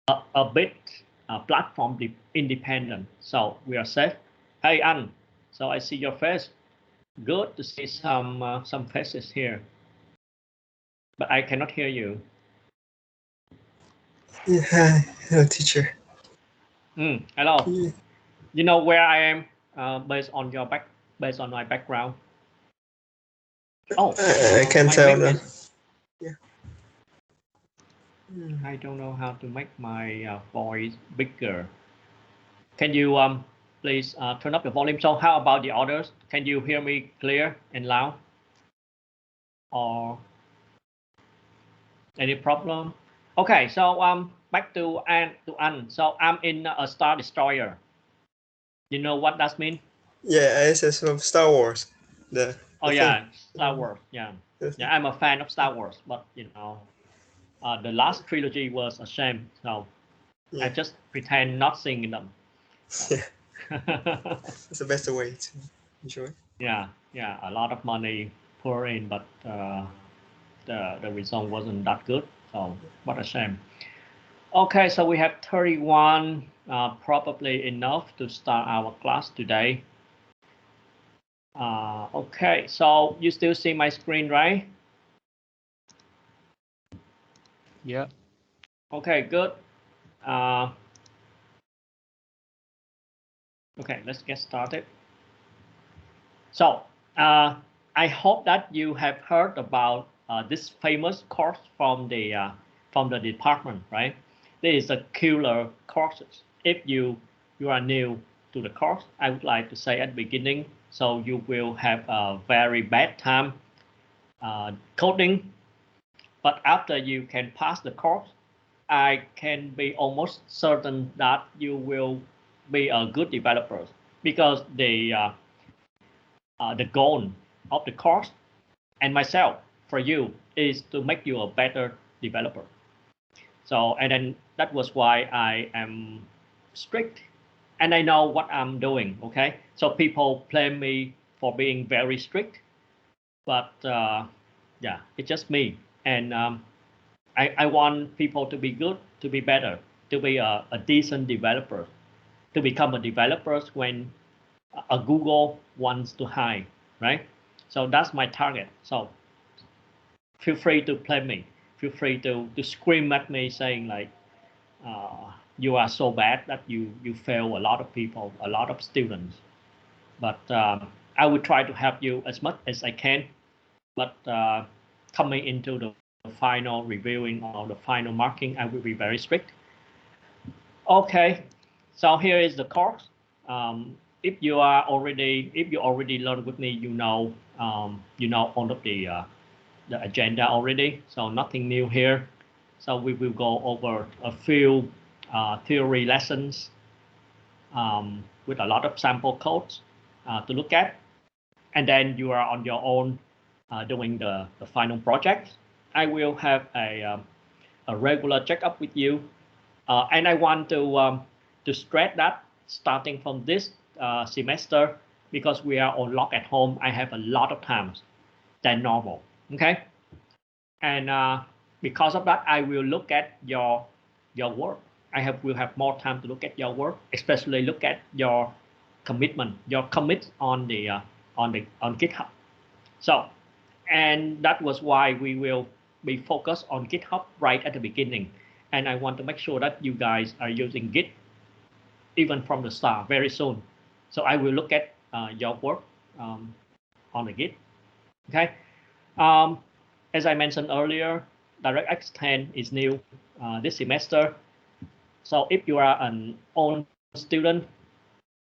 a bit platform independent, so we are safe. Hey, An, so I see your face. Good to see some faces here, but I cannot hear you. Yeah, hi. Hello, teacher. Hello. Yeah. You know where I am based on my background. Oh, I can't my tell mic now. is. Yeah. I don't know how to make my voice bigger. Can you please turn up the volume? So how about the others? Can you hear me clear and loud? Or any problem? Okay, so back to An. So I'm in a Star Destroyer. You know what that means? Yeah, ISS from Star Wars. Oh The thing. yeah, Star Wars. Yeah, The thing. yeah. I'm a fan of Star Wars, but you know, the last trilogy was a shame. So I Yeah. just pretend not seeing them. So. Yeah. That's the best way to enjoy. Yeah, yeah. A lot of money poured in, but the result wasn't that good. So what a shame. Okay, so we have 31, probably enough to start our class today. Okay, so you still see my screen, right? Yeah. Okay, good. Uh, okay, let's get started. So I hope that you have heard about this famous course from the department, right? This is a killer courses. If you are new to the course, I would like to say at the beginning, so you will have a very bad time coding, but after you can pass the course, I can be almost certain that you will be a good developer because the goal of the course and myself for you is to make you a better developer. So, and then that was why I am strict and I know what I'm doing. Okay. So people blame me for being very strict, but yeah, it's just me. And I want people to be good, to be better, to be a decent developer, to become a developer when a Google wants to hire, right? So that's my target. So feel free to play me. Feel free to scream at me saying like, you are so bad that you fail a lot of people, a lot of students. But I will try to help you as much as I can. But coming into the final reviewing or the final marking, I will be very strict. Okay, so here is the course. If you already learned with me, you know all of the agenda already. So nothing new here. So we will go over a few theory lessons with a lot of sample codes to look at, and then you are on your own doing the final project. I will have a regular checkup with you. And I want to stress that starting from this semester, because we are on lock at home, I have a lot of times than normal. Okay, and because of that, I will look at your work. Will have more time to look at your work, especially look at your commitment, your commit on GitHub. So, and that was why we will be focused on GitHub right at the beginning. And I want to make sure that you guys are using Git even from the start very soon. So I will look at your work on the Git. Okay. Um, as I mentioned earlier, DirectX 10 is new this semester. So if you are an old student,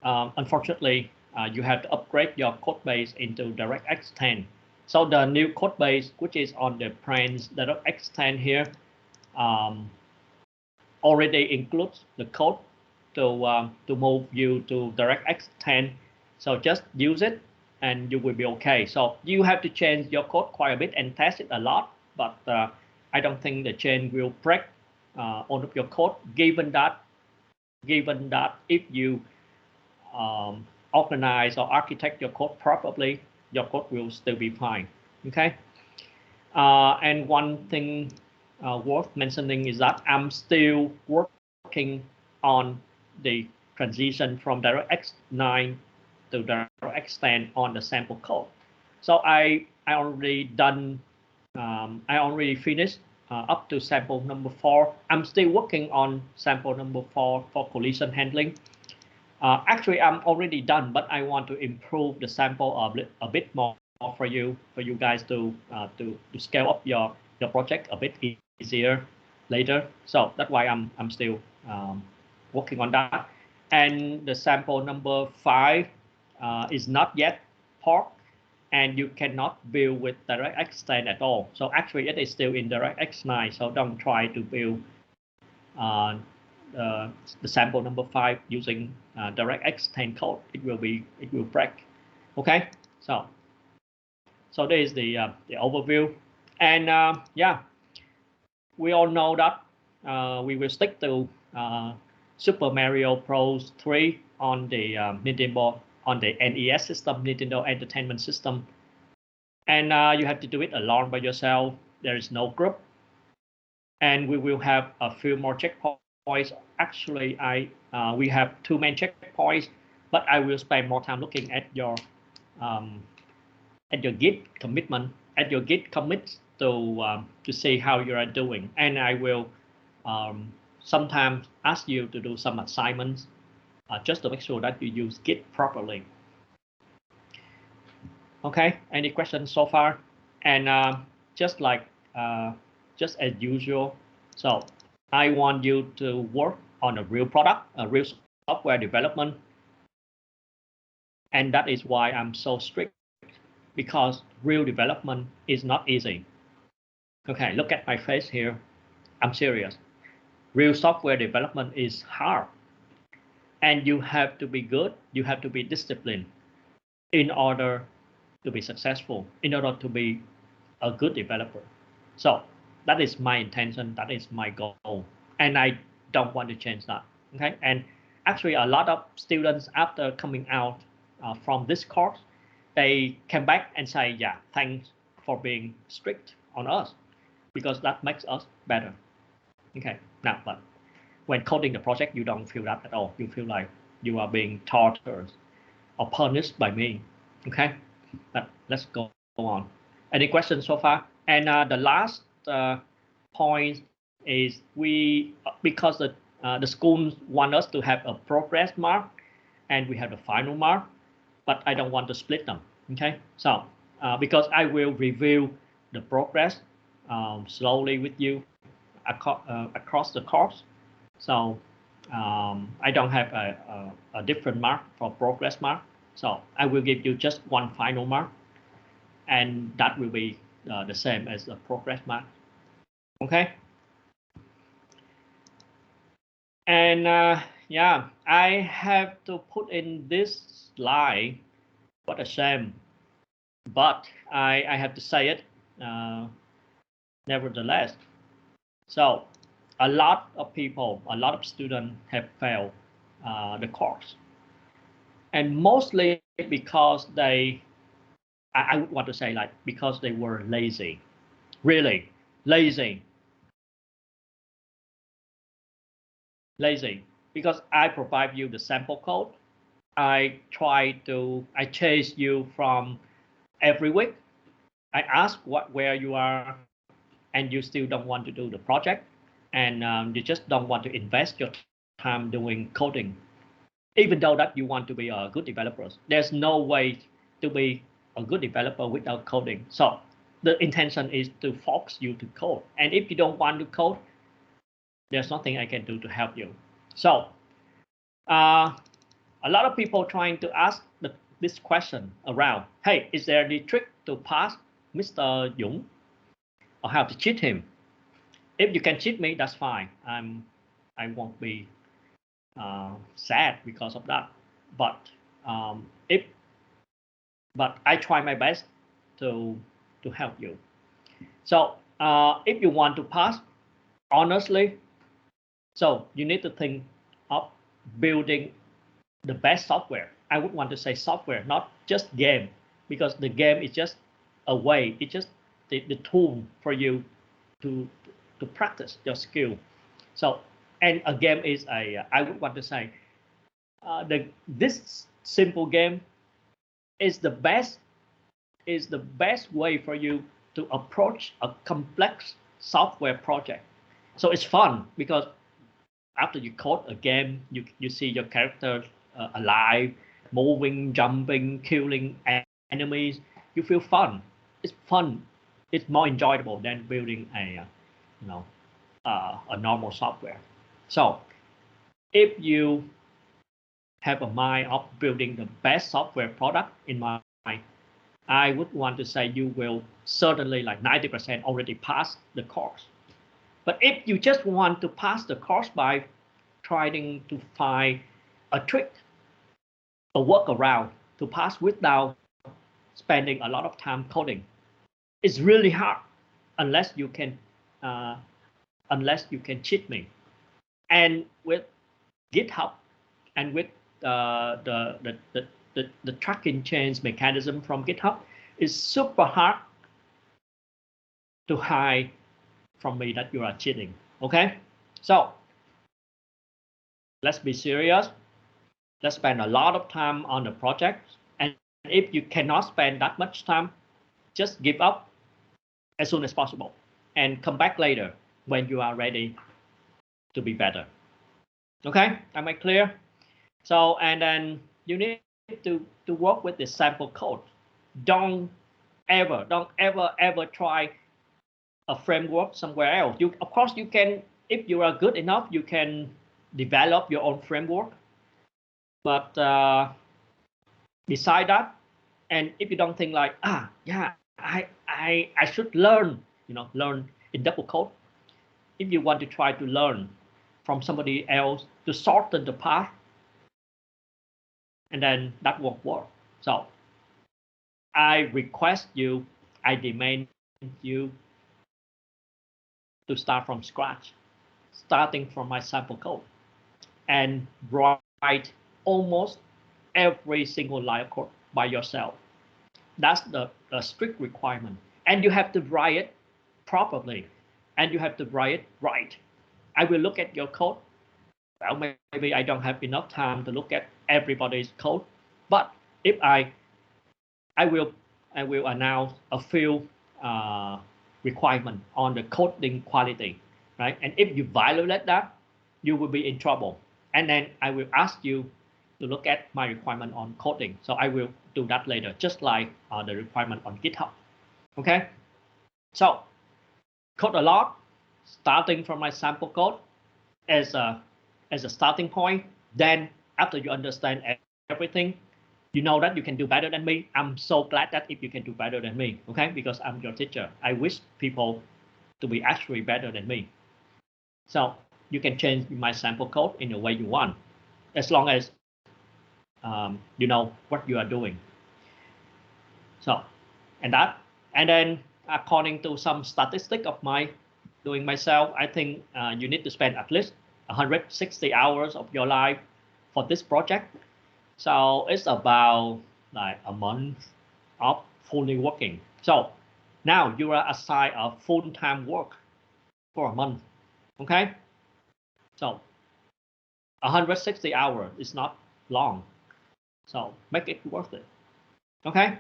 unfortunately, you have to upgrade your code base into DirectX 10. So the new code base, which is on the Prince DirectX 10 here, um, already includes the code to move you to DirectX 10. So just use it and you will be okay. So you have to change your code quite a bit and test it a lot, but I don't think the change will break all of your code, given that if you organize or architect your code properly, your code will still be fine. Okay. And one thing worth mentioning is that I'm still working working on the transition from DirectX 9 to DirectX 10 on the sample code. So I already done, I already finished up to sample number 4. I'm still working on sample number 4 for collision handling. Actually, I'm already done, but I want to improve the sample a bit more for you guys to scale up your project a bit easier later. So that's why I'm still working on that. And the sample number 5 is not yet ported, and you cannot build with DirectX 10 at all. So actually, it is still in DirectX 9. So don't try to build the sample number 5 using DirectX 10 code. It will break. Okay, so this is the overview, and yeah, we all know that we will stick to Super Mario Bros. 3 on the Nintendo, on the NES system, Nintendo Entertainment System, and you have to do it alone by yourself. There is no group, and we will have a few more checkpoints. Actually, we have 2 main checkpoints, but I will spend more time looking at your Git commitment, at your Git commits to see how you are doing, and I will sometimes ask you to do some assignments just to make sure that you use Git properly. Okay, any questions so far? And just as usual, so I want you to work on a real product, a real software development, and that is why I'm so strict, because real development is not easy. Okay, look at my face here. I'm serious. Real software development is hard, and you have to be good. You have to be disciplined in order to be successful, in order to be a good developer. So that is my intention. That is my goal, and I don't want to change that. Okay, and actually, a lot of students after coming out from this course, they came back and say, "Yeah, thanks for being strict on us, because that makes us better." Okay, now, but when coding the project, you don't feel that at all. You feel like you are being tortured or punished by me. Okay, but let's go on. Any questions so far? And the last point is because the schools want us to have a progress mark and we have the final mark, but I don't want to split them. Okay, so because I will review the progress slowly with you across the course, so I don't have a different mark for progress mark. So I will give you just one final mark, and that will be the same as the progress mark. Okay. And yeah, I have to put in this slide. What a shame, but I have to say it nevertheless. So a lot of people, a lot of students have failed the course, and mostly because I would want to say, like, because they were lazy, really lazy, because I provide you the sample code. I chase you from every week. I ask where you are, and you still don't want to do the project, and you just don't want to invest your time doing coding, even though that you want to be a good developer. There's no way to be a good developer without coding. So the intention is to force you to code, and if you don't want to code, there's nothing I can do to help you. So a lot of people trying to ask this question around, hey, is there any trick to pass Mr. Dũng, or how to cheat him? If you can cheat me, that's fine. I won't be sad because of that. But but I try my best to help you. So if you want to pass, honestly, so you need to think of building the best software. I would want to say software, not just game, because the game is just a way. It's just the tool for you to practice your skill. So And a game is I would want to say, this simple game is the best way for you to approach a complex software project. So it's fun because after you code a game, you see your character alive, moving, jumping, killing enemies. You feel fun. It's fun. It's more enjoyable than building a normal software. So if you have a mind of building the best software product in mind, I would want to say you will certainly like 90% already pass the course. But if you just want to pass the course by trying to find a trick, a workaround to pass without spending a lot of time coding, it's really hard unless you can cheat me. And with GitHub and with the tracking change mechanism from GitHub, it's super hard to hide from me that you are cheating. Okay, so let's be serious. Let's spend a lot of time on the project. And if you cannot spend that much time, just give up as soon as possible and come back later when you are ready to be better. Okay, am I clear? So, and then you need to work with the sample code. Don't ever try a framework somewhere else. Of course, you can, if you are good enough, you can develop your own framework. But beside that, and if you don't think like, yeah, I should learn in double code. If you want to try to learn from somebody else to shorten the path, and then that won't work. So I request you, I demand you to start from scratch, starting from my sample code, and write almost every single line of code by yourself. That's the strict requirement. And you have to write it properly, and you have to write it right. I will look at your code. Well, maybe I don't have enough time to look at everybody's code, but if I will announce a few requirements on the coding quality, right? And if you violate that, you will be in trouble. And then I will ask you to look at my requirement on coding. So I will do that later, just like the requirement on GitHub. Okay. So code a lot, starting from my sample code as a starting point. Then after you understand everything, you know that you can do better than me. I'm so glad that if you can do better than me, okay? Because I'm your teacher. I wish people to be actually better than me. So you can change my sample code in the way you want, as long as you know what you are doing. So, and then according to some statistic of my doing myself, I think you need to spend at least 160 hours of your life for this project. So it's about like a month of fully working. So now you are assigned a full-time work for a month. Okay. So 160 hours is not long. So make it worth it. Okay.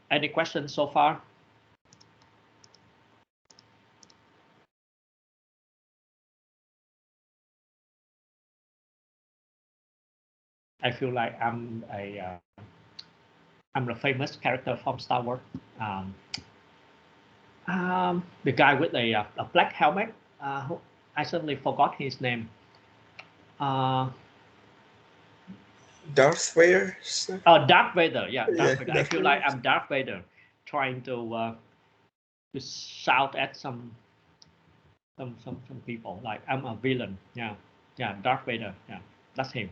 Any questions so far? I feel like I'm the famous character from Star Wars. The guy with a black helmet. I suddenly forgot his name. Darth Vader. Darth Vader. Yeah, Darth Vader. I feel like I'm Darth Vader, trying to shout at some people. Like I'm a villain. Yeah, Darth Vader. Yeah, that's him.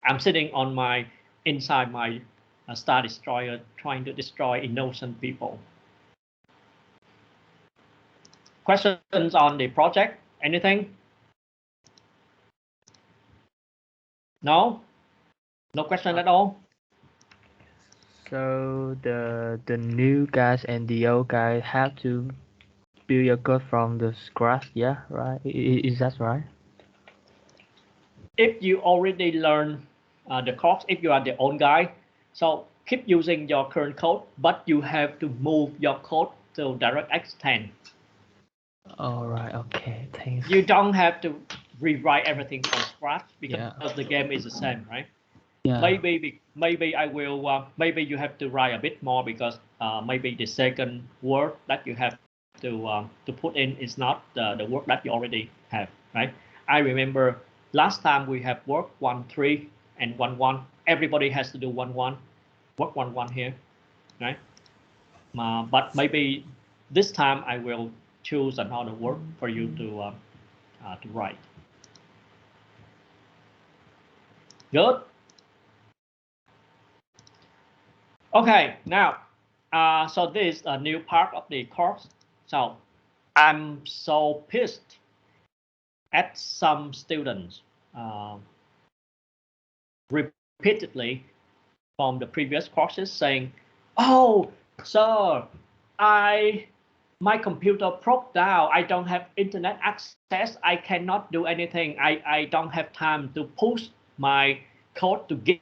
I'm sitting on inside my Star Destroyer, trying to destroy innocent people. Questions on the project? Anything? No? No question at all? So the new guys and the old guys have to build your code from the scratch. Yeah, right. Is that right? If you already learn the course, if you are the own guy, so keep using your current code, but you have to move your code to DirectX 10. All right. Okay. Thanks. You don't have to rewrite everything from scratch because Yeah. the game is the same, right? Yeah. Maybe I will maybe you have to write a bit more because maybe the second word that you have to put in is not the word that you already have, right? I remember last time we have work 1 3 and 1 1. Everybody has to do 1 1, work 1 1 here, right? But maybe this time I will choose another word for you to write. Good. Okay, now, so this is a new part of the course. So I'm so pissed at some students uh, repeatedly from the previous courses saying, "Oh, sir, I my computer broke down. I don't have internet access. I cannot do anything. I don't have time to push my code to Git.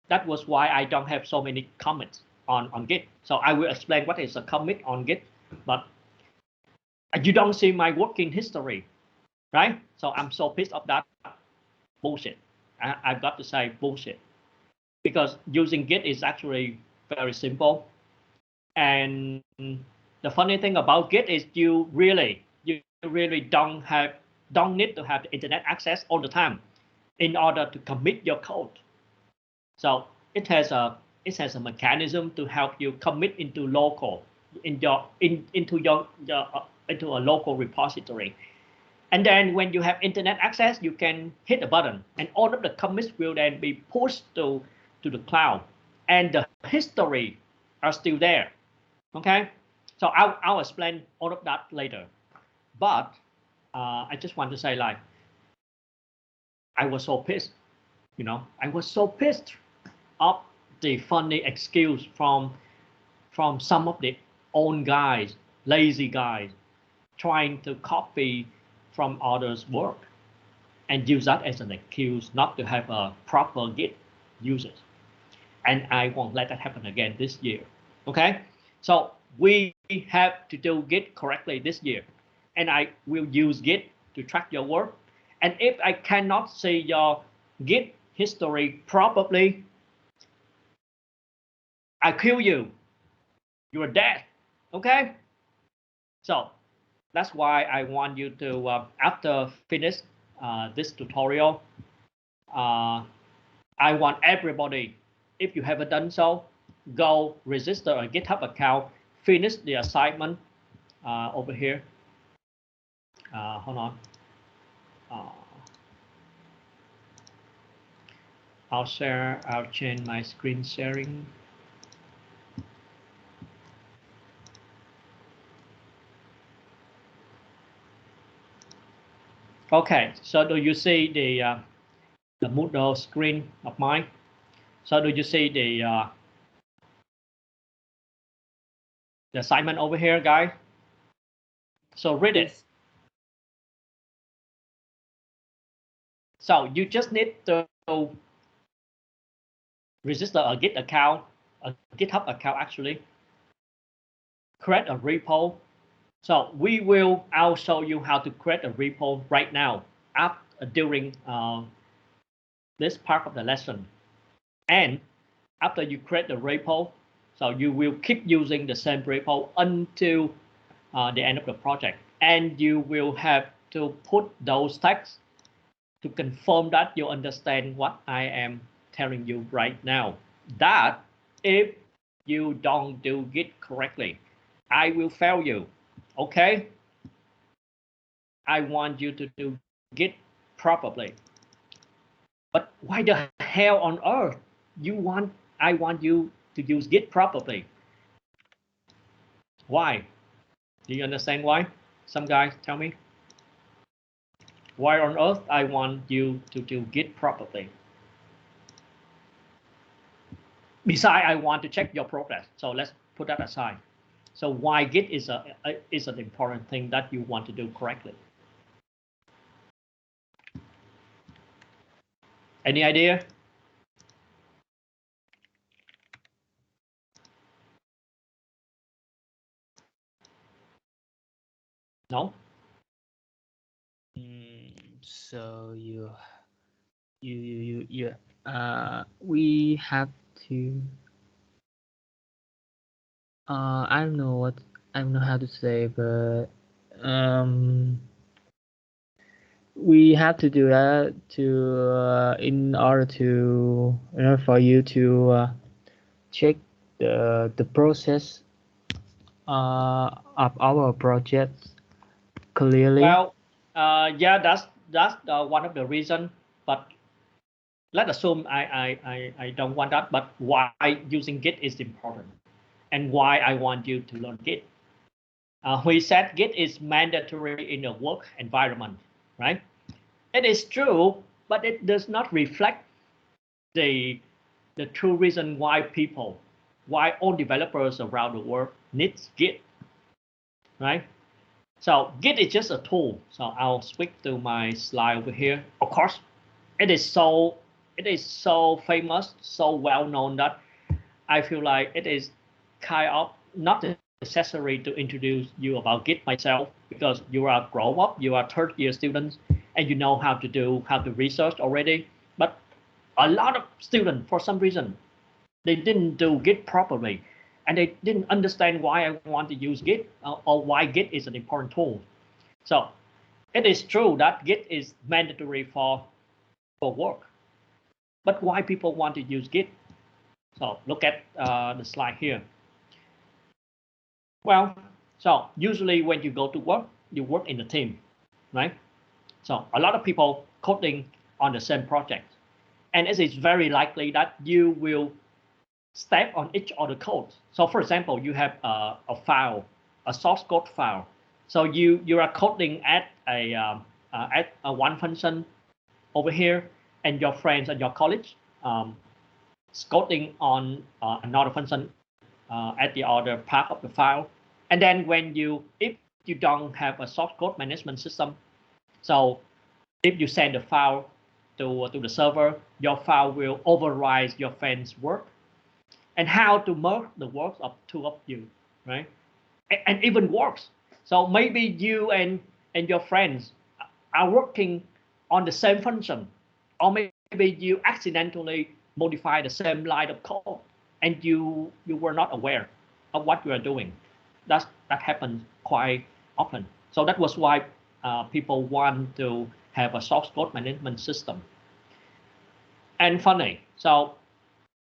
That was why I don't have so many commits on Git. So I will explain what is a commit on Git, but you don't see my working history, right? So I'm so pissed off that bullshit. I've got to say bullshit because using Git is actually very simple. And the funny thing about Git is you really don't need to have the internet access all the time in order to commit your code. So it has a mechanism to help you commit into local into a local repository. And then when you have internet access, you can hit a button and all of the commits will then be pushed to the cloud. And the history are still there. Okay? So I'll explain all of that later. But I just want to say like I was so pissed, I was so pissed of the funny excuse from some of the old guys, lazy guys, trying to copy from others' work and use that as an excuse not to have a proper Git usage. And I won't let that happen again this year. Okay? So we have to do Git correctly this year. And I will use Git to track your work. And if I cannot see your Git history properly, I kill you. You are dead. Okay? So that's why I want you to, after finish this tutorial, uh, I want everybody, if you haven't done so, go register a GitHub account, finish the assignment over here. Hold on. Uh, I'll change my screen sharing. Okay, so do you see the Moodle screen of mine? So do you see the assignment over here, guys? So read it. Yes. So you just need to register a Git account, a GitHub account actually, create a repo. So I'll show you how to create a repo right now during this part of the lesson. And after you create the repo, so you will keep using the same repo until the end of the project. And you will have to put those tags to confirm that you understand what I am telling you right now. That if you don't do Git correctly, I will fail you. Okay? I want you to do Git properly. But why the hell on earth I want you to use Git properly? Why? Do you understand why? Some guys tell me. Why on earth I want you to do Git properly? Besides, I want to check your progress. So let's put that aside. So why Git is an important thing that you want to do correctly. Any idea? No? So we have to I don't know how to say, but we have to do that to in order to for you to check the process of our project clearly. Well, yeah, that's one of the reasons. But let's assume I don't want that. But why using Git is important, and why I want you to learn Git. We said Git is mandatory in a work environment, right? It is true, but it does not reflect the true reason why all developers around the world need Git, right? So Git is just a tool. So I'll switch to my slide over here. Of course, it is so famous, so well known that I feel like it is kind of not necessary to introduce you about Git myself, because you are grown up, you are third year students, and you know how to research already. But a lot of students, for some reason, they didn't do Git properly, and they didn't understand why I want to use Git, or why Git is an important tool. So it is true that Git is mandatory for work, but why people want to use Git? So look at the slide here. Well, so usually when you go to work, you work in a team, right? So a lot of people coding on the same project, and it is very likely that you will step on each other code. So for example, you have a file, a source code file. So you are coding at a one function over here, and your friends and your colleagues coding on another function at the other part of the file. And then if you don't have a source code management system, so if you send the file to the server, your file will override your friend's work. And how to merge the works of two of you, right? And even works. So maybe you and your friends are working on the same function, or maybe you accidentally modify the same line of code, and you were not aware of what you are doing. That happens quite often. So that was why people want to have a source code management system. And funny, so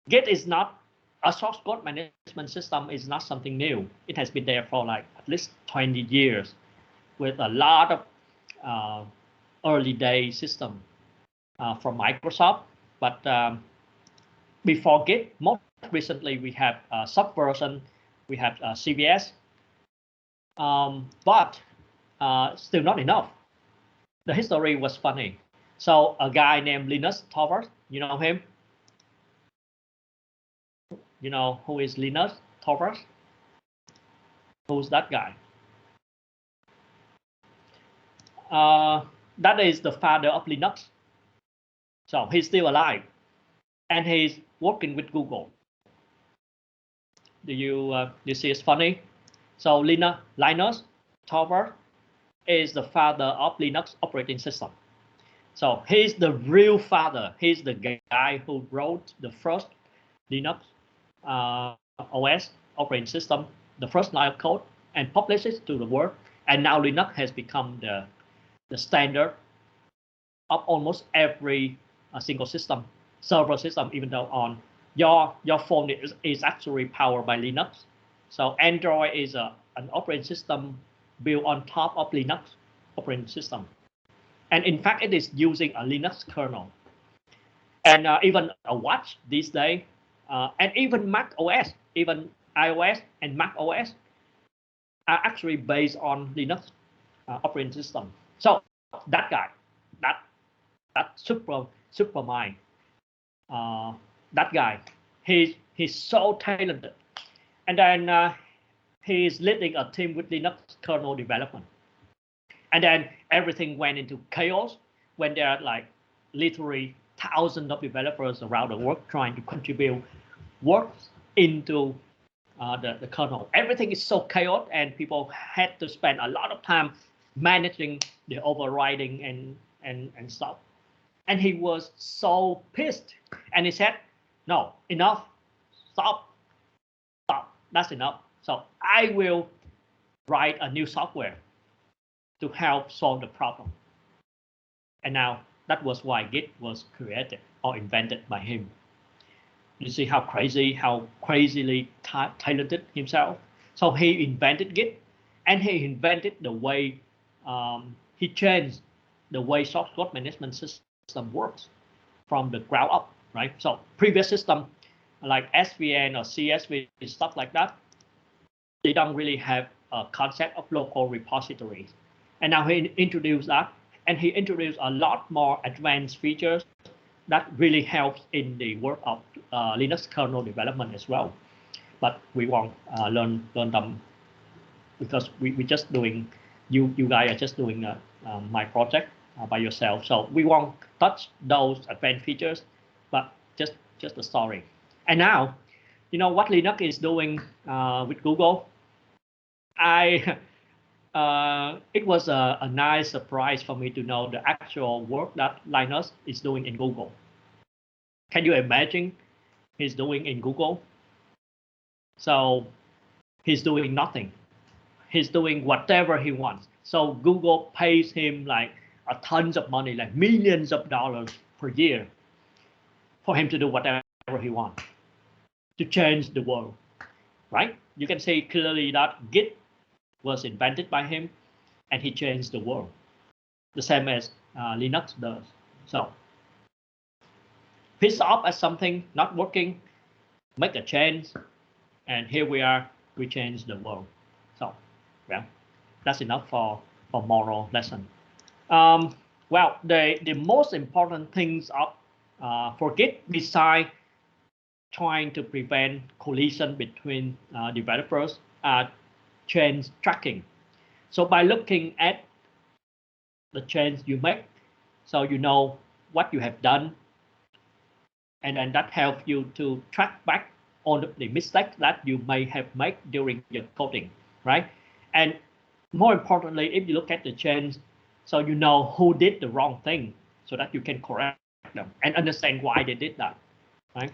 Git is not a source code management system is not something new. It has been there for like at least 20 years with a lot of early day system from Microsoft. But before Git, most recently we have Subversion, we have CVS, but still not enough. The history was funny. So a guy named Linus Torvalds, you know him? You know who is Linus Torvalds? Who's that guy? That is the father of Linux. So he's still alive, and he's working with Google. Do you see it's funny? So Linus Torvalds is the father of Linux operating system. So he's the real father. He's the guy who wrote the first Linux OS operating system, the first line of code, and published it to the world. And now Linux has become the standard of almost every single system, server system, even though on your phone is actually powered by Linux. So Android is an operating system built on top of Linux operating system. And in fact, it is using a Linux kernel. And even a watch these days, and even Mac OS, even iOS and Mac OS are actually based on Linux operating system. So that guy, that super mind, that guy, he's so talented. And then he is leading a team with Linux kernel development. And then everything went into chaos when there are like literally thousands of developers around the world trying to contribute work into the kernel. Everything is so chaotic, and people had to spend a lot of time managing the overriding and stuff. And he was so pissed, and he said, "No, enough, stop, that's enough. So I will write a new software to help solve the problem." And now that was why Git was created or invented by him. You see how crazily talented himself. So he invented Git, and he invented the way he changed the way source code management system works from the ground up, right? So previous system like SVN or CSV stuff like that, they don't really have a concept of local repositories. And now he introduced that, and he introduced a lot more advanced features that really helps in the work of Linux kernel development as well. But we won't learn them because we just doing, you guys are just doing my project by yourself. So we won't touch those advanced features, but just the story. And now, you know what Linux is doing with Google? It was a nice surprise for me to know the actual work that Linus is doing in Google. Can you imagine he's doing in Google? So he's doing nothing. He's doing whatever he wants. So Google pays him like a tons of money, like millions of dollars per year, for him to do whatever he wants, to change the world, right? You can see clearly that Git was invented by him, and he changed the world, the same as Linux does. So pissed off at something not working, make a change, and here we are, we change the world. So, well, that's enough for moral lesson. Well, the most important things for Git, besides trying to prevent collision between developers, are change tracking. So by looking at the change you make, so you know what you have done, and then that helps you to track back all the mistakes that you may have made during your coding, right? And more importantly, if you look at the change, so you know who did the wrong thing, so that you can correct them and understand why they did that, right?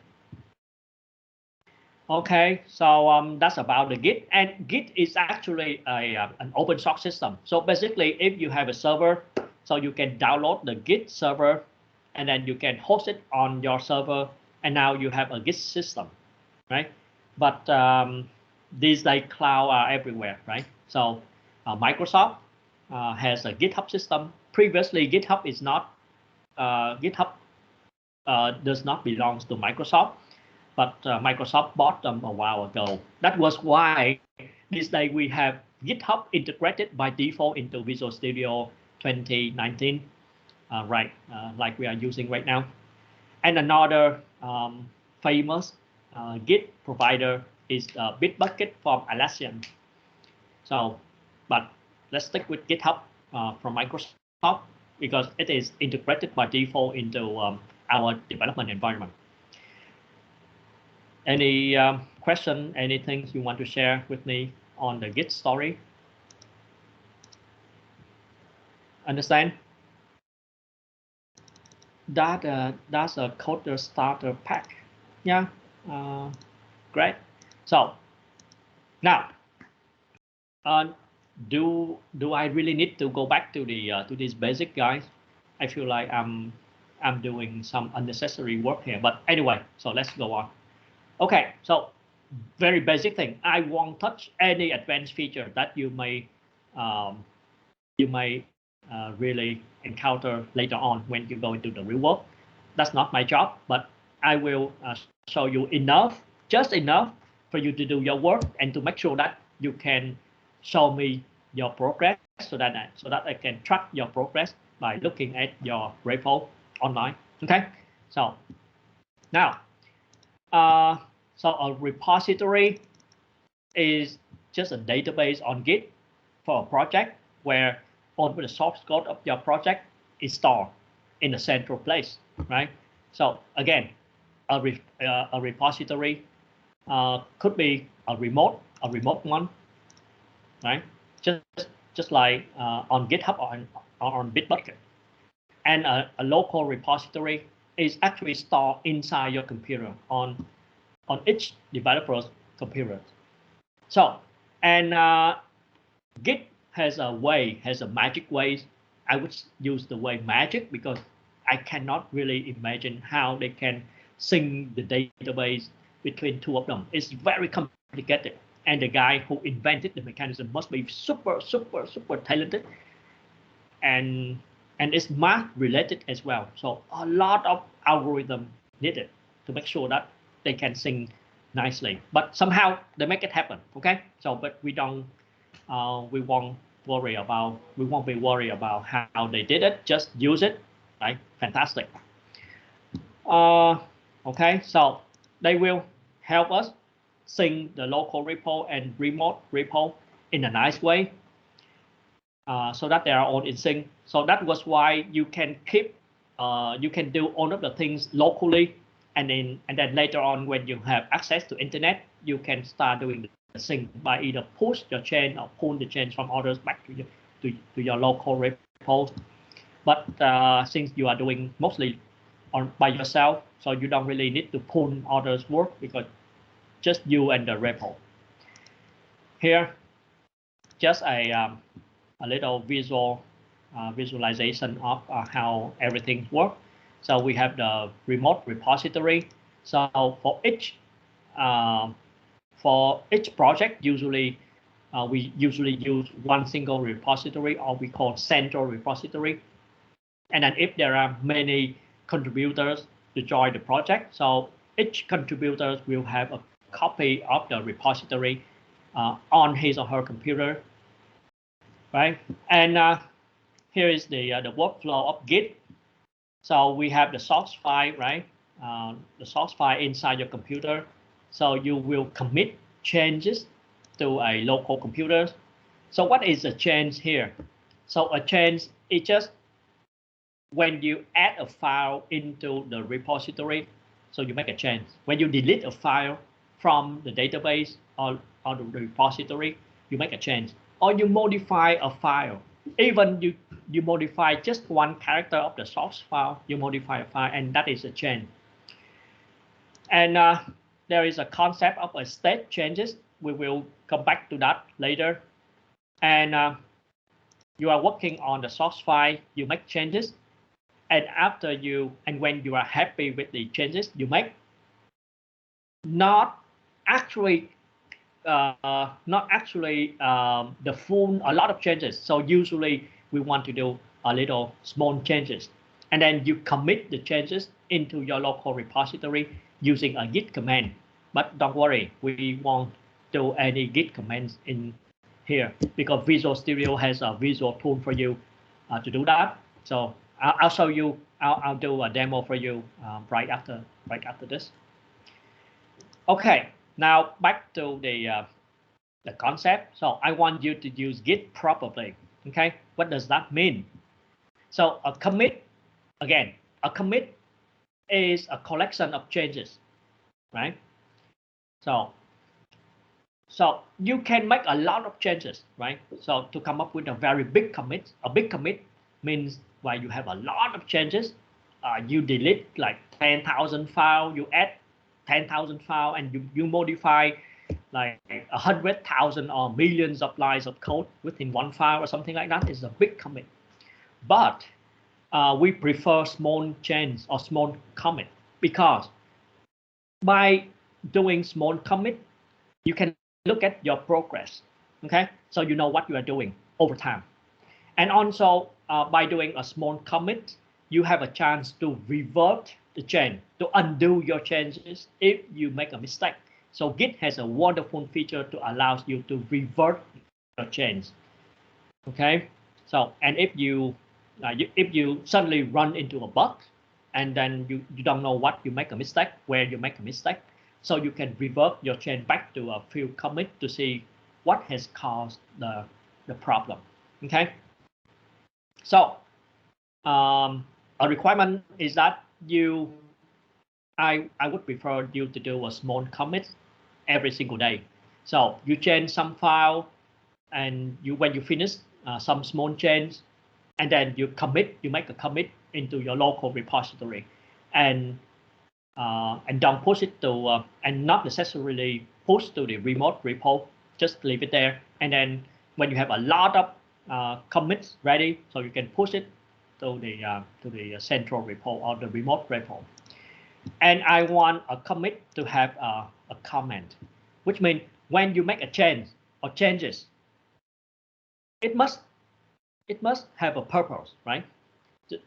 Okay, so that's about the Git, and Git is actually an open source system. So basically, if you have a server, so you can download the Git server, and then you can host it on your server, and now you have a Git system, right? But these days, cloud are everywhere, right? So Microsoft has a GitHub system. Previously, GitHub is not GitHub does not belong to Microsoft, but Microsoft bought them a while ago. That was why this day we have GitHub integrated by default into Visual Studio 2019, right, like we are using right now. And another famous Git provider is Bitbucket from Atlassian. So, but let's stick with GitHub from Microsoft because it is integrated by default into our development environment. Any question, anything you want to share with me on the Git story? Understand? That's a coder starter pack. Yeah, great. So now, do I really need to go back to the to these basic guys? I feel like I'm doing some unnecessary work here. But anyway, so let's go on. Okay, so very basic thing. I won't touch any advanced feature that you may really encounter later on when you go into the real world. That's not my job, but I will show you enough, just enough for you to do your work and to make sure that you can show me your progress so that I can track your progress by looking at your repo online. Okay, so now so a repository is just a database on Git for a project where all the source code of your project is stored in a central place, right? So again, a repository could be a remote one, right? Just like on GitHub or on Bitbucket. And a local repository is actually stored inside your computer on each developer's computer. So, and Git has a magic way. I would use the word magic because I cannot really imagine how they can sync the database between two of them. It's very complicated. And the guy who invented the mechanism must be super talented. And it's math related as well. So a lot of algorithm needed to make sure that they can sync nicely. But somehow they make it happen. Okay. So, but we don't, we won't be worried about how they did it. Just use it. Right. Fantastic. Okay. So they will help us sync the local repo and remote repo in a nice way. So that they are all in sync. So that was why you can keep, you can do all of the things locally, and then later on when you have access to internet, you can start doing the sync by either push your chain or pull the chain from others back to your local repo. But since you are doing mostly by yourself, so you don't really need to pull others' work because just you and the repo. Here, just a little visualization of how everything works. So we have the remote repository. So for each project, usually we usually use one single repository, or we call central repository. And then if there are many contributors to join the project, so each contributor will have a copy of the repository on his or her computer, right? And here is the workflow of Git. So we have the source file, right? The source file inside your computer. So you will commit changes to a local computer. So what is a change here? So a change is just when you add a file into the repository, so you make a change. When you delete a file from the database or the repository, you make a change. Or you modify a file. Even you modify just one character of the source file, you modify a file, and that is a change. And there is a concept of a state changes. We will come back to that later. And you are working on the source file, you make changes. And when you are happy with the changes you make, not actually the full, a lot of changes. So usually we want to do a little small changes, and then you commit the changes into your local repository using a git command. But don't worry, we won't do any git commands in here because Visual Studio has a visual tool for you to do that. So I'll show you. I'll do a demo for you right after this. Okay, now back to the concept. So I want you to use Git properly. Okay, what does that mean? So a commit, again, a commit is a collection of changes, right? So you can make a lot of changes, right? So to come up with a very big commit, a big commit means where you have a lot of changes. You delete like 10,000 files, you add 10,000 files, and you modify like 100,000 or millions of lines of code within one file or something like that. Is a big commit. But we prefer small change or small commit because by doing small commit, you can look at your progress. Okay, so you know what you are doing over time. And also by doing a small commit, you have a chance to revert the change, to undo your changes if you make a mistake. So Git has a wonderful feature to allow you to revert your change. Okay, so and if you suddenly run into a bug and then you don't know what you make a mistake, where you make a mistake, so you can revert your change back to a few commit to see what has caused the problem. Okay. So a requirement is that I would prefer you to do a small commit every single day. So you change some file, and when you finish some small change, and then you make a commit into your local repository, and don't push it to and not necessarily push to the remote repo. Just leave it there, and then when you have a lot of commits ready, so you can push it to the central repo or the remote repo. And I want a commit to have a comment, which means when you make a change or changes, it must have a purpose, right?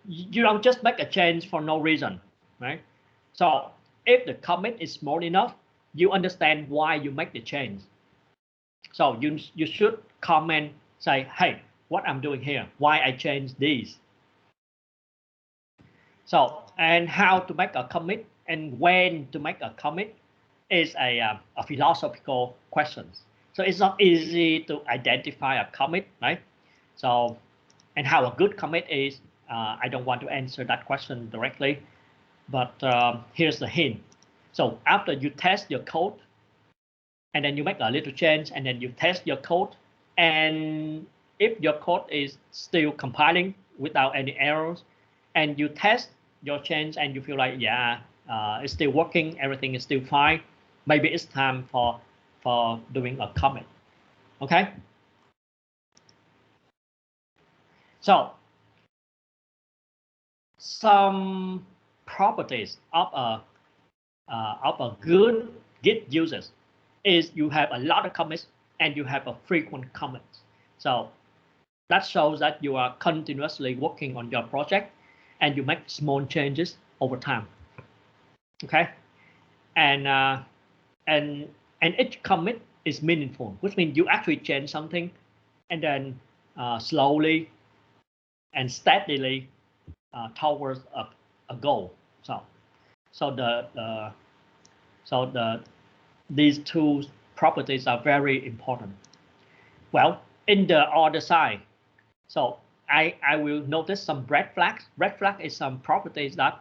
You don't just make a change for no reason, right? So if the commit is small enough, you understand why you make the change. So you should comment, say, hey, what I'm doing here, why I changed these. So, and how to make a commit and when to make a commit is a philosophical question. So it's not easy to identify a commit, right? So, and how a good commit is, I don't want to answer that question directly, but here's the hint. So after you test your code, and then you make a little change, and then you test your code, and if your code is still compiling without any errors, and you test your change and you feel like, yeah, it's still working, everything is still fine, maybe it's time for doing a commit. Okay. So some properties of a good Git users is you have a lot of commits and you have a frequent commits. So that shows that you are continuously working on your project and you make small changes over time. Okay, and each commit is meaningful, which means you actually change something, and then slowly and steadily towards a goal. These two properties are very important. Well, in the other side, so I will notice some red flags. Red flag is some properties that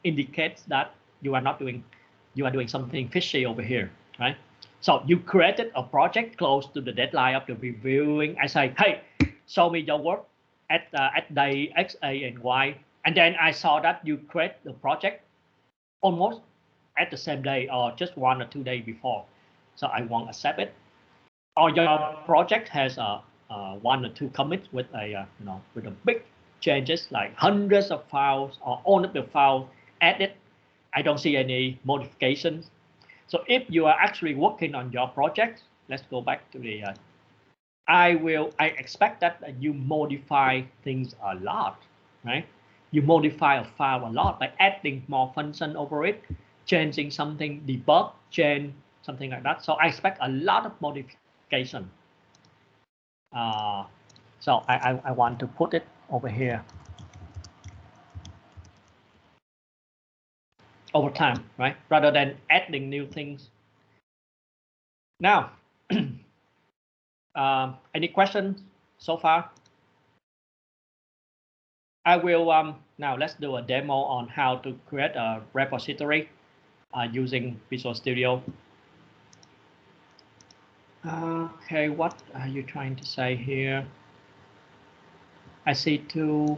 indicates that you are doing something fishy over here, right? So you created a project close to the deadline of the reviewing. I say, hey, show me your work at day X, A, and Y, and then I saw that you create the project almost at the same day or just 1 or 2 days before. So I won't accept it. Or your project has 1 or 2 commits with with a big changes like hundreds of files or all of the files added. I don't see any modifications. So if you are actually working on your project, let's go back to the I expect that you modify things a lot, right? You modify a file a lot by adding more function over it, changing something, debug, change, something like that. So I expect a lot of modification. So I want to put it over here. Over time, right? Rather than adding new things. Now, any questions so far? I will now let's do a demo on how to create a repository using Visual Studio. Okay, what are you trying to say here? I see two.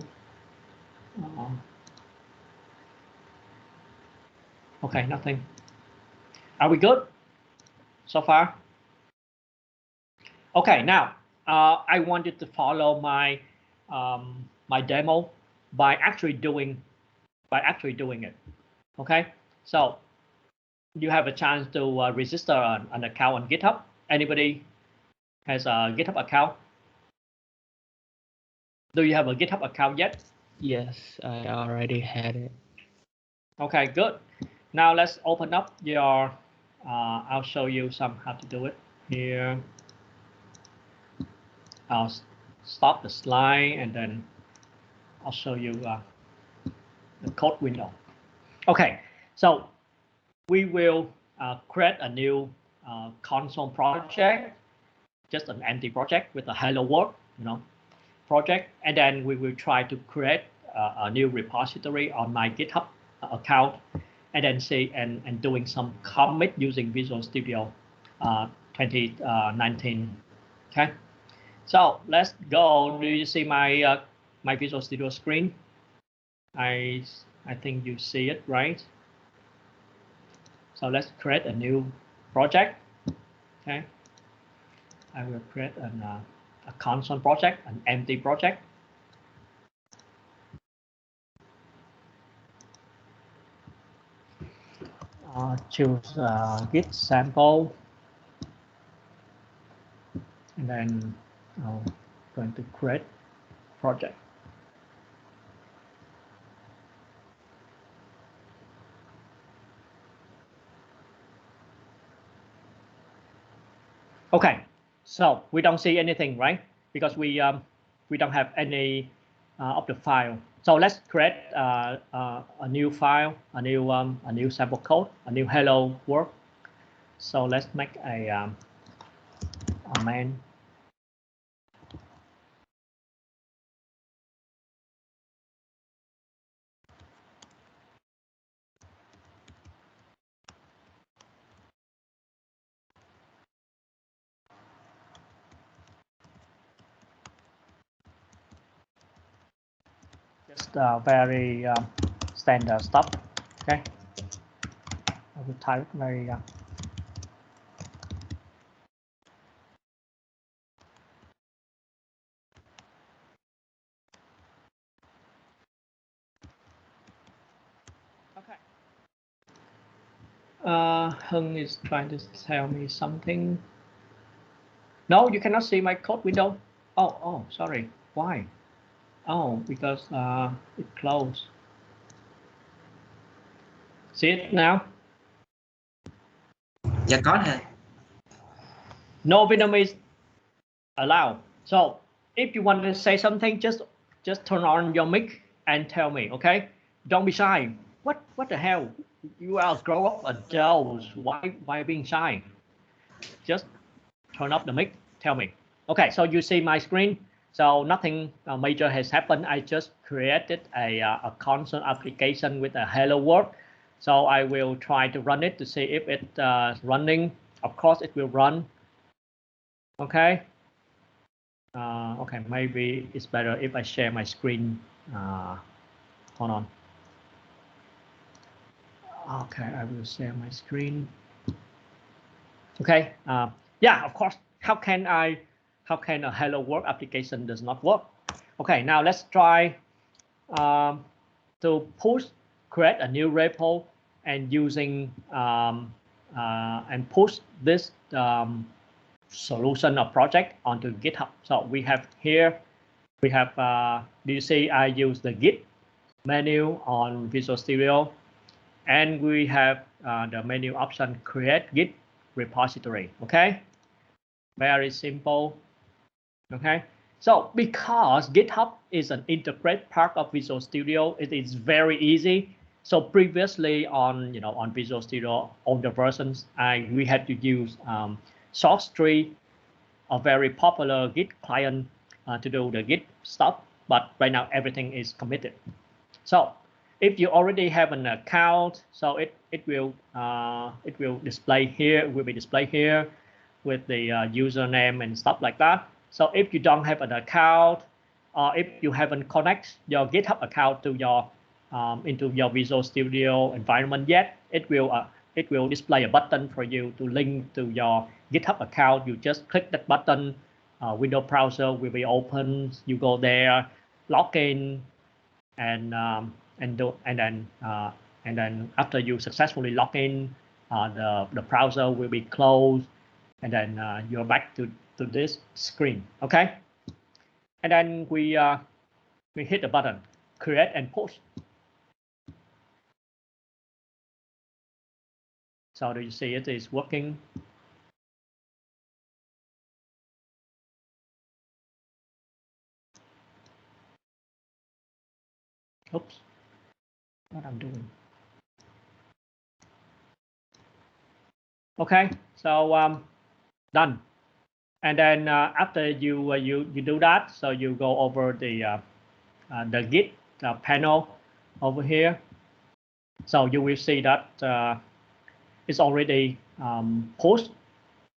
Okay, nothing. Are we good so far? Okay, now I want you to follow my my demo by actually doing it. Okay, so you have a chance to register an account on GitHub. Anybody has a GitHub account? Do you have a GitHub account yet? Yes, I already had it. Okay, good. Now let's open up your. I'll show you how to do it here. I'll stop the slide and then I'll show you the code window. Okay, so we will create a new console project just an empty project with a hello world, project, and then we will try to create a new repository on my GitHub account, and then say and doing some commit using Visual Studio 2019. Okay, so let's go. Do you see my my Visual Studio screen? I think you see it, right? So let's create a new project. Okay, I will create a console project, an empty project. Choose Git sample, and then I'm going to create project. Okay, so we don't see anything, right? Because we don't have any of the file. So let's create a new file, a new sample code, a new hello world. So let's make a main. Just very standard stuff. Okay, I will type very okay. Hưng is trying to tell me something. No, you cannot see my code window. Oh, sorry. Why? Oh, because it closed. See it now? Dạ có nè. No Vietnamese allowed. So if you want to say something, just turn on your mic and tell me, okay? Don't be shy. What the hell? You are grown up adults. Why being shy? Just turn off the mic. Tell me. Okay, so you see my screen. So nothing major has happened. I just created a console application with a hello world. So I will try to run it to see if it's running. Of course, it will run. Okay. Okay, maybe it's better if I share my screen. Hold on. Okay, I will share my screen. Okay. Yeah, of course. How can a hello world application does not work? Okay, now let's try to create a new repo and using and push this solution or project onto GitHub. So we have here, do you see I use the Git menu on Visual Studio, and we have the menu option create Git repository. Okay, very simple. Okay, so because GitHub is an integrated part of Visual Studio, it is very easy. So previously on Visual Studio older versions, we had to use SourceTree, a very popular Git client to do the Git stuff. But right now everything is committed. So if you already have an account, so it will display here. It will be displayed here with the username and stuff like that. So if you don't have an account, or if you haven't connected your GitHub account to your into your Visual Studio environment yet, it will display a button for you to link to your GitHub account. You just click that button, window browser will be open. You go there, log in, and then after you successfully log in, the browser will be closed, and then you're back to this screen. Okay, and then we hit the button create and push. So do you see it is working? Oops, what I'm doing. Okay, so done. And then after you do that, so you go over the Git panel over here. So you will see that it's already pushed.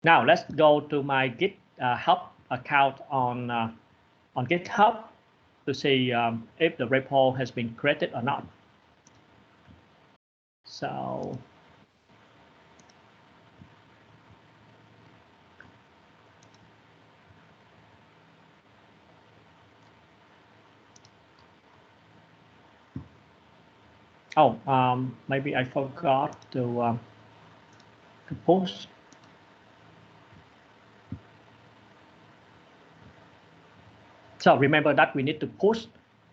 Now let's go to my GitHub account on GitHub to see if the repo has been created or not. So maybe I forgot to post. So remember that we need to push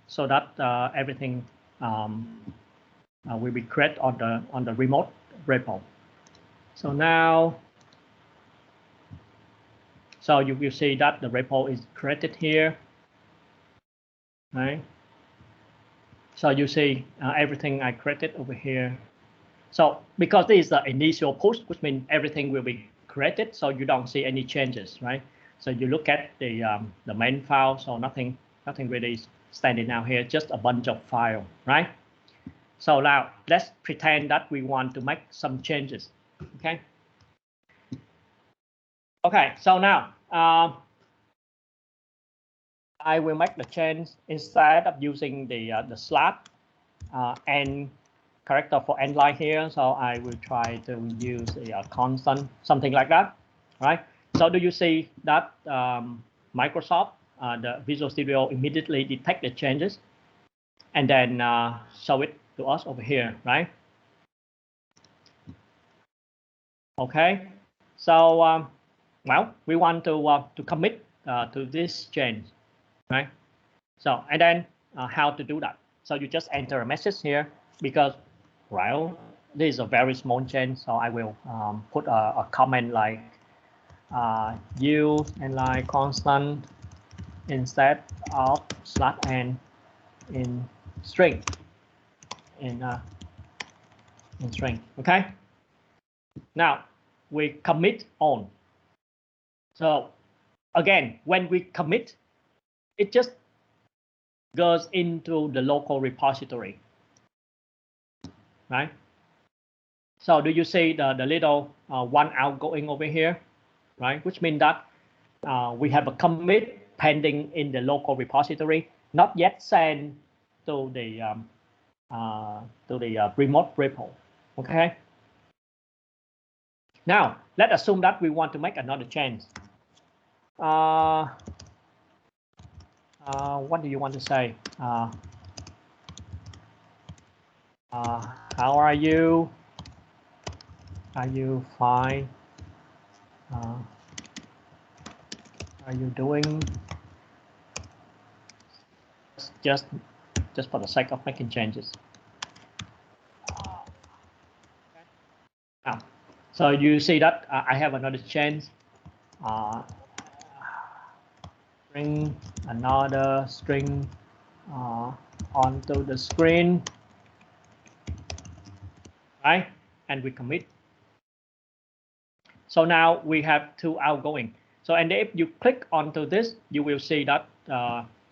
so that everything will be created on the remote repo. So now, so you will see that the repo is created here, right? So you see everything I created over here. So because this is the initial push, which means everything will be created, so you don't see any changes, right? So you look at the main file, so nothing really standing out here, just a bunch of file, right? So now let's pretend that we want to make some changes, okay? Okay, so now I will make the change instead of using the slash n character for end line here. So I will try to use a constant, something like that, right? So do you see that Microsoft, the Visual Studio immediately detect the changes and then show it to us over here, right? Okay, so well, we want to commit to this change, right? So and then how to do that? So you just enter a message here because, well, this is a very small change, so I will put a comment like use and like constant instead of slash n in string in string. Okay. Now we commit on. So again, when we commit, it just goes into the local repository, right? So do you see the little one outgoing over here, right? Which means that we have a commit pending in the local repository, not yet sent to the remote repo. Okay. Now let's assume that we want to make another change. What do you want to say? How are you? Are you fine? Are you doing? Just for the sake of making changes. Now, so you see that I have another change. Bring another string onto the screen, right? And we commit. So now we have two outgoing. So and if you click onto this, you will see that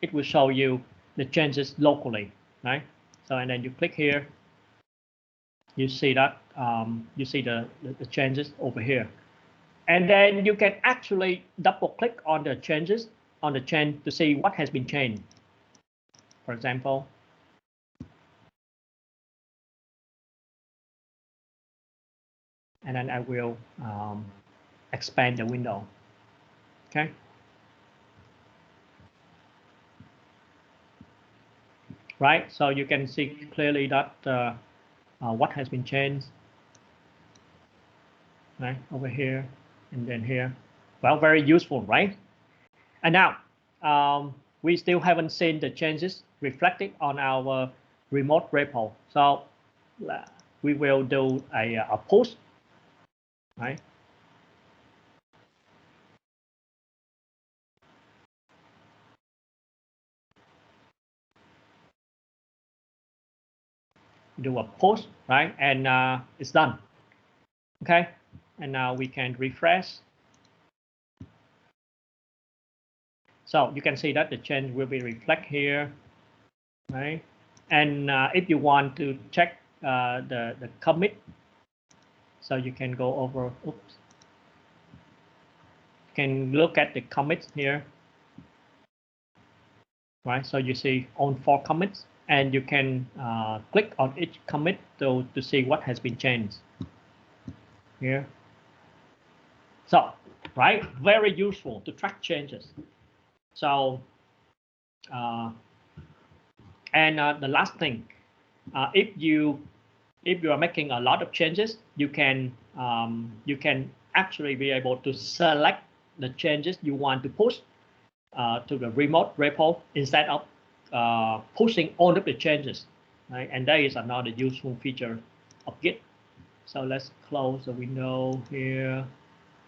it will show you the changes locally, right? So and then you click here, you see that you see the changes over here, and then you can actually double click on the changes on the change to see what has been changed. For example, and then I will expand the window. Okay. Right. So you can see clearly that what has been changed. Right over here and then here. Well, very useful, right? And now we still haven't seen the changes reflected on our remote repo. So we will do a push, right? Do a push, right? And it's done. Okay. And now we can refresh. So you can see that the change will be reflected here, right? And if you want to check the commit, so you can go over, oops, you can look at the commits here, right? So you see on 4 commits, and you can click on each commit to see what has been changed here. So, right, very useful to track changes. So, the last thing, if you are making a lot of changes, you can actually be able to select the changes you want to push to the remote repo instead of pushing all of the changes, right? And that is another useful feature of Git. So let's close the window here,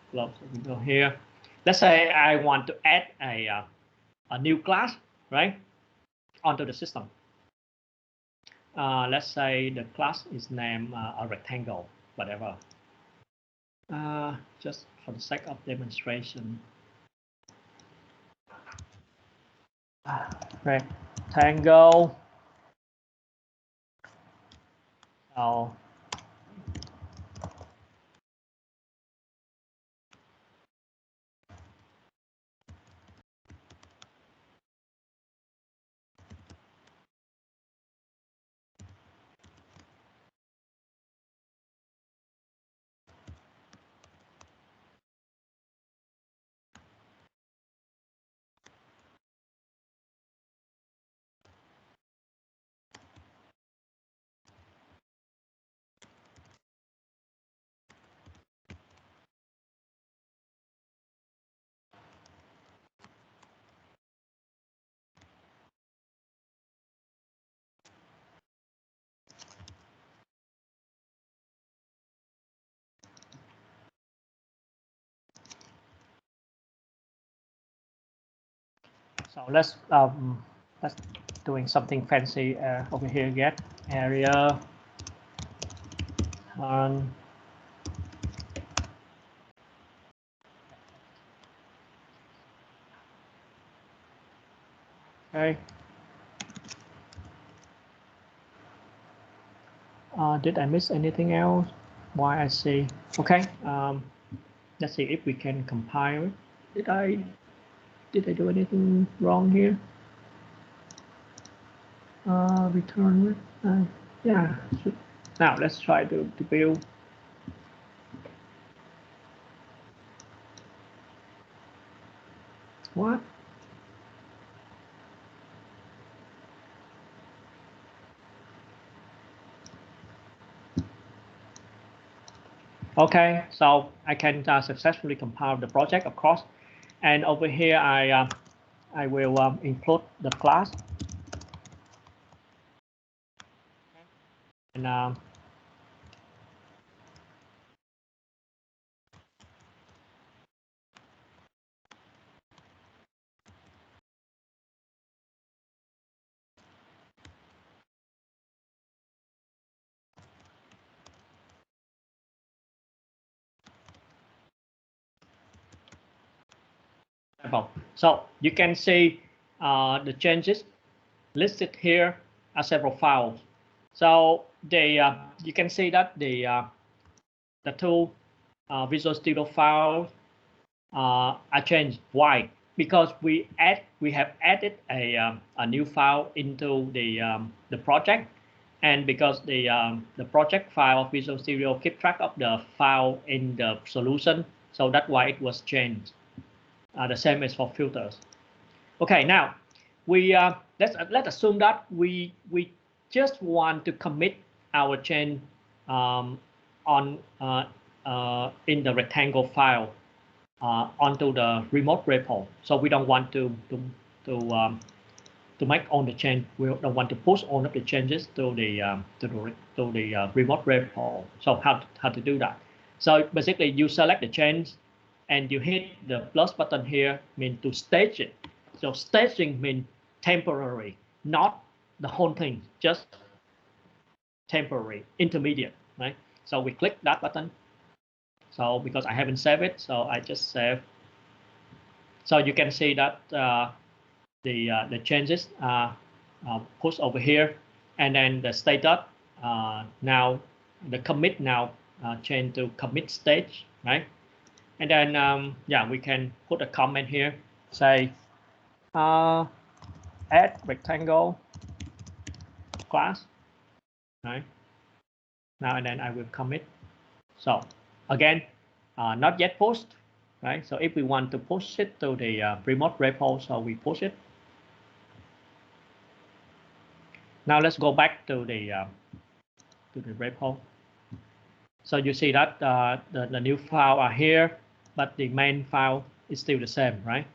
close the window here. Let's say I want to add a new class, right, onto the system. Let's say the class is named a rectangle, whatever. Just for the sake of demonstration. Rectangle. So let's doing something fancy over here. Get area on. Okay. Did I miss anything else? Why I see? Okay. Let's see if we can compile it. Did I do anything wrong here? Return. Yeah. Now let's try to build. What? Okay, so I can successfully compile the project, of course. And over here, I will include the class. And so you can see the changes listed here are several files. So you can see that the two Visual Studio files are changed. Why? Because we have added a new file into the project, and because the project file of Visual Studio keep track of the file in the solution, so that's why it was changed. The same as for filters. Okay, now we let's assume that we just want to commit our change on in the rectangle file onto the remote repo. So we don't want to make all the change. We don't want to push all of the changes to the remote repo. So how to do that? So basically, you select the change, and you hit the plus button here, mean to stage it. So staging means temporary, not the whole thing, just temporary, intermediate, right? So we click that button. So because I haven't saved it, so I just save. So you can see that the changes are pushed over here, and then the status now the commit now change to commit stage, right? And then yeah, we can put a comment here, say add rectangle class, right? Now and then I will commit. So again, not yet pushed, right? So if we want to push it to the remote repo, so we push it. Now let's go back to the repo. So you see that the new file are here, but the main file is still the same, right?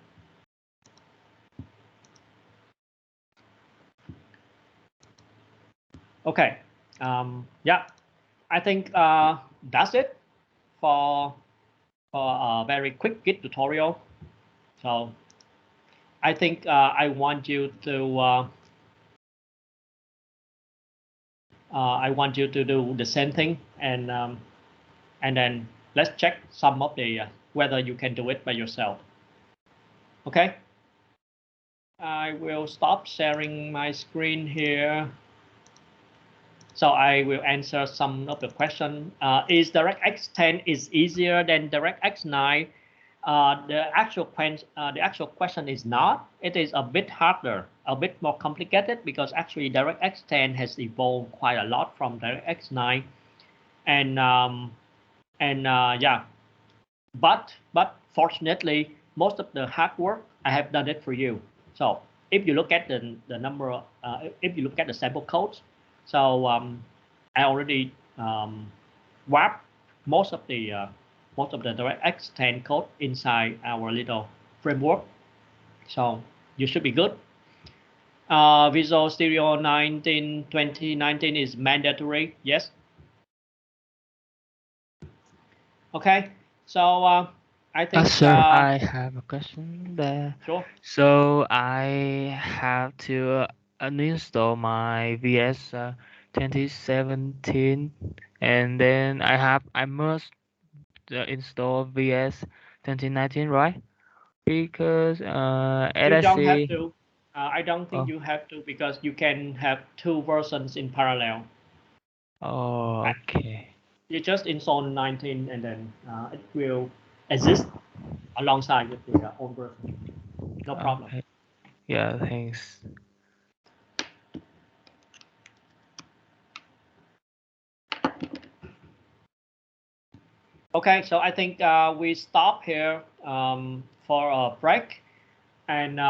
Okay. Yeah, I think that's it for a very quick Git tutorial. So I think I want you to do the same thing, and then let's check some of the whether you can do it by yourself. Okay. I will stop sharing my screen here. So I will answer some of the question. Is DirectX 10 is easier than DirectX 9? The actual question is not. It is a bit harder, a bit more complicated, because actually DirectX 10 has evolved quite a lot from DirectX 9, and yeah, but fortunately most of the hard work I have done it for you. So if you look at the number, if you look at the sample codes, so I already wrapped most of the DirectX 10 code inside our little framework, so you should be good. Visual Studio 2019 is mandatory, yes. Okay, so I think Sir, I have a question there. sure. So I have to uninstall my VS 2017, and then I must install VS 2019, right? Because You don't have LSC. to. I don't think Oh, you have to, because you can have two versions in parallel. oh, okay. You just install 19, and then it will exist alongside with the old version. No problem. Okay. Yeah, thanks. Okay, so I think we stop here for a break, and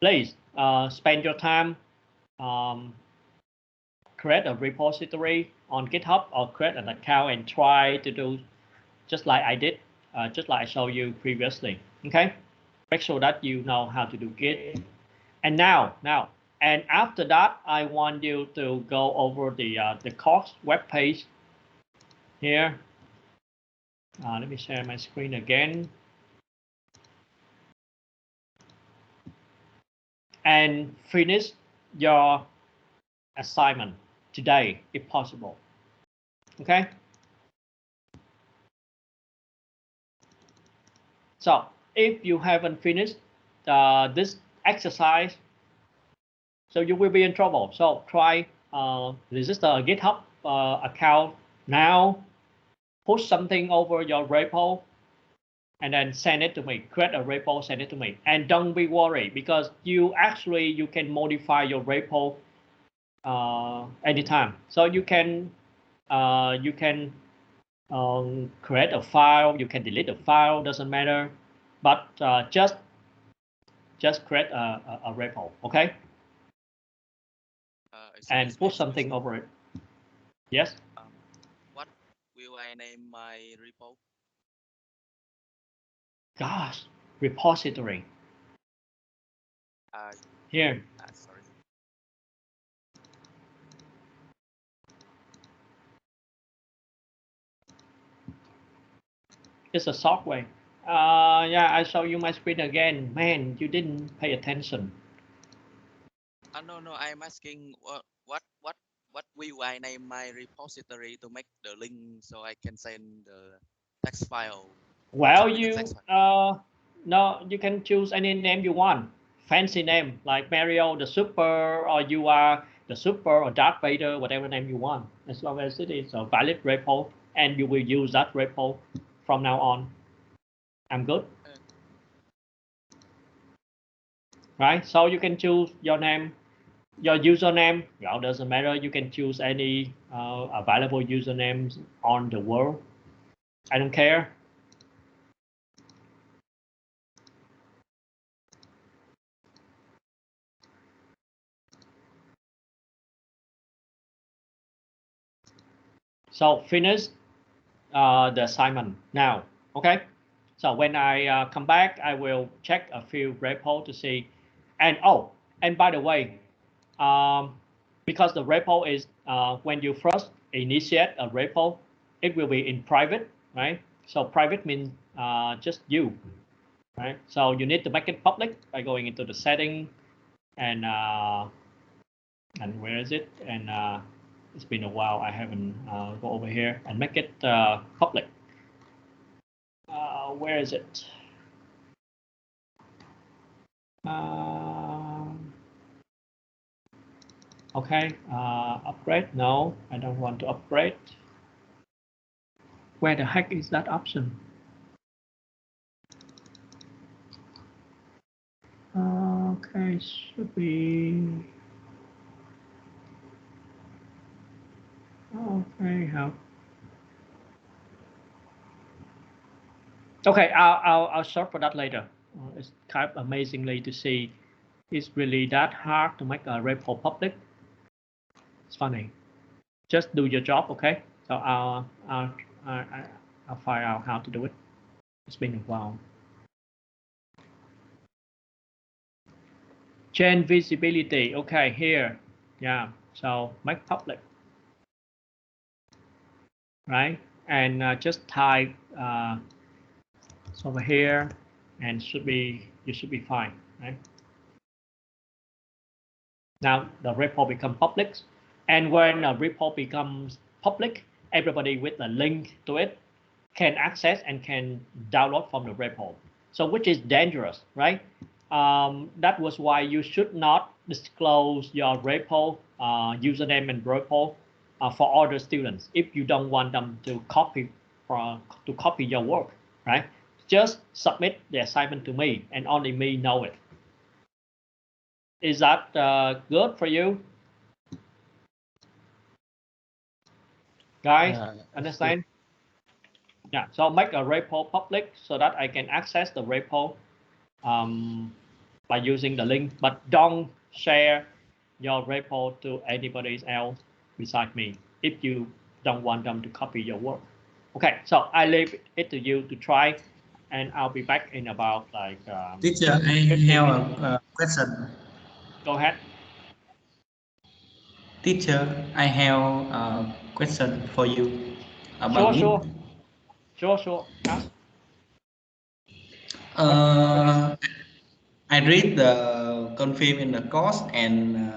please spend your time, um, create a repository on GitHub or create an account and try to do just like I did, just like I showed you previously. Okay, make sure that you know how to do Git. And now, and after that, I want you to go over the course web page here. Let me share my screen again. And finish your assignment today, if possible. Okay? So if you haven't finished this exercise, so you will be in trouble. So try register a GitHub account now, push something over your repo, and then send it to me. Create a repo, send it to me, and don't be worried, because you can modify your repo anytime. So you can create a file, you can delete a file, doesn't matter, but just create a repo, okay? And put something over it. Yes. What will I name my repo? Gosh, repository. Here. Sorry. It's a software. Yeah, I show you my screen again. Man, you didn't pay attention. No, I'm asking what will I name my repository to make the link so I can send the text file? Well, No, you can choose any name you want. Fancy name like Mario the Super, or you are the Super, or Darth Vader, whatever name you want, as long as it is a valid repo and you will use that repo from now on. I'm good. Right? So you can choose your name, your username. Well, doesn't matter. You can choose any available usernames on the world. I don't care. So finish the assignment now. Okay. So when I come back, I will check a few repo to see. And oh, and by the way, because the repo is when you first initiate a repo, it will be in private, right? So private means just you, right? So you need to make it public by going into the setting and where is it? And it's been a while. I haven't go over here and make it public. Where is it? Okay, upgrade. No, I don't want to upgrade. Where the heck is that option? Okay, should be. Okay, how? Okay, I'll search for that later. It's kind of amazingly to see. It's really that hard to make a repo public. It's funny. Just do your job, okay? So I'll find out how to do it. It's been a while. Change visibility. Okay, here. Yeah. So make public. Right? And just type over here, and you should be fine, right? Now the repo becomes public, and when a repo becomes public, everybody with a link to it can access and can download from the repo. So which is dangerous, right? That was why you should not disclose your repo username and repo for other students if you don't want them to copy your work, right? Just submit the assignment to me and only me know it. Is that good for you? Guys, understand? Yeah, so make a repo public so that I can access the repo by using the link, but don't share your repo to anybody else besides me if you don't want them to copy your work. Okay, so I leave it to you to try, and I'll be back in about like Teacher, I have a question. Go ahead. Teacher, I have a question for you about it. Sure. Ask. I read the confirm in the course, and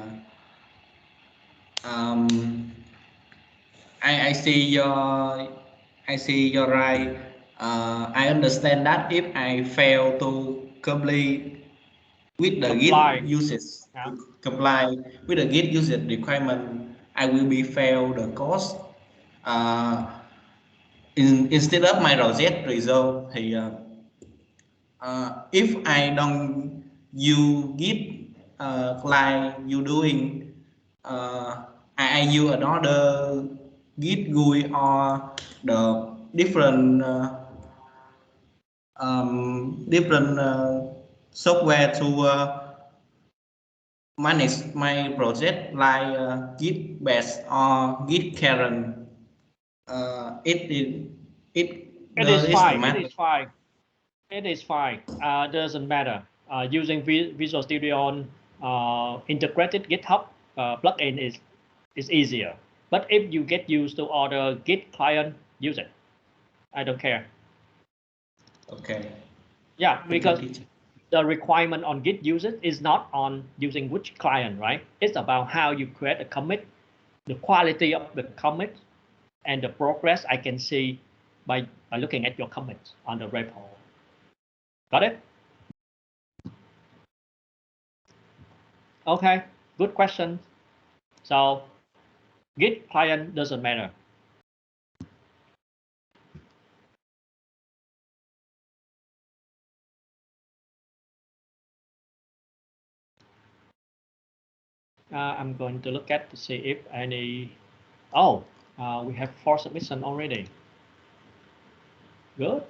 I see your right. I understand that if I fail to complete with the Git Comply. usage, Yeah. comply with the Git usage requirement, I will be fail the course. Instead of my project result thì if I don't you Git like you doing, I use another Git GUI or the different software to manage my project like Git Bash or Git Karen. It It is is the fine. matter. It is fine. Doesn't matter. Using Visual Studio integrated GitHub plugin is easier. But if you get used to other Git client, use it. I don't care. Okay. Yeah, because the requirement on Git usage is not on using which client, right? It's about how you create a commit, the quality of the commit, and the progress I can see by looking at your comments on the repo. Got it? Okay, good question. So Git client doesn't matter. I'm going to look at to see if any. Oh, we have 4 submissions already. Good.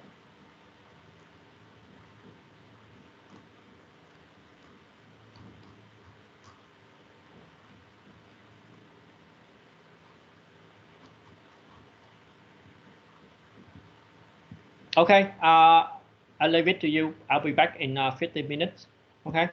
Okay, I'll leave it to you. I'll be back in 15 minutes. Okay.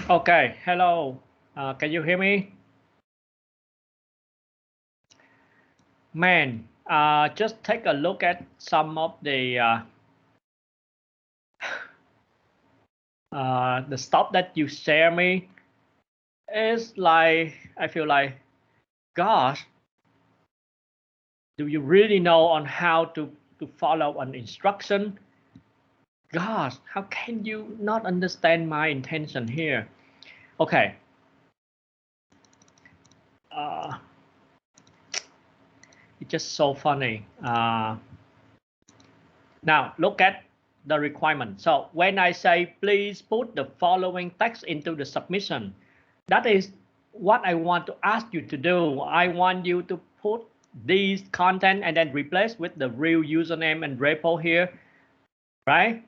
Okay, hello. Can you hear me? Man, just take a look at some of the stuff that you share me. It's like, I feel like, gosh, do you really know on how to follow an instruction? Gosh, how can you not understand my intention here? Okay. It's just so funny. Now look at the requirement. So when I say please put the following text into the submission, that is what I want to ask you to do. I want you to put these content and then replace with the real username and repo here, right?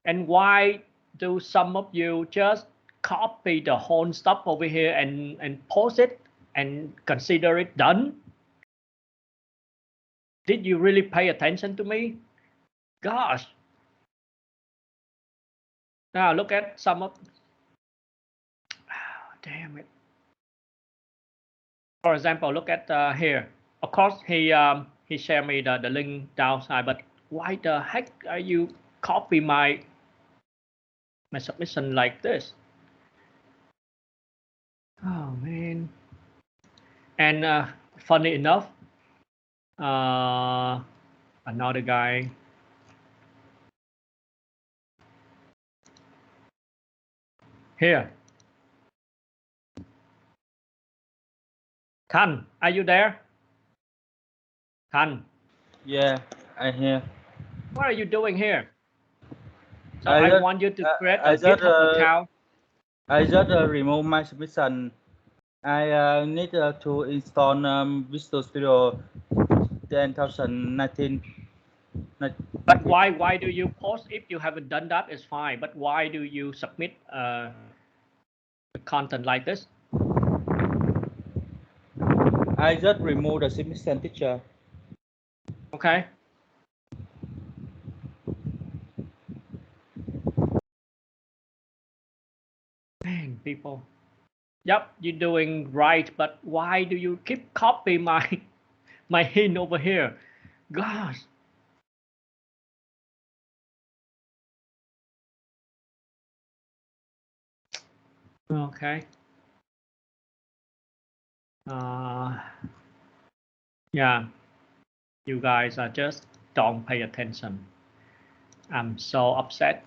And why do some of you just copy the whole stuff over here and post it and consider it done? Did you really pay attention to me? Gosh. Now look at some of, damn it. For example, look at here. Of course, he shared me the link downside, but why the heck are you copy my submission like this? Oh man. And funny enough, another guy. Here. Khan, are you there? Khan. Yeah, I hear. What are you doing here? So I I just, want you to create I a just, GitHub account. I just remove my submission. I need to install Visual Studio 2019. But why do you post if you haven't done that? It's fine. But why do you submit content like this? I just remove the submission teacher. Okay. Man, people. Yep, you're doing right, but why do you keep copying my hint over here? Gosh. Okay. Yeah, you guys are just don't pay attention. I'm so upset.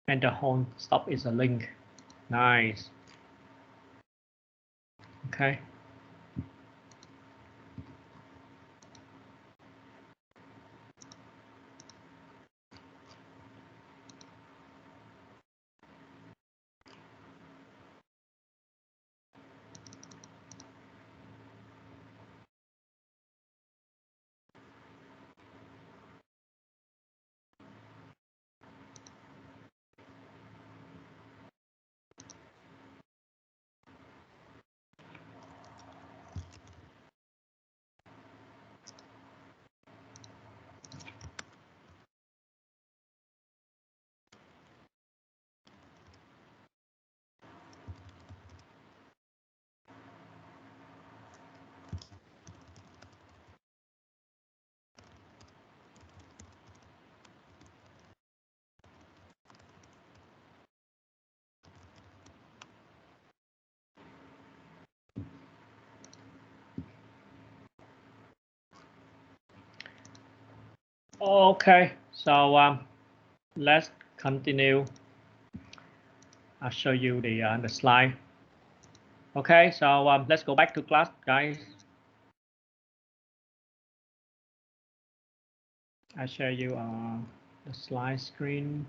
And the whole stuff is a link. Nice. Okay. Okay, so let's continue. I'll show you the slide. Okay, so let's go back to class, guys. I share you the slide screen.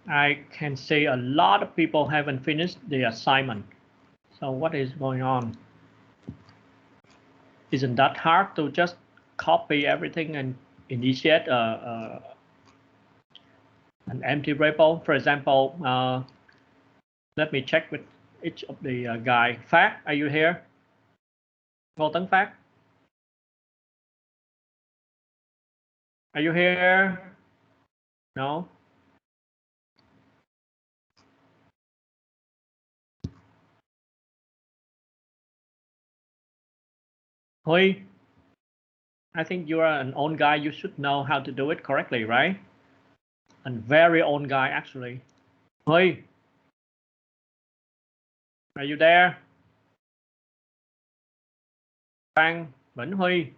I can see a lot of people haven't finished the assignment. So what is going on? isn't that hard to just copy everything and initiate an empty repo. For example, let me check with each of the guy. Phát, are you here? Ngô Tấn Phát, are you here? No. Huy, I think you are an old guy. You should know how to do it correctly, right? A very old guy, actually. Huy, are you there? Phan Vĩnh Huy.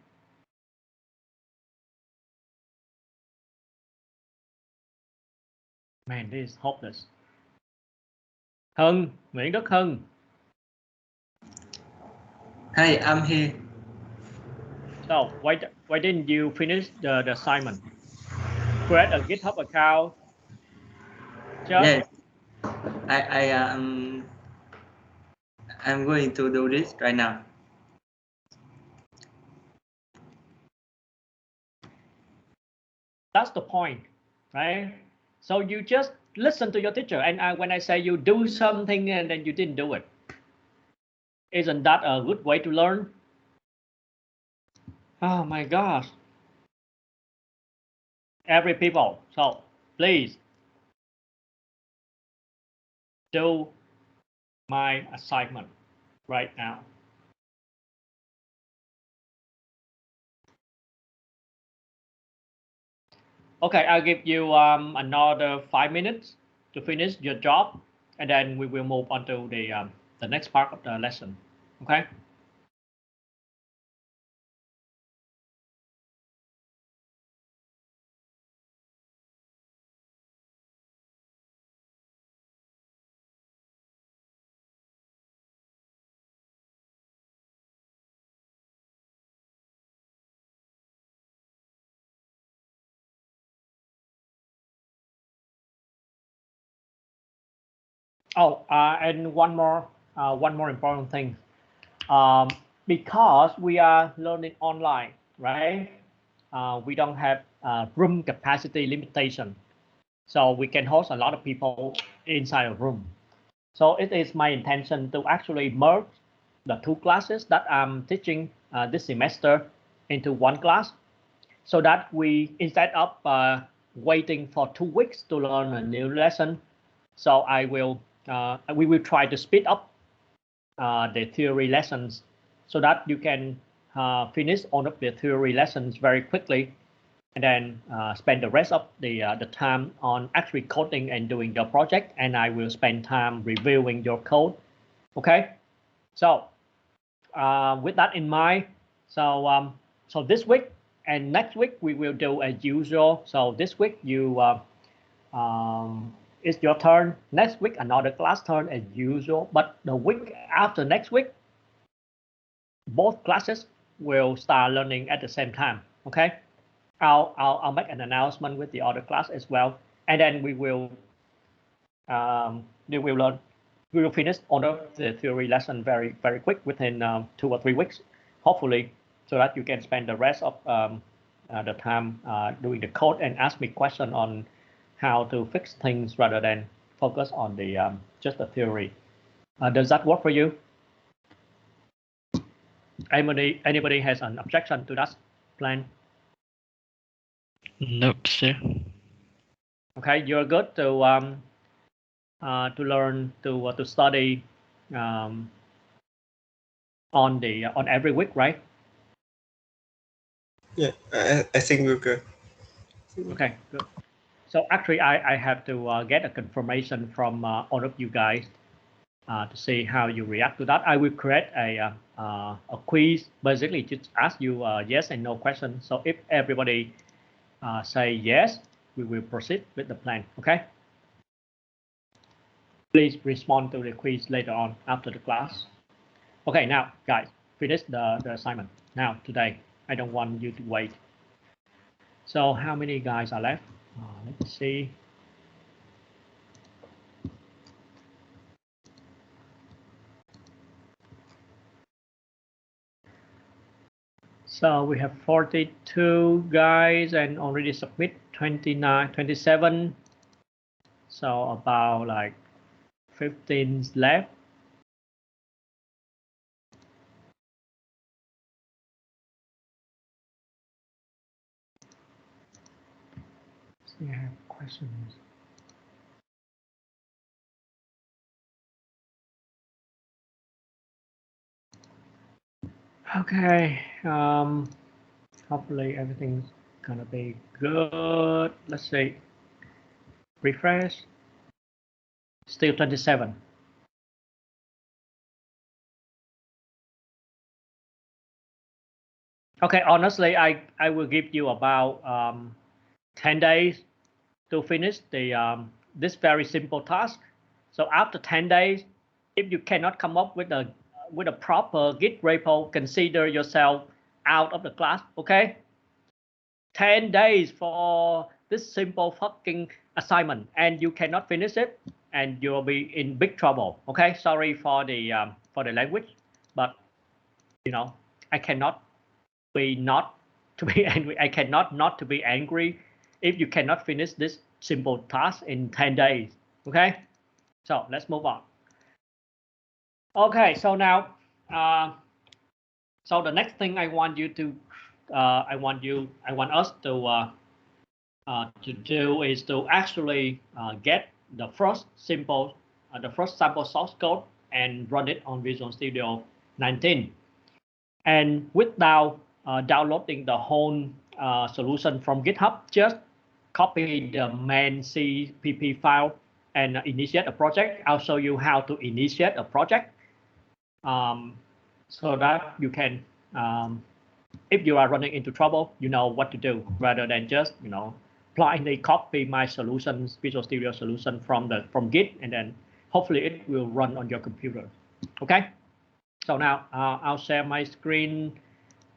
Man, this is hopeless. Hưng, Nguyễn Đức Hưng. Hi, I'm here. So why didn't you finish the assignment? Create a GitHub account. Just Yes, I'm going to do this right now. that's the point, right? So you just listen to your teacher, and when I say you do something and then you didn't do it, isn't that a good way to learn? Oh my gosh. Every people, so please do my assignment right now. Okay, I'll give you another 5 minutes to finish your job, and then we will move on to the next part of the lesson. Okay. Oh, and one more important thing. Because we are learning online, right? We don't have room capacity limitation, so we can host a lot of people inside a room. So it is my intention to actually merge the two classes that I'm teaching this semester into one class, so that we, instead of waiting for 2 weeks to learn a new lesson, so we will try to speed up the theory lessons so that you can finish all of the theory lessons very quickly, and then spend the rest of the time on actually coding and doing your project, and I will spend time reviewing your code. Okay, so with that in mind, so this week and next week we will do as usual. So this week it's your turn. Next week another class turn as usual, but the week after next week both classes will start learning at the same time. Okay, I'll make an announcement with the other class as well, and then we will finish all of the theory lesson very quick within 2 or 3 weeks, hopefully, so that you can spend the rest of the time doing the code and ask me question on how to fix things rather than focus on the just the theory. Does that work for you? Anybody has an objection to that plan? Nope, sir. Okay, you're good to learn to study on every week, right? Yeah, I think we're good. Okay, good. So actually, I have to get a confirmation from all of you guys to see how you react to that. I will create a quiz, basically just ask you yes and no questions. So if everybody say yes, we will proceed with the plan. Okay. Please respond to the quiz later on after the class. Okay, now guys, finish the assignment now today. I don't want you to wait. So how many guys are left? Let's see. So we have 42 guys and already submit 29, 27. So about like 15 left. See, I have questions. Okay. Hopefully everything's gonna be good. Let's see. Refresh. Still 27. Okay, honestly, I will give you about 10 days to finish the this very simple task. So after 10 days, if you cannot come up with a proper Git repo, consider yourself out of the class. Okay, 10 days for this simple fucking assignment, and you cannot finish it, and you'll be in big trouble. Okay, sorry for the language, but you know I cannot be not to be angry. I cannot not to be angry if you cannot finish this simple task in 10 days. Okay, so let's move on. Okay, so now so the next thing I want you to I want us to do is to actually get the first the first sample source code and run it on Visual Studio 19. And without downloading the whole solution from GitHub, just copy the main CPP file and initiate a project. I'll show you how to initiate a project so that you can, if you are running into trouble, you know what to do rather than just, blindly copy my solutions, Visual Studio solution from Git, and then hopefully it will run on your computer. Okay. So now I'll share my screen,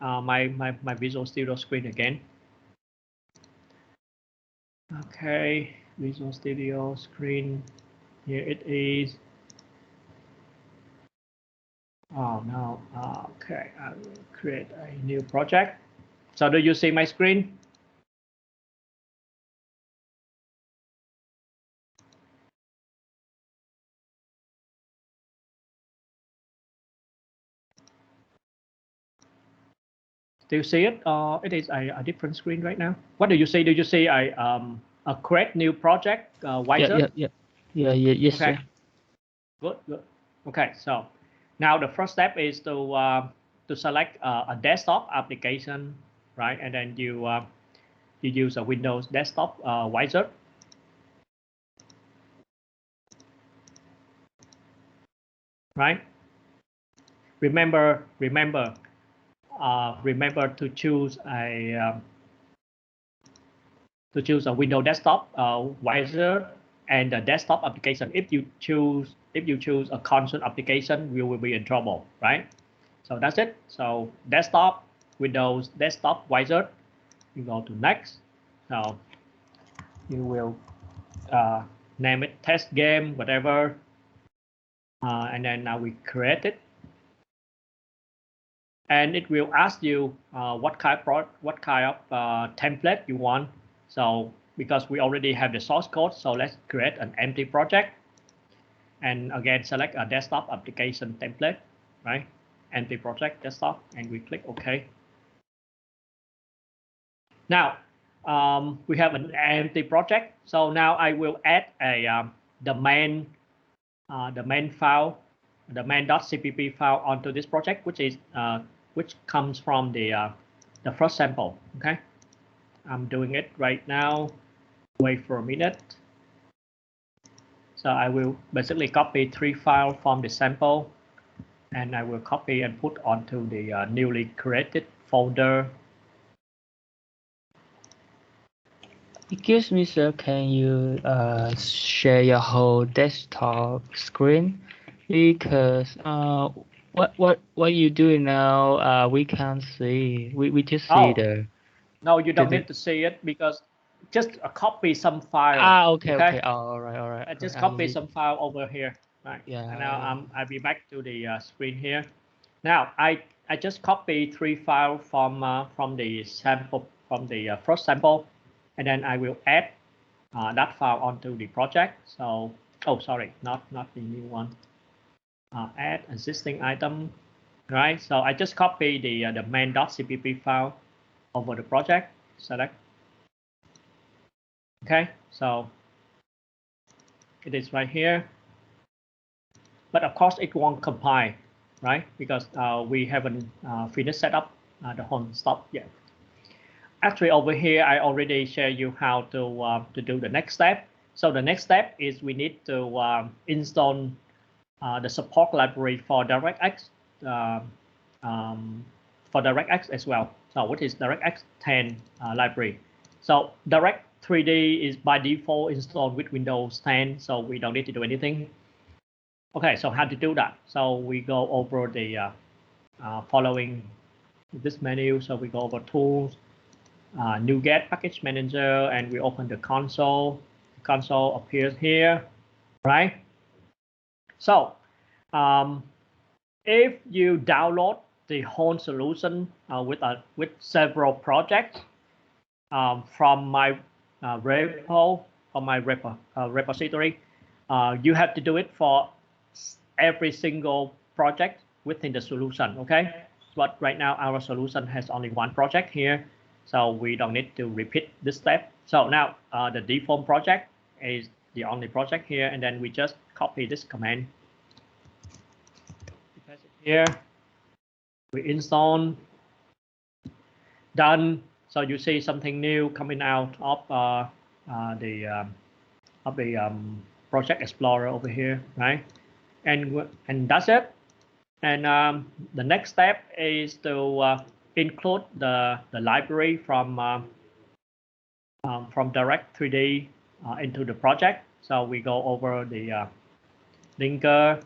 my Visual Studio screen again. Okay, Visual Studio screen. Here it is. Oh no. Okay, I will create a new project. So do you see my screen? Do you see it? It is a different screen right now. What do you see? Do you see a create new project? Wiser? Yes, okay. sir. Good. Okay, so now the first step is to select a desktop application, right? And then you use a Windows desktop wizard. Right? Remember to choose a Windows desktop wizard and the desktop application. If you choose a console application, you will be in trouble, right? So that's it. So desktop, Windows desktop wizard. You go to next. So you will name it test game, whatever, and then now we create it, and it will ask you what kind of template you want. So because we already have the source code, so let's create an empty project, and again select a desktop application template, right? Empty project desktop, and we click OK. Now we have an empty project. So now I will add the main file, the main.cpp file onto this project, which comes from the first sample. Okay, I'm doing it right now. Wait for a minute. So I will basically copy 3 files from the sample, and I will copy and put onto the newly created folder. Excuse me, sir. Can you share your whole desktop screen? Because what you doing now? We can't see. We just see the. No, you don't need to see it because just copy some file. Okay. All right. I just copy some file over here. Right. Yeah. And now I'll be back to the screen here. Now I I just copy 3 files from the sample, from the first sample, and then I will add that file onto the project. So, oh, sorry, not the new one. Add existing item, right? So I just copy the main.cpp file over the project, select. Okay, so it is right here. But of course, it won't compile, right? Because we haven't finished set up the whole stuff yet. Actually, over here, I already share you how to do the next step. So the next step is we need to install the support library for DirectX as well. So what is DirectX 10 library? So Direct 3D is by default installed with Windows 10, so we don't need to do anything. Okay, so how to do that? So we go over the following this menu. So we go over Tools, NuGet Package Manager, and we open the console. The console appears here, right? So if you download the whole solution with several projects from my repo, from my repository, you have to do it for every single project within the solution, okay? But right now our solution has only one project here, so we don't need to repeat this step. So now the default project is the only project here, and then we just copy this command, paste it here, we install, done. So you see something new coming out of the Project Explorer over here, right? And that's it. And the next step is to include the library from Direct 3D into the project. So we go over the linker,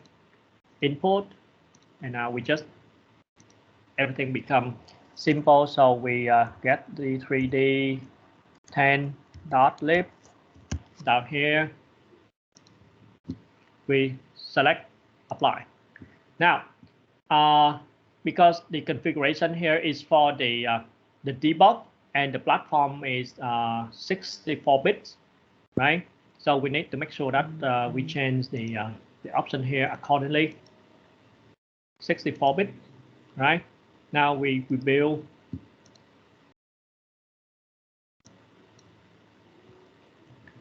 input, and now we just everything become simple. So we get the 3D 10.lib down here. We select apply. Now, because the configuration here is for the debug and the platform is 64 bits, right? So we need to make sure that we change the option here accordingly. 64 bit, right? Now we build.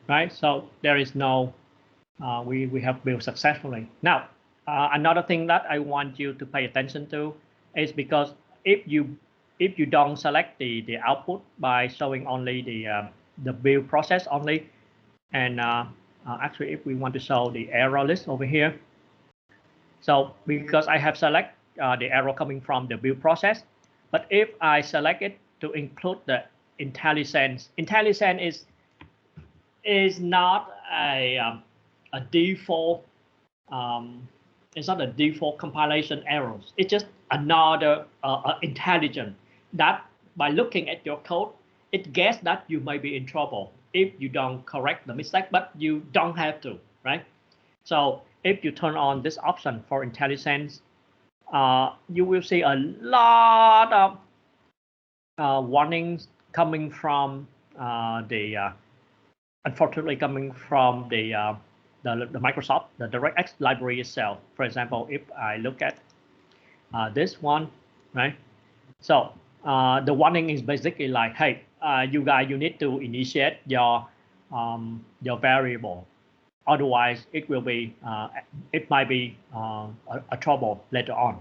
Right, so there is no, we have built successfully. Now, another thing that I want you to pay attention to is because if you don't select the output by showing only the build process only, and actually if we want to show the error list over here, so because I have select the error coming from the build process, but if I select it to include the IntelliSense is not a default. It's not a default compilation errors. It's just another intelligent that by looking at your code, it guess that you might be in trouble if you don't correct the mistake, but you don't have to, right? So if you turn on this option for IntelliSense, you will see a lot of warnings coming from unfortunately coming from the Microsoft, the DirectX library itself. For example, if I look at this one, right? So the warning is basically like, hey, you guys, you need to initiate your variable. Otherwise, it will be, it might be a trouble later on.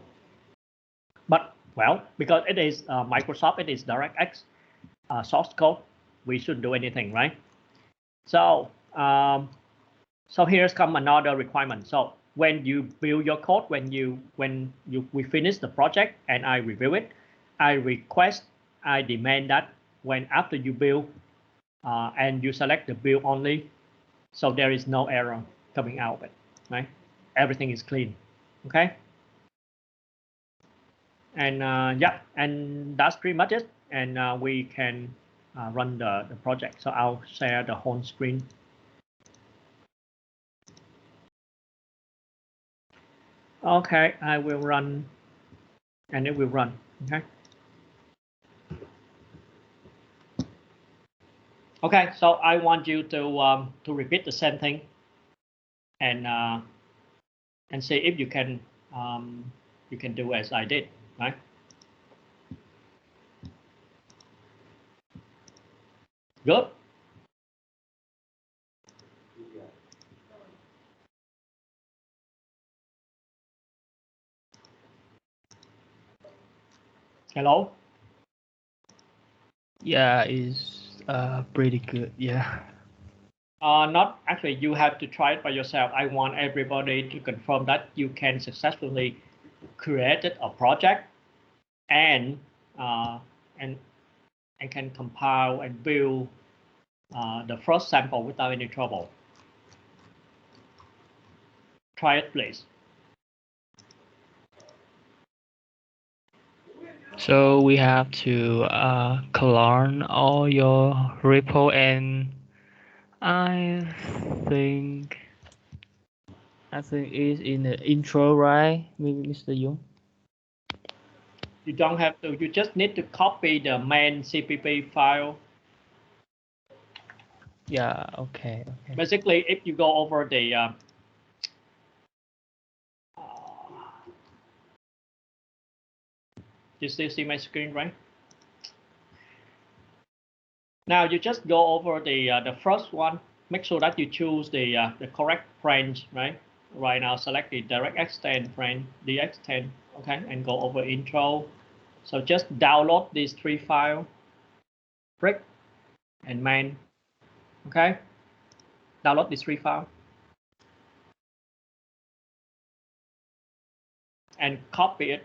But well, because it is Microsoft, it is DirectX source code, we shouldn't do anything, right? So so here's come another requirement. So when you build your code, when we finish the project and I review it, I demand that when after you build and you select the build only, so there is no error coming out of it, right? Everything is clean, okay? And yeah, and that's pretty much it. And we can run the project. So I'll share the whole screen. Okay, I will run and it will run. Okay. Okay, so I want you to repeat the same thing and see if you can do as I did, right? Good. Hello. Yeah, it's pretty good. Yeah. Not actually. You have to try it by yourself. I want everybody to confirm that you can successfully create a project and and can compile and build the first sample without any trouble. Try it, please. So we have to clone all your repo, and I think it's in the intro, right, Mr. Jung? You don't have to. You just need to copy the main CPP file. Yeah. Okay. Basically, if you go over the you still see my screen, right? Now you just go over the first one. Make sure that you choose the correct branch, right? Right now, select the direct extend branch, DX10, okay, and go over intro. So just download these three files, brick and main, okay? Download these three files and copy it.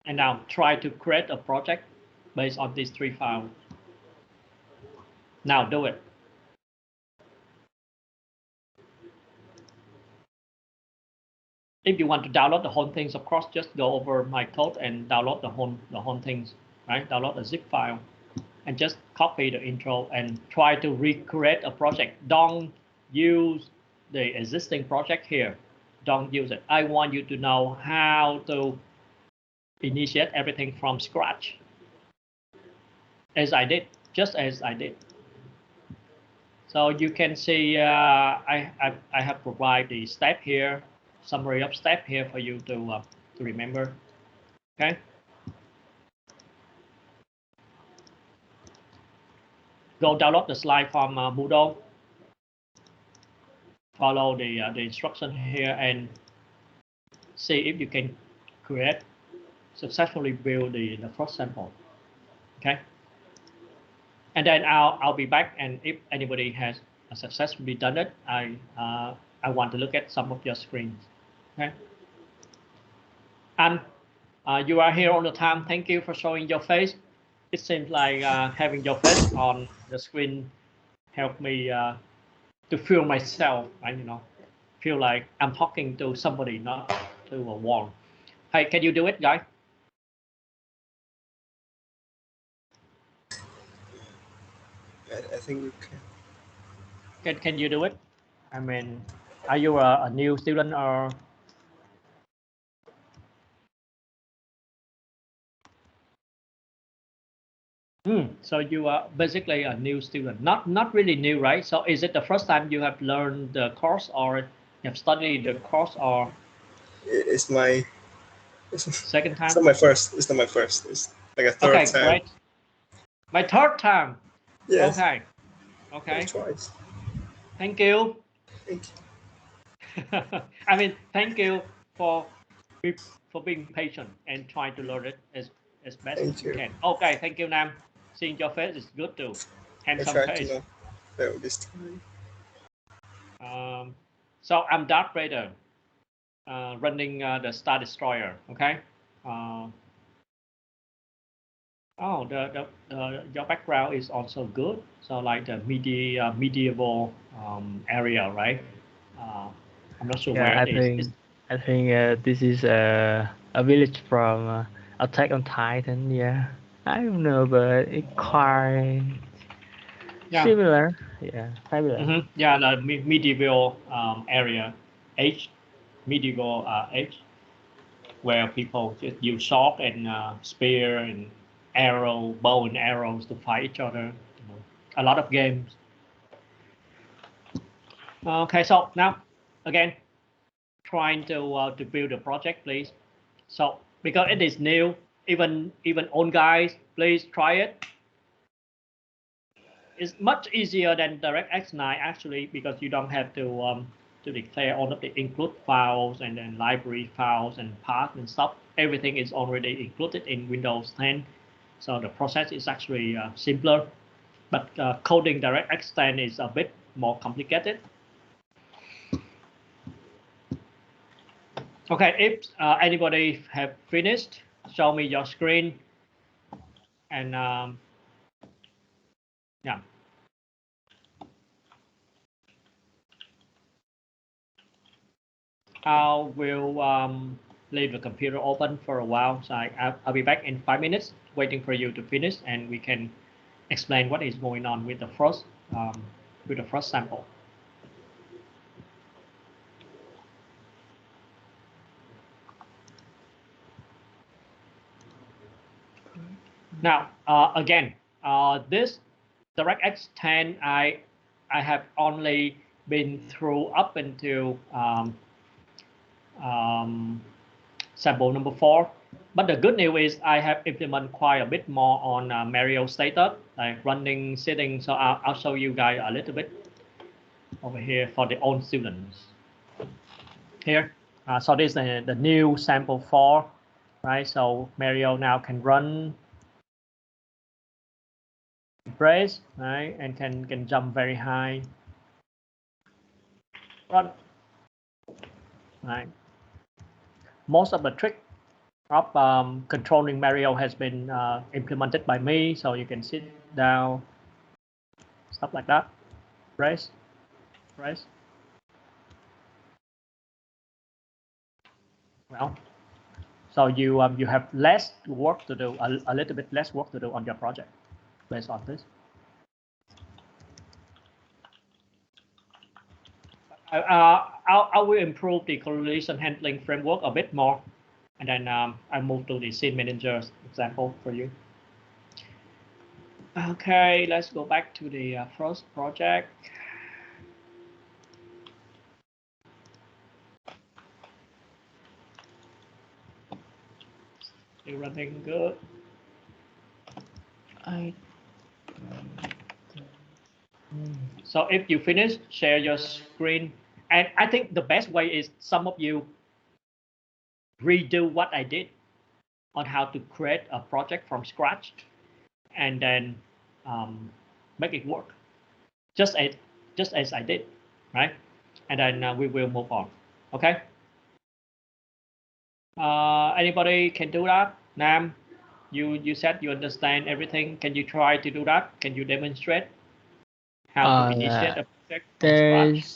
And now try to create a project based on these three files. Now do it. If you want to download the whole things, of course, just go over my code and download the whole things, right? Download a zip file and just copy the intro and try to recreate a project. Don't use the existing project here. Don't use it. I want you to know how to initiate everything from scratch, as I did, just as I did. So you can see I have provided the step here, summary of step here for you to remember. Okay. Go download the slide from Moodle. Follow the instruction here and see if you can create successfully build the first sample. Okay. And then I'll be back, and if anybody has successfully done it, I want to look at some of your screens. Okay. And you are here all the time. Thank you for showing your face. It seems like having your face on the screen helped me to feel myself. Feel like I'm talking to somebody, not to a wall. Hey, can you do it, guys? I think you can. Can you do it? I mean, are you a new student or? So you are basically a new student, not really new, right? So is it the first time you have learned the course, or you have studied the course, or It's my second time? It's not my first. It's not my first. It's like a third Okay, time. great. My third time. Yes. Okay. Okay. Twice. Thank you. Thank you. I mean, thank you for being patient and trying to learn it as best Thank as you you. can. Okay, thank you, Nam. Seeing your face is good too. I Handsome tried face. to fail this time. So I'm Darth Vader, running the Star Destroyer. Okay. Oh, your background is also good. So like the medieval area, right? I'm not sure where Yeah, it is. I think this is a village from Attack on Titan. Yeah, I don't know, but it's quite similar. Yeah, fabulous. Yeah, the medieval area, age, medieval age. where people just use sword and spear and arrow, bow and arrows to fight each other. You know, a lot of games. Okay, so now again, trying to build a project, please. So because it is new, even old guys, please try it. It's much easier than DirectX 9 actually, because you don't have to declare all of the include files and then library files and path and stuff. Everything is already included in Windows 10, so the process is actually simpler. But coding DirectX 10 is a bit more complicated. Okay, if anybody have finished, show me your screen. And yeah. I will leave the computer open for a while. So I'll be back in 5 minutes, waiting for you to finish, and we can explain what is going on with the first sample. Now, again, this DirectX 10, I have only been through up until sample number 4. But the good news is I have implemented quite a bit more on Mario status, like running, sitting. So I'll show you guys a little bit over here for the old students. Here, so this is the new sample 4, right? So Mario now can run, brace, right, and can jump very high. Run, right. Most of the trick of controlling Mario has been implemented by me, so you can sit down, stuff like that. Brace. Well, so you have less work to do, a little bit less work to do on your project based on this. I will improve the correlation handling framework a bit more, and then I move to the scene manager example for you. Okay, let's go back to the first project. Still running good. So if you finish, share your screen. And I think the best way is some of you redo what I did on how to create a project from scratch, and then make it work, just as I did, right? And then we will move on. Okay. Anybody can do that? Nam, you said you understand everything. Can you try to do that? Can you demonstrate how to initiate a project from scratch?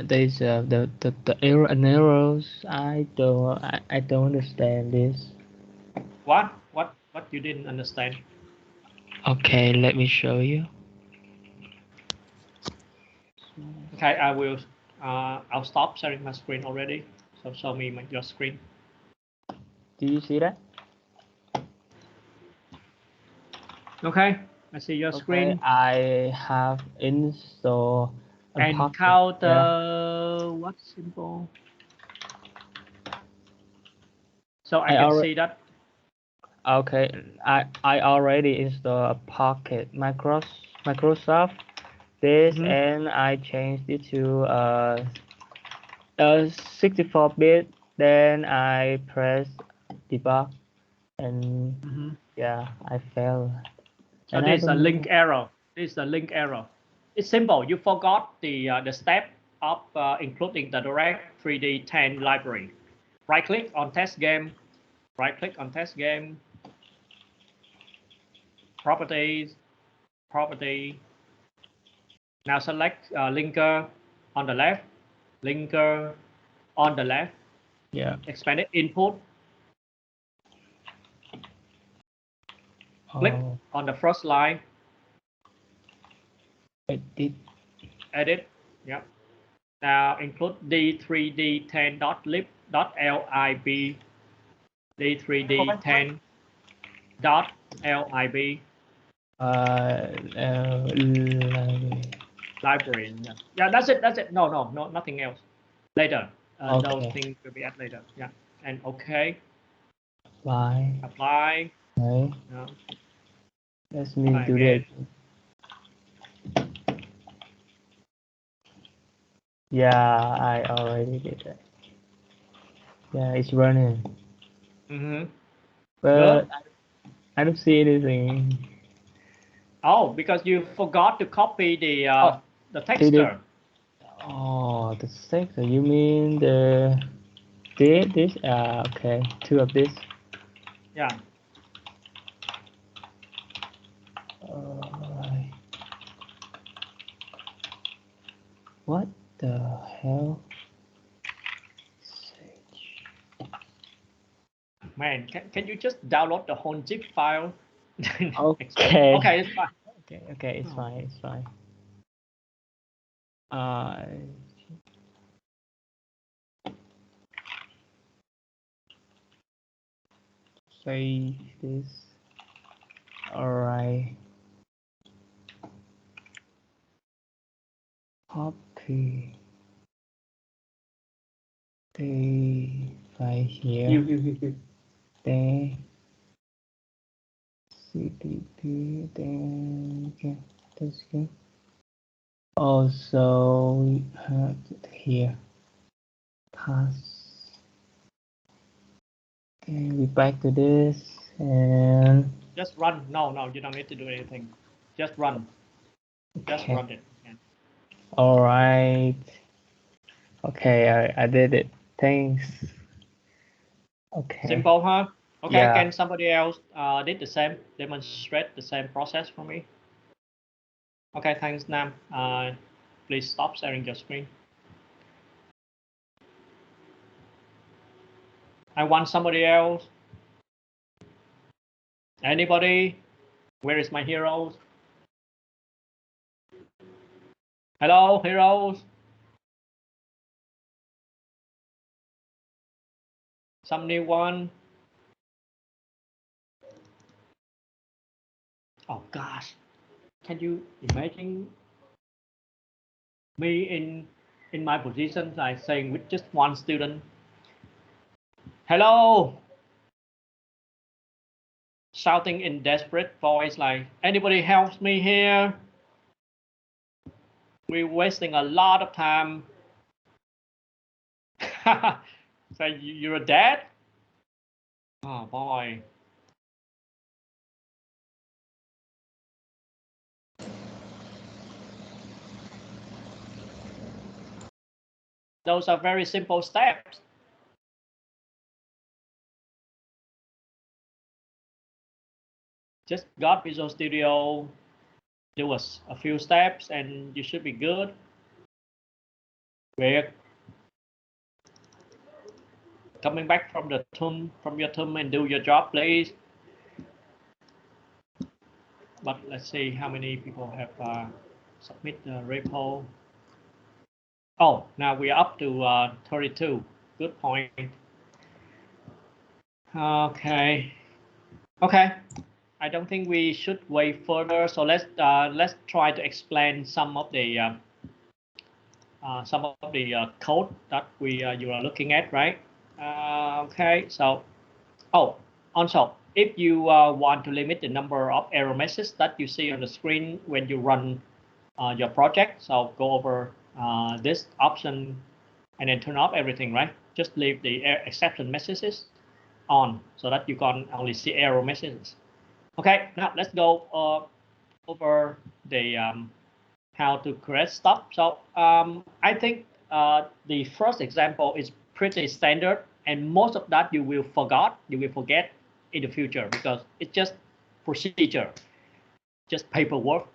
There's the arrows. I don't understand this. What you didn't understand? Okay, let me show you. Okay, I will. I'll stop sharing my screen already. So show me your screen. Do you see that? Okay, I see your screen. I have installed Encounter what symbol? So I can see that. Okay, I already installed a Pocket Microsoft this, and I changed it to 64-bit. Then I press debug, and yeah, I failed. So this is a link error. This is a link error. It's simple. You forgot the step of including the direct 3D 10 library. Right click on test game. Right click on test game. Properties. Property. Now select linker on the left. Linker on the left. Yeah. Expanded input. Click on the first line. Edit. Yeah. Now include d3d10.lib.lib, d3d10.lib. Library. Yeah, that's it. That's it. No, nothing else. Later. Okay. Those things will be added later. Yeah. And okay. Apply. Apply. Okay. No. Let me Apply do again. that. Yeah, I already did that. Yeah, it's running. But I don't see anything. Oh, because you forgot to copy the texture. Oh, the texture. You mean this? Okay, 2 of this. Yeah. Alright. What the hell? Man, can you just download the whole zip file? Okay. Okay, it's fine. Okay, it's fine. It's fine. Save this. Alright. Copy the file here. Then CPP. Then this here. Also, we have it here. Pass. Okay, we back to this and just run. No, you don't need to do anything. Just run. Just okay. run it. Yeah. All right. Okay, I did it. Thanks. Okay. Simple, huh? Okay, Yeah. can somebody else did the same? Demonstrate the same process for me. Okay, thanks, Nam. Please stop sharing your screen. I want somebody else. Anybody? Where is my heroes? Hello, heroes. Some new one. Oh gosh, can you imagine me in my position, like saying with just one student, hello, shouting in desperate voice like, anybody helps me here? We're wasting a lot of time. So you're a dad? Oh boy. Those are very simple steps. Just got Visual Studio, do a few steps and you should be good. We're coming back from your term and do your job, please. But let's see how many people have submit the repo. Oh, now we are up to 32. Good point. Okay. I don't think we should wait further. So let's try to explain some of the code that you are looking at, right? Okay. So, also, if you want to limit the number of error messages that you see on the screen when you run your project, so go over this option and then turn off everything, right? Just leave the exception messages on so that you can only see error messages. Okay, now let's go over the how to create stuff. So I think the first example is pretty standard, and most of that you will forget in the future because it's just procedure, just paperwork.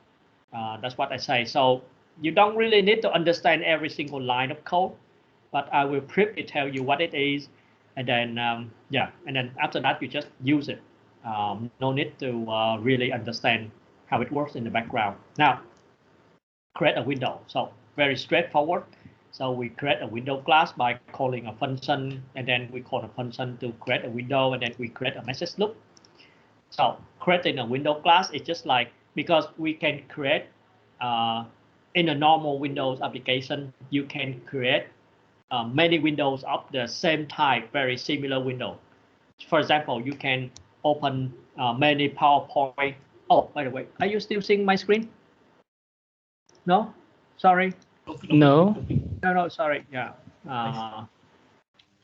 That's what I say. So you don't really need to understand every single line of code, but I will briefly tell you what it is, and then and then after that you just use it. No need to really understand how it works in the background. Now, create a window. So very straightforward. So we create a window class by calling a function, and then we call a function to create a window, and then we create a message loop. So creating a window class is just like, because we can create in a normal Windows application, you can create many windows of the same type, very similar window. For example, you can open many PowerPoint. Oh, by the way, are you still seeing my screen? No, sorry. No. No, sorry. Yeah.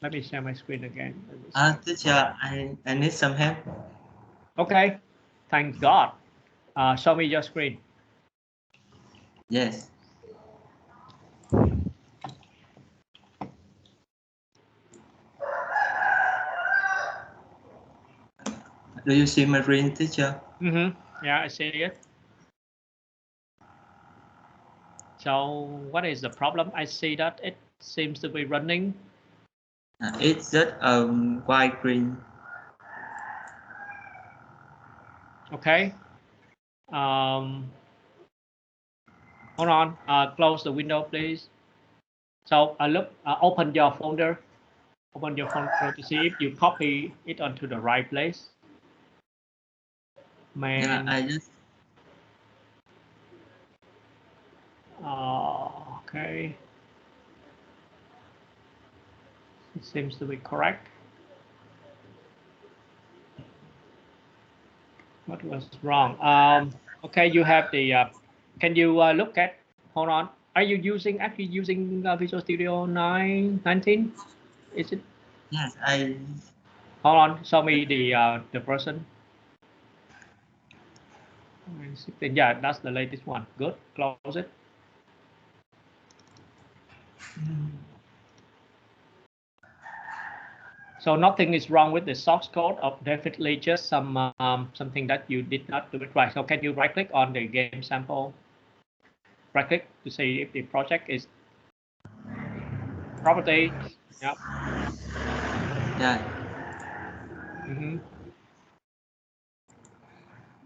Let me share my screen again. Teacher, I need some help. Okay. Thank God. Show me your screen. Yes. Do you see my screen, teacher? Yeah, I see it. So what is the problem? I see that it seems to be running. It's just white green. Okay. Hold on. Close the window, please. So look, open your folder. Open your folder to see if you copy it onto the right place. Man. Yeah, I just. Okay. It seems to be correct. What was wrong? Okay, you have the. Can you look at? Hold on. Are you actually using Visual Studio 19? Is it? Yes, I. Hold on. Show me the version. Yeah, that's the latest one. Good. Close it. So nothing is wrong with the source code, of definitely just something that you did not do it right. So can you right click on the game sample? Right click to see if the project is properties. Yep. Yeah.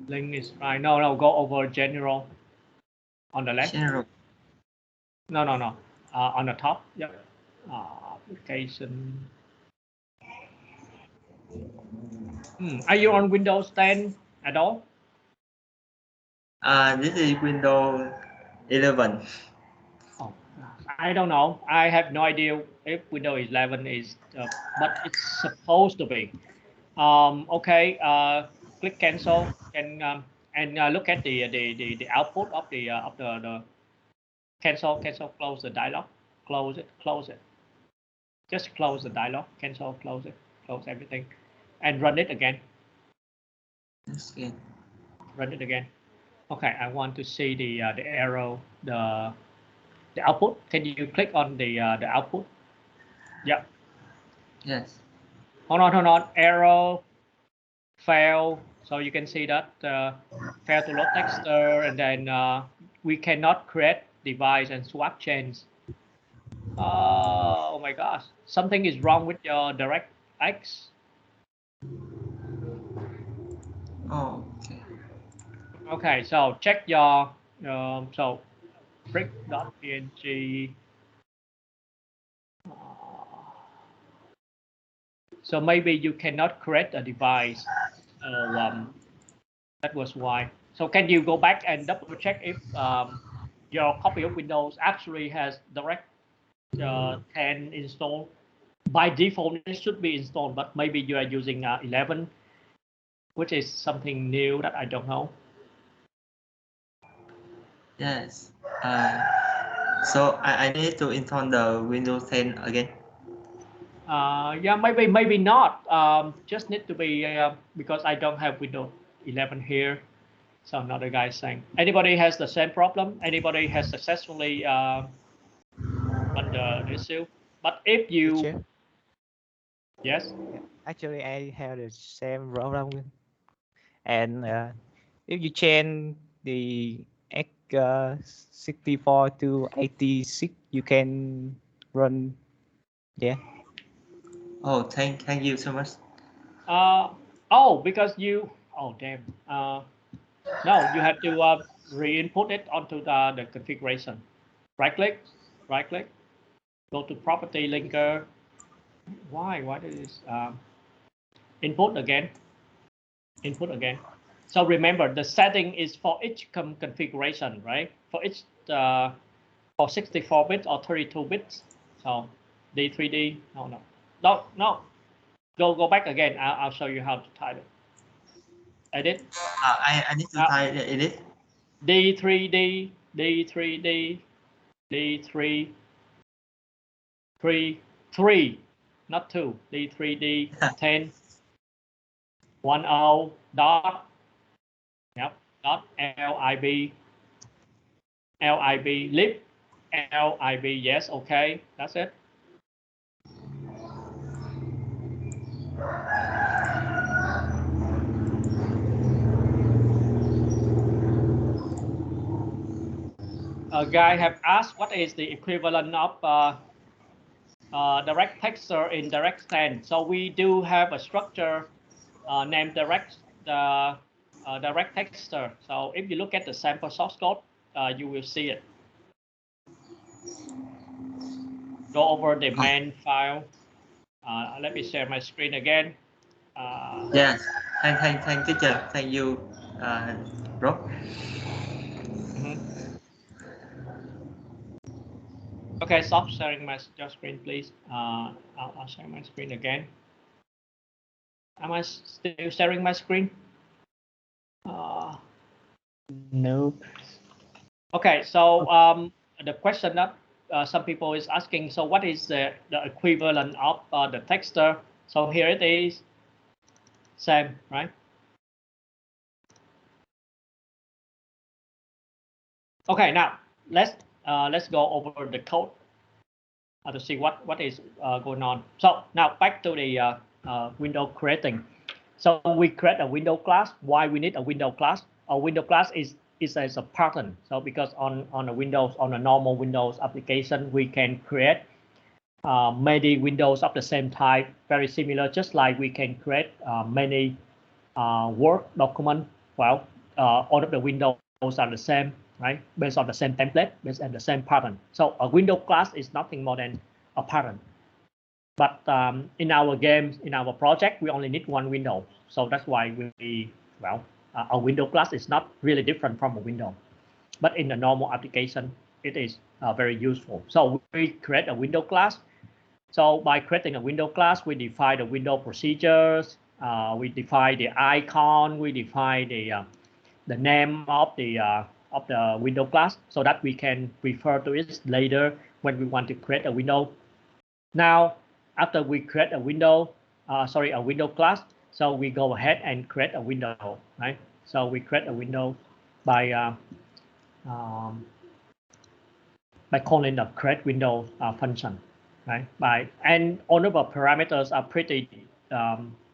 Link is right. No, go over general on the left. General. No. On the top. Yep. Application. Are you on Windows 10 at all? This is Windows 11. Oh, I don't know. I have no idea if Windows 11 is, but it's supposed to be. Okay. Click cancel and look at the output of the cancel. Close the dialog. Close it. Just close the dialog. Cancel. Close it. Close everything, and run it again. Okay. Run it again. Okay. I want to see the arrow, the output. Can you click on the output? Yeah. Yes. Hold on. Arrow fail. So you can see that fail to load texture, and then we cannot create device and swap chains. Oh my gosh, something is wrong with your DirectX. Oh, okay. Okay, so check your so brick.png. So maybe you cannot create a device. So that was why. So can you go back and double check if your copy of Windows actually has Direct 10 installed? By default, it should be installed, but maybe you are using 11, which is something new that I don't know. Yes. So I need to install the Windows 10 again. Yeah, maybe not. Just need to be because I don't have Windows 11 here. So another guy saying, anybody has the same problem? Anybody has successfully run the issue? But if you, Teacher? yes. Actually, I have the same problem. And if you change the X64 to 86, you can run. Yeah. Oh, thank you so much. Because you, oh damn. No, you have to re-input it onto the configuration. Right click. Go to property linker. Why did this input again? Input again. So remember, the setting is for each configuration, right? For each for 64 bits or 32 bits. So D3D. No. Go back again. I'll show you how to type it. Edit. I need to type the edit. D3D, D3D, D3, 3, not 2, D3D, 10, 10, dot, yep, dot, LIB, lib, LIB, yes, okay, that's it. A guy have asked what is the equivalent of direct texture in direct stand. So we do have a structure named direct texture. So if you look at the sample source code, you will see it. Go over the main file. Let me share my screen again. Yes, thank teacher, thank you, bro. Okay, stop sharing your screen, please. I'll share my screen again. Am I still sharing my screen? Nope. Okay, so the question that some people is asking, so what is the equivalent of the texture? So here it is, same, right? Okay, now let's go over the code to see what is going on. So now back to the window creating. So we create a window class. Why we need a window class? A window class is as a pattern. So because on a normal Windows application, we can create many windows of the same type, very similar, just like we can create many Word document. Well, all of the windows are the same, right? Based on the same template, based on the same pattern. So a window class is nothing more than a pattern. But in our games, in our project, we only need one window. So that's why a window class is not really different from a window. But in the normal application, it is very useful. So we create a window class. So by creating a window class, we define the window procedures, we define the icon, we define the name of the window class, so that we can refer to it later when we want to create a window. Now, after we create a window class, so we go ahead and create a window, right? So we create a window by calling the create window function, right? And all of our parameters are pretty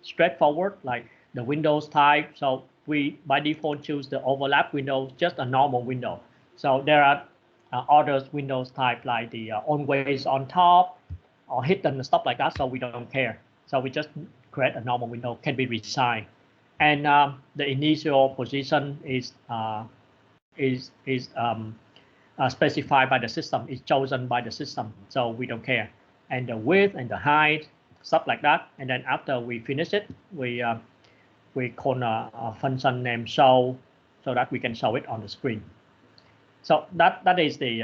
straightforward, like the Windows type. So we by default choose the overlap window, just a normal window. So there are other Windows type like the always on top or hidden and stuff like that. So we don't care. So we just create a normal window, can be resized, and the initial position is specified by the system, is chosen by the system, so we don't care. And the width and the height, stuff like that. And then after we finish it, we call a function named show, so that we can show it on the screen. So that is the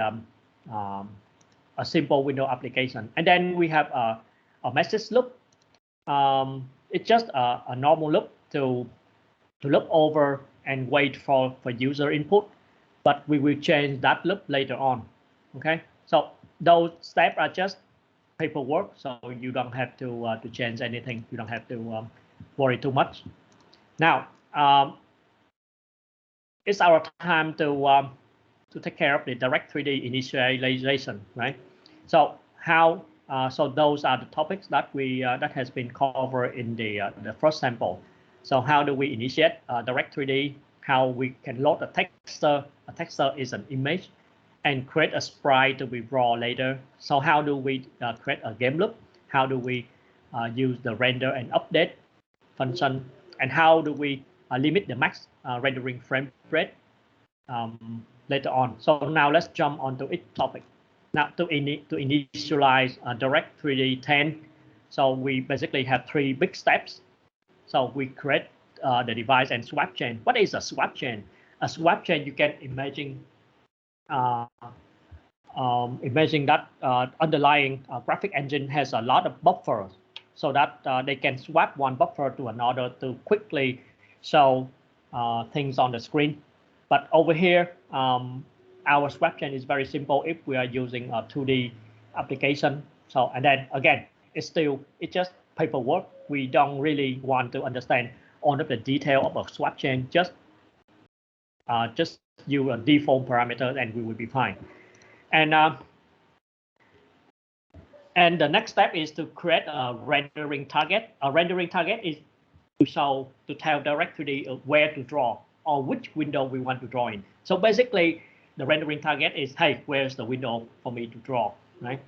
a simple window application. And then we have a message loop. It's just a normal loop to loop over and wait for user input, but we will change that loop later on. Okay, so those steps are just paperwork, so you don't have to change anything. You don't have to worry too much. Now it's our time to take care of the direct 3D initialization, right? So how so those are the topics that we that has been covered in the first sample. So how do we initiate direct 3D? How we can load a texture. A texture is an image, and create a sprite to be raw later. So how do we create a game loop? How do we use the render and update function? And how do we limit the max rendering frame rate later on? So now let's jump onto each topic. Now to initialize Direct 3D 10, so we basically have 3 big steps. So we create the device and swap chain. What is a swap chain? A swap chain, you can imagine that underlying graphic engine has a lot of buffers, so that they can swap one buffer to another to quickly show things on the screen. But over here, our swap chain is very simple if we are using a 2D application. So, and then again, it's just paperwork. We don't really want to understand all of the detail of a swap chain. Just use a default parameter and we will be fine. And the next step is to create a rendering target. A rendering target is to tell Direct3D where to draw or which window we want to draw in. So basically, the rendering target is, hey, where's the window for me to draw, right?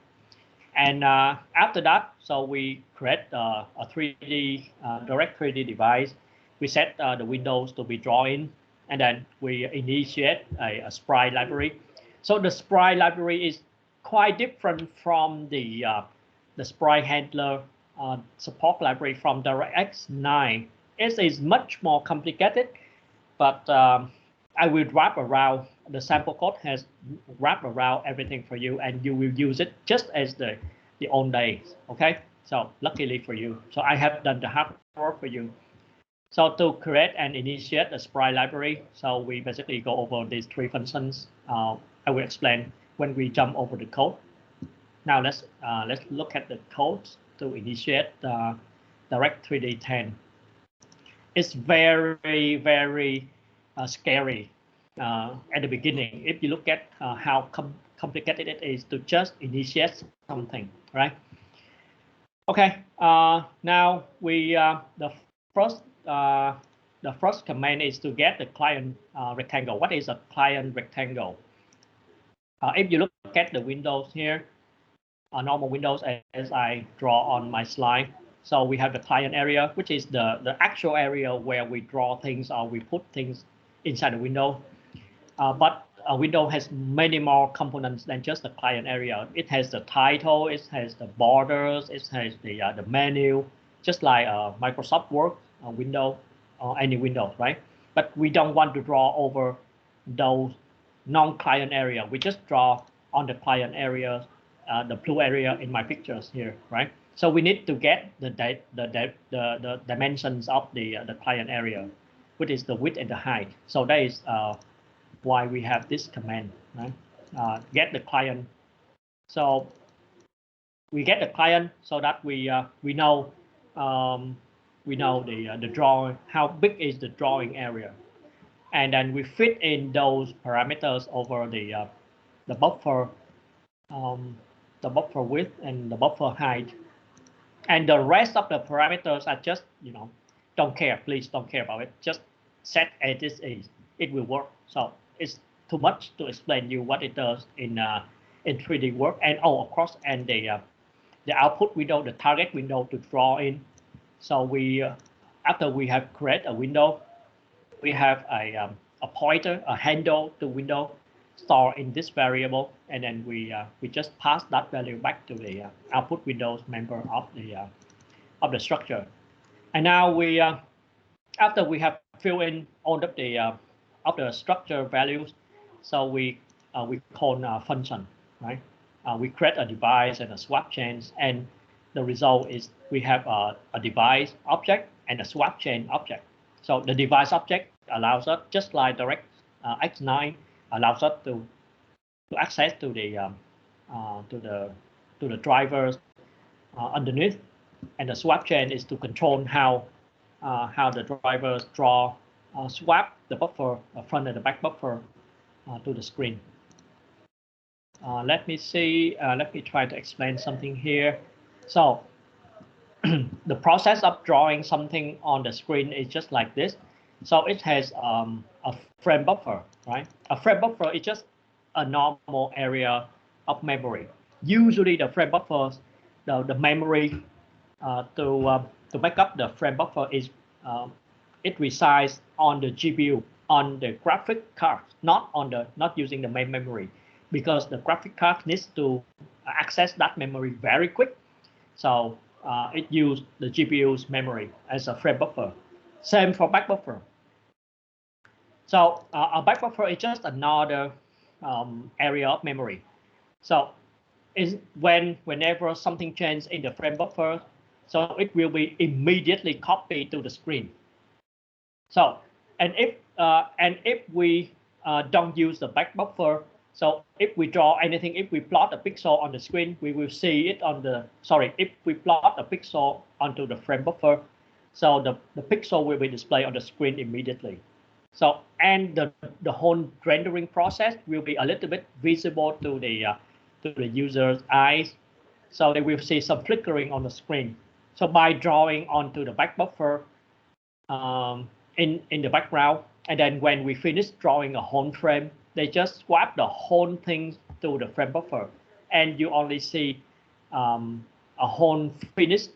And after that, so we create a 3D Direct 3D device. We set the windows to be drawn in, and then we initiate a sprite library. So the sprite library is quite different from the sprite handler support library from DirectX 9. It is much more complicated, but I will wrap around the sample code has wrapped around everything for you, and you will use it just as the old days. Okay, so luckily for you, so I have done the hard work for you. So to create and initiate the sprite library, so we basically go over these 3 functions. I will explain when we jump over the code. Now let's look at the code to initiate Direct 3D 10. It's very, very scary at the beginning. If you look at how complicated it is to just initiate something, right? Okay. Now we the first command is to get the client rectangle. What is a client rectangle? If you look at the windows here, normal windows as I draw on my slide. So we have the client area, which is the actual area where we draw things or we put things inside the window. But a window has many more components than just the client area. It has the title, it has the borders, it has the menu, just like Microsoft Word window or any window, right? But we don't want to draw over those non-client area. We just draw on the client area, the blue area in my pictures here, right? So we need to get the dimensions of the client area, which is the width and the height. So that is why we have this command, right? Get the client. So we get the client so that we know the drawing, how big is the drawing area, and then we fit in those parameters over the buffer width and the buffer height, and the rest of the parameters are just, don't care. Please don't care about it. Just set as it is. It will work. So it's too much to explain you what it does in 3D work. And of course, and the output window, the target window to draw in. So we after we have created a window, we have a pointer, a handle to window store in this variable, and then we just pass that value back to the output windows member of the structure. And now we after we have filled in all of the structure values, so we call a function, right? We create a device and a swap chains, and the result is we have a device object and a swap chain object. So the device object allows us, just like Direct X9 allows us to access to the drivers underneath, and the swap chain is to control how the drivers draw swap the buffer, front and the back buffer to the screen. Let me see. Let me try to explain something here. So the process of drawing something on the screen is just like this. So it has a frame buffer, right? A frame buffer is just a normal area of memory. Usually the frame buffers, the memory to make up the frame buffer is it resides on the GPU, on the graphic card, not using the main memory. because the graphic card needs to access that memory very quick. So it used the GPU's memory as a frame buffer. Same for back buffer. So a back buffer is just another area of memory. So whenever something changes in the frame buffer, so it will be immediately copied to the screen. So and if we don't use the back buffer, so if we draw anything, if we plot a pixel on the screen, we will see it on the, sorry, if we plot a pixel onto the frame buffer, so the pixel will be displayed on the screen immediately. So, and the whole rendering process will be a little bit visible to the user's eyes. So they will see some flickering on the screen. So by drawing onto the back buffer in the background, and then when we finish drawing a whole frame, they just swap the whole thing to the frame buffer, and you only see a whole finished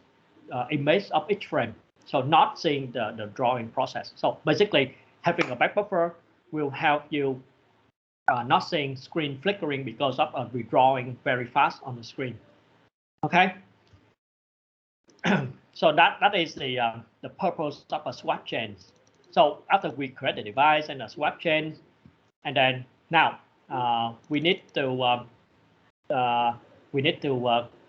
image of each frame. So not seeing the drawing process. So basically, having a back buffer will help you not seeing screen flickering because of redrawing very fast on the screen. Okay. So that is the purpose of a swap chain. So after we create the device and a swap chain, and then now we need to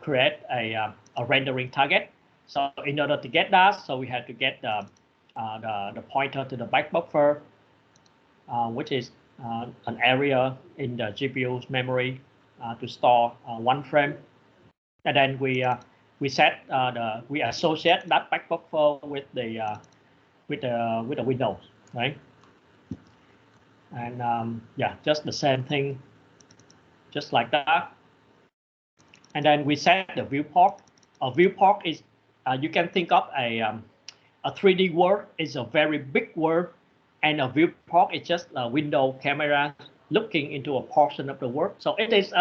create a rendering target. So in order to get that, so we have to get the pointer to the back buffer, which is an area in the GPU's memory to store one frame, and then we associate that back buffer with the windows, right? And yeah, just the same thing, just like that. And then we set the viewport. A viewport is you can think of a 3D world is a very big world, and a viewport is just a window camera looking into a portion of the world. So it is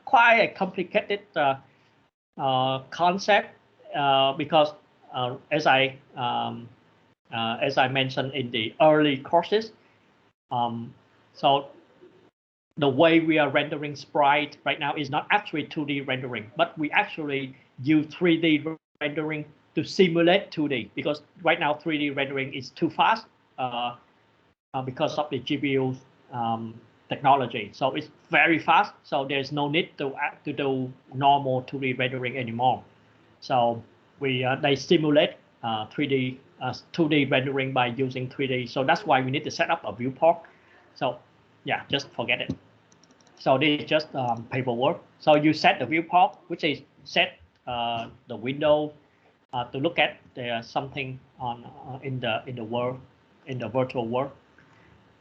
quite a complicated concept because as I mentioned in the early courses, so the way we are rendering sprite right now is not actually 2D rendering, but we actually use 3D rendering to simulate 2D, because right now 3D rendering is too fast because of the GPU technology. So it's very fast. So there's no need to do normal 2D rendering anymore. So they simulate 2D rendering by using 3D. So that's why we need to set up a viewport. So yeah, just forget it. So this is just paperwork. So you set the viewport, which is set the window to look at something on in the world, in the virtual world.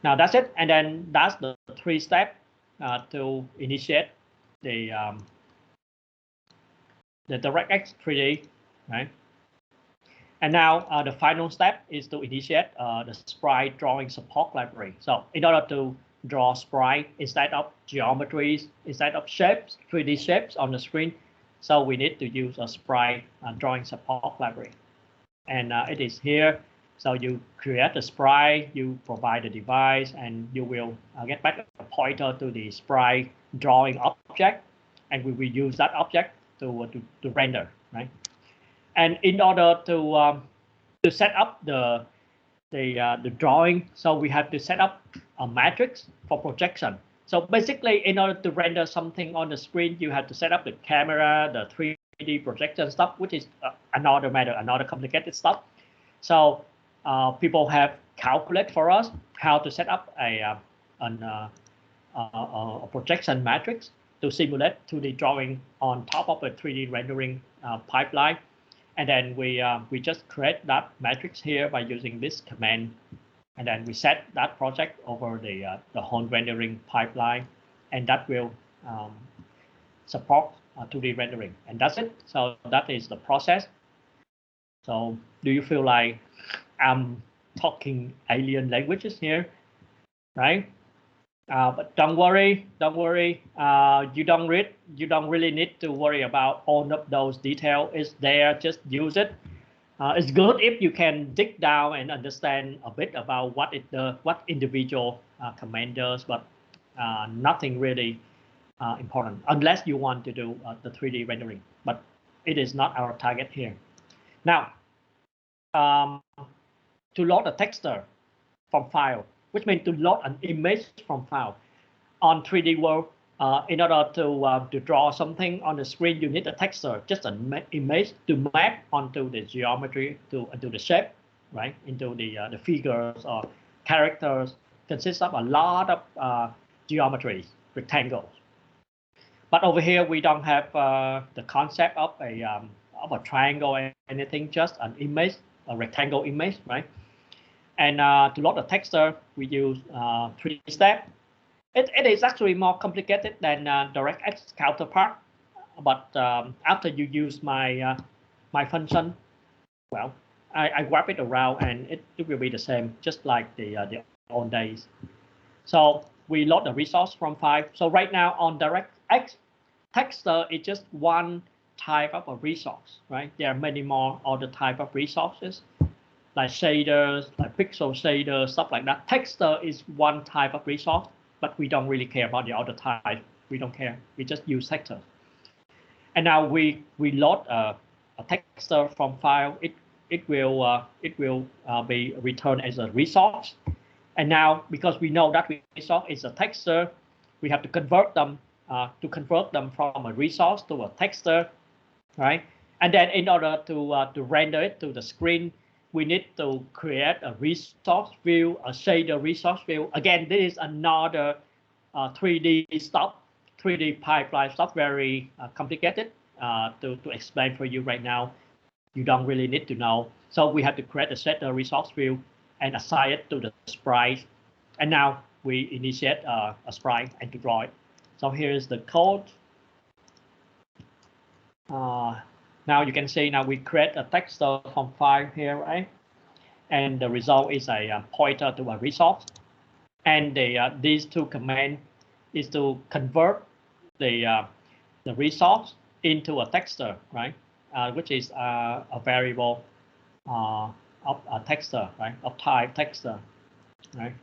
Now that's it, and then that's the 3 steps to initiate the DirectX 3D, right? And now the final step is to initiate the sprite drawing support library. So in order to draw sprite instead of geometries, instead of shapes, 3D shapes on the screen, so we need to use a sprite drawing support library. And it is here. So you create the sprite, you provide the device, and you will get back a pointer to the sprite drawing object, and we will use that object to render, right? And in order to set up the drawing, so we have to set up a matrix for projection. So basically, in order to render something on the screen, you have to set up the camera, the 3D projection stuff, which is another matter, another complicated stuff. So people have calculated for us how to set up a projection matrix to simulate 2D drawing on top of a 3D rendering pipeline. And then we just create that matrix here by using this command, and then we set that project over the whole rendering pipeline, and that will support 2D rendering, and that's it. So that is the process. So do you feel like I'm talking alien languages here, right? But don't worry. You don't really need to worry about all of those details. It's there. Just use it. It's good if you can dig down and understand a bit about what individual command does, but nothing really important unless you want to do the 3D rendering, but it is not our target here. Now, to load a texture from file, which means to load an image from file on 3D World. In order to draw something on the screen, you need a texture, just an image to map onto the geometry, into the shape, right? Into the figures or characters. Consists of a lot of geometries, rectangles. But over here, we don't have the concept of a triangle or anything, just an image, a rectangle image, right? And to load the texture, we use 3 steps. It is actually more complicated than DirectX counterpart, but after you use my my function, well, I wrap it around and it will be the same, just like the old days. So we load the resource from file. So right now on DirectX, texture is just one type of a resource, right? There are many more other type of resources, like shaders, like pixel shaders, stuff like that. Texture is one type of resource, but we don't really care about the other type. We don't care. We just use texture. And now we load a texture from file. It will be returned as a resource. And now, because we know that resource is a texture, we have to convert them from a resource to a texture, right? And then in order to render it to the screen, we need to create a resource view, a shader resource view. Again, this is another 3D stuff, 3D pipeline stuff, very complicated to explain for you right now. You don't really need to know. So we have to create a shader resource view and assign it to the sprite. And now we initiate a sprite and to draw it. So here's the code. Now you can see now we create a texture from file here, right? And the result is a pointer to a resource. And these two commands is to convert the resource into a texture, right? Which is a variable of a texture, right? Of type texture, right?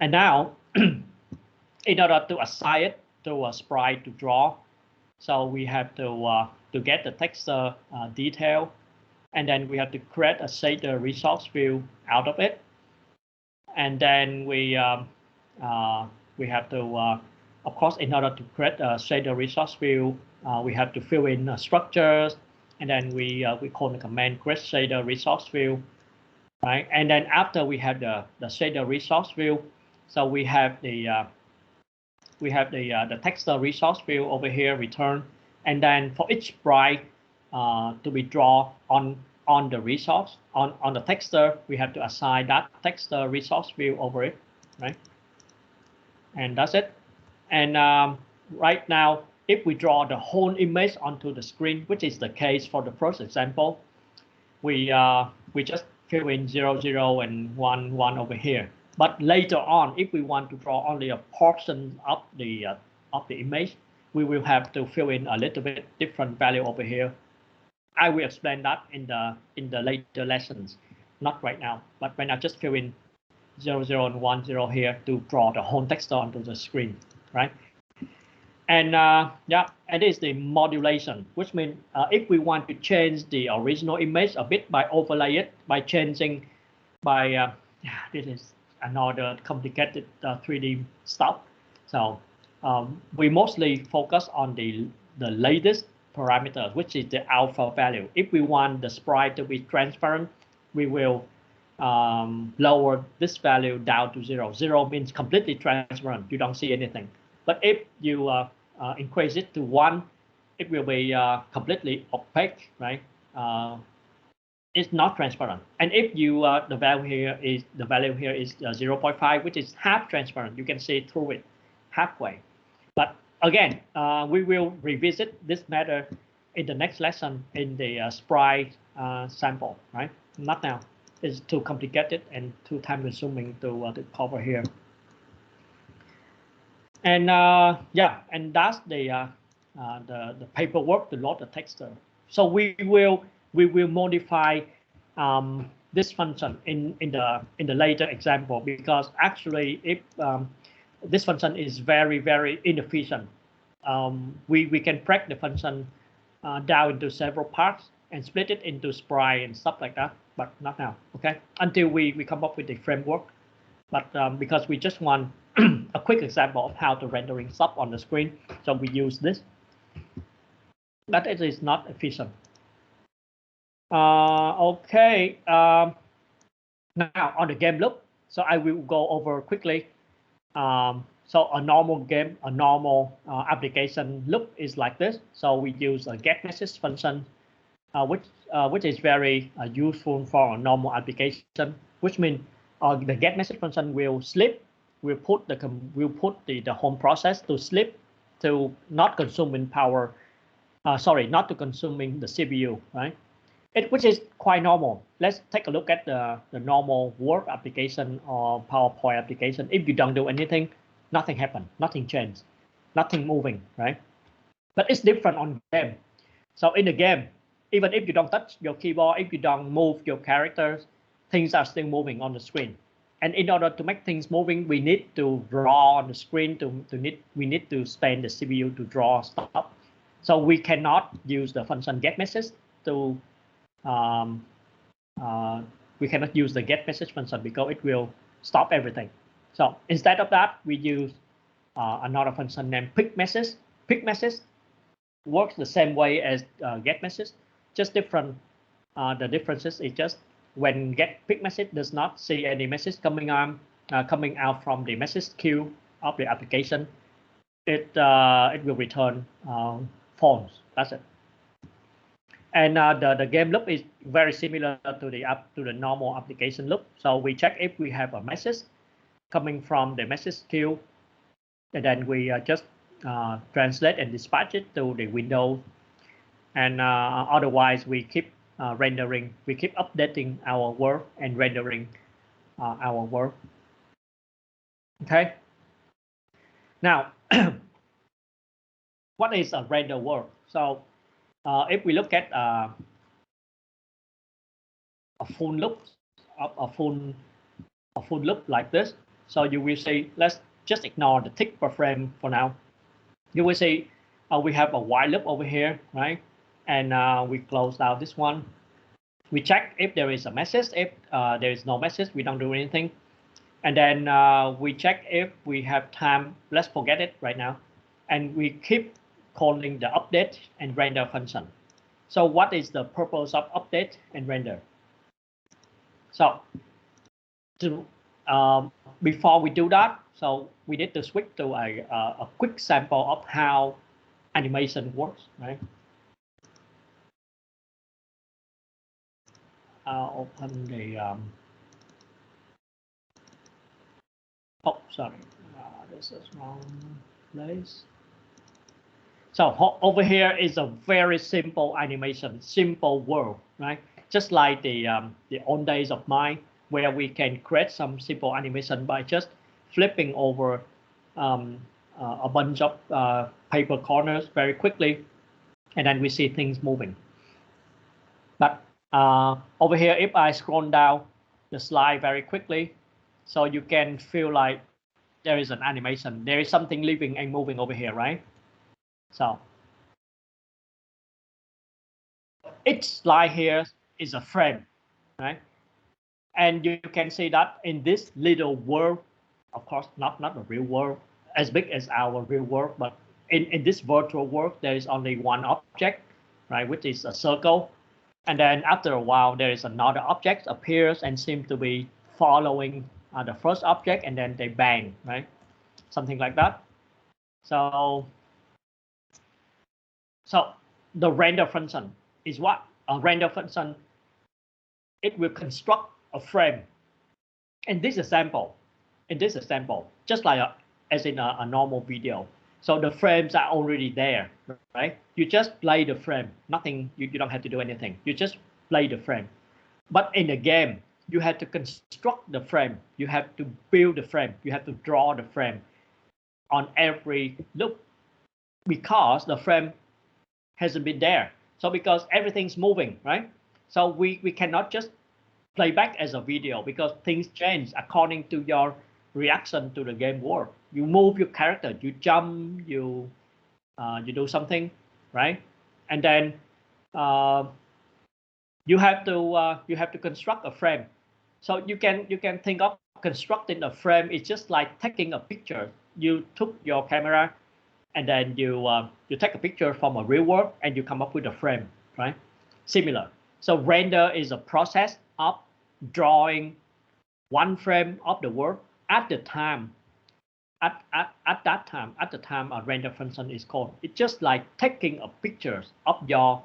And now, in order to assign it to a sprite to draw, so we have to get the texture detail, and then we have to create a shader resource view out of it, and then we have to, of course, in order to create a shader resource view, we have to fill in structures, and then we call the command create shader resource view, right? And then after we have the shader resource view, so we have the texture resource view over here return, and then for each sprite to be drawn on the resource on the texture, we have to assign that texture resource view over it, right? And that's it. And right now, if we draw the whole image onto the screen, which is the case for the first example, we just fill in 0, 0 and 1, 1 over here. But later on, if we want to draw only a portion of the image, we will have to fill in a little bit different value over here. I will explain that in the later lessons, not right now. But when I just fill in 0, 0 and 1, 0 here to draw the whole texture onto the screen, right? And yeah, and this is the modulation, which means if we want to change the original image a bit by overlay it, by changing, by this is another complicated 3D stuff. So we mostly focus on the latest parameter, which is the alpha value. If we want the sprite to be transparent, we will lower this value down to 0. 0 means completely transparent. You don't see anything. But if you increase it to 1, it will be completely opaque, right? It's not transparent. And if you the value here is 0.5, which is half transparent, you can see through it halfway. But again, we will revisit this matter in the next lesson in the sprite sample, right? Not now. It's too complicated and too time-consuming to cover here. And yeah, and that's the paperwork to load the texture. So we will modify this function in the later example, because actually if this function is very inefficient. we can break the function down into several parts and split it into sprite and stuff like that, but not now, okay? Until we come up with the framework. But because we just want a quick example of how to rendering stuff on the screen, so we use this. But it is not efficient. Okay. Now on the game loop, so I will go over quickly. So a normal game, a normal application loop is like this. So we use a get message function, which is very useful for a normal application. Which means the get message function will sleep, will put the home process to sleep, to not consuming power. Not to consuming the CPU, right? Which is quite normal. Let's take a look at the normal Word application or PowerPoint application. If you don't do anything, nothing happens, nothing changes, nothing moving, right? But it's different on game. So in the game, even if you don't touch your keyboard, if you don't move your characters, things are still moving on the screen. And in order to make things moving, we need to draw on the screen. We need to spend the CPU to draw stuff. So we cannot use the function get message to we cannot use the get message function because it will stop everything. So instead of that, we use another function named pick message. Pick message works the same way as get message, just different. The differences is just when get pick message does not see any message coming out from the message queue of the application, it will return false. That's it. And the game loop is very similar to the normal application loop. So we check if we have a message coming from the message queue, and then we just translate and dispatch it to the window. And otherwise, we keep rendering, we keep updating our world and rendering our world. Okay. Now, what is a render world? So if we look at a full loop, a full loop like this, so you will see, let's just ignore the tick per frame for now. You will see we have a while loop over here, right? And we close out this one. We check if there is a message. If there is no message, we don't do anything. And then we check if we have time. Let's forget it right now. And we keep calling the update and render function. So what is the purpose of update and render? So before we do that, so we need to switch to a quick sample of how animation works, right? I'll open the oh, sorry, this is wrong place. So over here is a very simple animation, simple world, right? Just like the old days of mine, where we can create some simple animation by just flipping over a bunch of paper corners very quickly, and then we see things moving. But over here, if I scroll down the slide very quickly, so you can feel like there is an animation. There is something living and moving over here, right? So each slide here is a frame, right? And you can see that in this little world, of course, not the real world as big as our real world, but in this virtual world, there is only one object, right, which is a circle. And then after a while, there is another object appears and seems to be following the first object, and then they bang, right? Something like that. So the render function is what? A render function, it will construct a frame. In this example, just like as in a normal video. So the frames are already there, right? You just play the frame. Nothing, you don't have to do anything. You just play the frame. But in the game, you have to construct the frame. You have to build the frame. You have to draw the frame on every loop because the frame hasn't been there. So because everything's moving, right? So we cannot just play back as a video because things change according to your reaction to the game world. You move your character, you jump, you you do something, right? And then you have to construct a frame. So you can think of constructing a frame. It's just like taking a picture. You took your camera, and then you take a picture from a real world, and you come up with a frame, right? Similar. So render is a process of drawing one frame of the world at the time. At the time a render function is called. It's just like taking a picture of your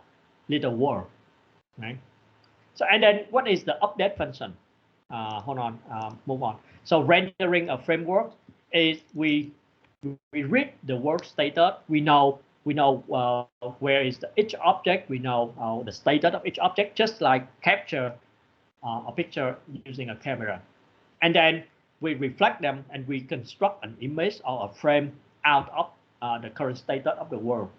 little world, right? So and then what is the update function? Hold on, move on. So rendering a framework is we read the world status. We know where is each object. We know the status of each object, just like capture a picture using a camera, and then we reflect them and we construct an image or a frame out of the current status of the world.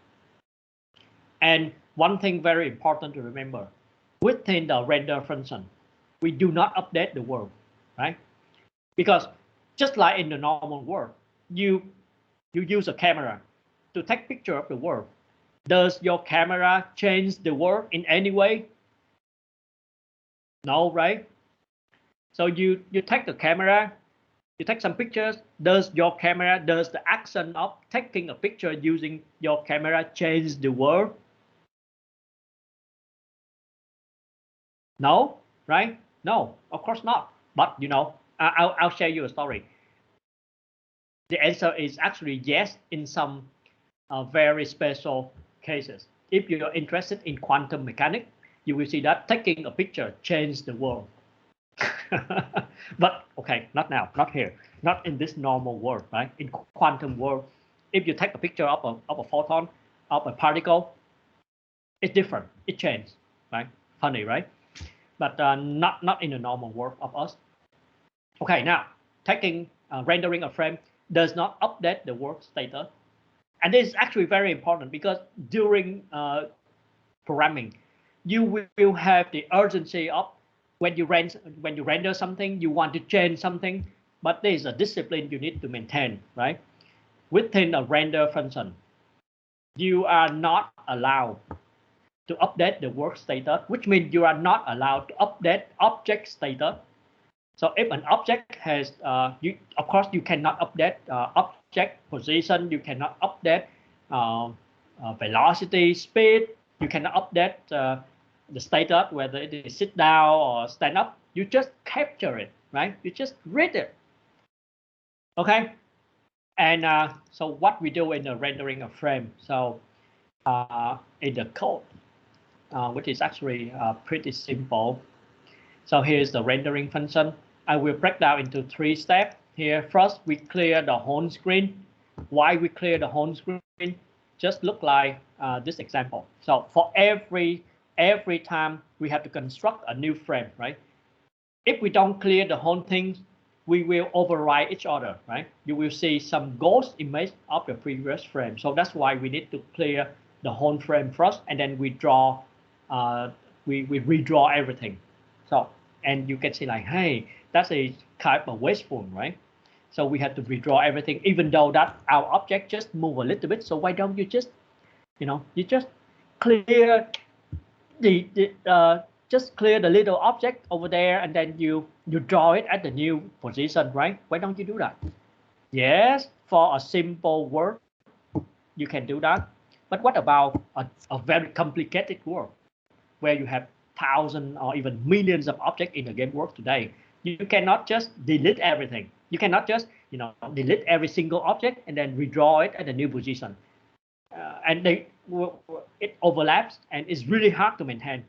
And one thing very important to remember, within the render function, we do not update the world, right? Because just like in the normal world, you use a camera to take picture of the world. Does your camera change the world in any way? No, right? So you take the camera, you take some pictures. Does the action of taking a picture using your camera change the world? No, right? No, of course not. But I'll share you a story. The answer is actually yes in some very special cases. If you're interested in quantum mechanics, you will see that taking a picture changed the world. But okay, not now, not here, not in this normal world, right? In quantum world, if you take a picture of a photon, of a particle, it's different. It changes, right? Funny, right? But not in the normal world of us. Okay, now taking rendering a frame does not update the world status, and this is actually very important because during programming, you will have the urgency of when you render something, you want to change something, but there is a discipline you need to maintain, right? Within a render function, you are not allowed to update the world status, which means you are not allowed to update object status. So if an object has, of course, you cannot update object position, you cannot update velocity, speed, you cannot update the status, whether it is sit down or stand up. You just capture it, right? You just read it. Okay. And so what we do in the rendering a frame, so in the code, which is actually pretty simple. So here's the rendering function. I will break down into 3 steps. Here, first we clear the whole screen. Why we clear the whole screen? Just look like this example. So for every time we have to construct a new frame, right? If we don't clear the whole thing, we will override each other, right? You will see some ghost image of the previous frame. So that's why we need to clear the whole frame first, and then we draw, we redraw everything. So, and you can see like, hey, that's a kind of wasteful, right? So we have to redraw everything, even though that our object just move a little bit. So why don't you just, you just clear just clear the little object over there, and then you draw it at the new position, right? Why don't you do that? Yes, for a simple world, you can do that. But what about a very complicated world where you have thousands or even millions of objects in the game world today? You cannot just delete everything. You cannot just delete every single object and then redraw it at a new position. And it overlaps, and it's really hard to maintain.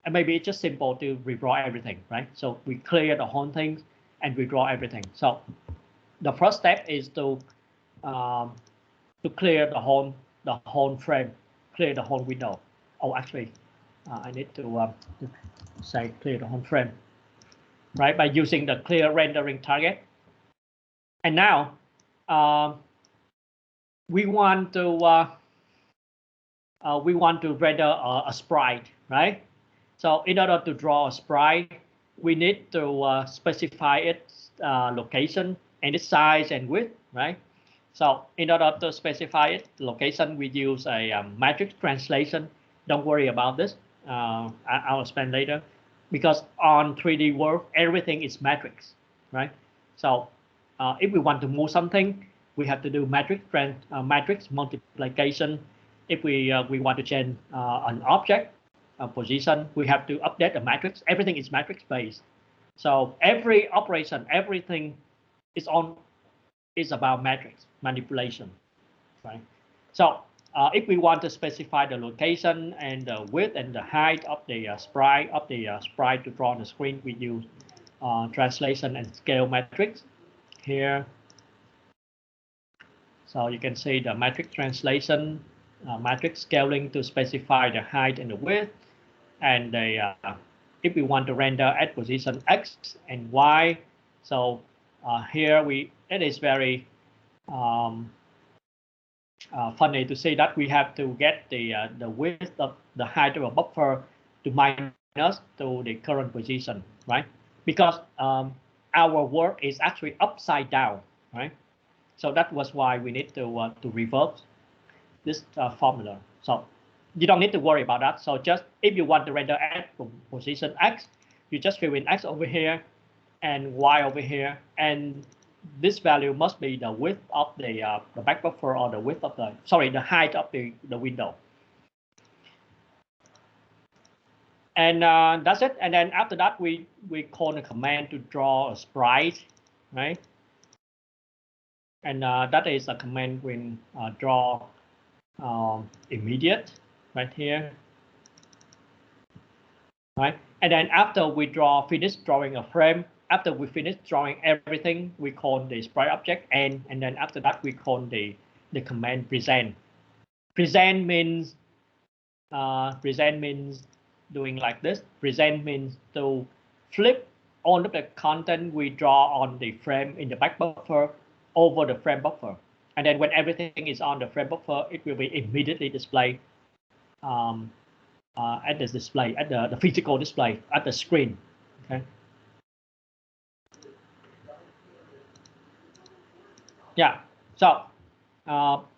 And maybe it's just simple to redraw everything, right? So we clear the whole thing and redraw everything. So the first step is to clear the whole frame, clear the whole window. Oh, actually, I need to say clear the whole frame, right? By using the clear rendering target. And now we want to render a sprite, right? So in order to draw a sprite, we need to specify its location and its size and width, right? So in order to specify it, location, we use a matrix translation. Don't worry about this. I'll explain later. Because on 3D world, everything is matrix, right? So if we want to move something, we have to do matrix multiplication. If we want to change an object position, we have to update the matrix. Everything is matrix based. So every operation, everything is about matrix manipulation, right? So if we want to specify the location and the width and the height of the sprite to draw on the screen, we use translation and scale matrix here. So you can see the matrix translation, matrix scaling to specify the height and the width, and the if we want to render at position X and Y. So here it is very funny to say that we have to get the width of the height of a buffer to minus to the current position, right? Because our work is actually upside down, right? So that was why we need to reverse this formula. So you don't need to worry about that. So just if you want to render at position X, you just fill in X over here and Y over here, and this value must be the width of the back buffer, or the width of the height of the window. And that's it. And then after that, we call a command to draw a sprite, right? And that is a command when draw immediate right here, right? And then after we finish drawing a frame, after we finish drawing everything, we call the sprite object, and then after that we call the command present. Present means doing like this. Present means to flip all of the content we draw on the frame in the back buffer over the frame buffer, and then when everything is on the frame buffer, it will be immediately displayed at the display, at the physical display at the screen. Okay. Yeah. So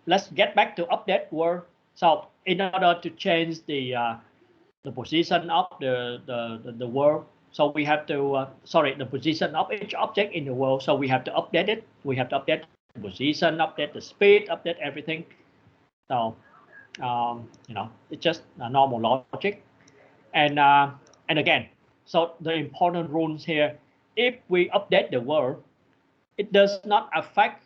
let's get back to update world. So in order to change the position of the world, so we have to the position of each object in the world. So we have to update it. We have to update the position, update the speed, update everything. So it's just a normal logic. And again, so the important rules here: if we update the world, it does not affect,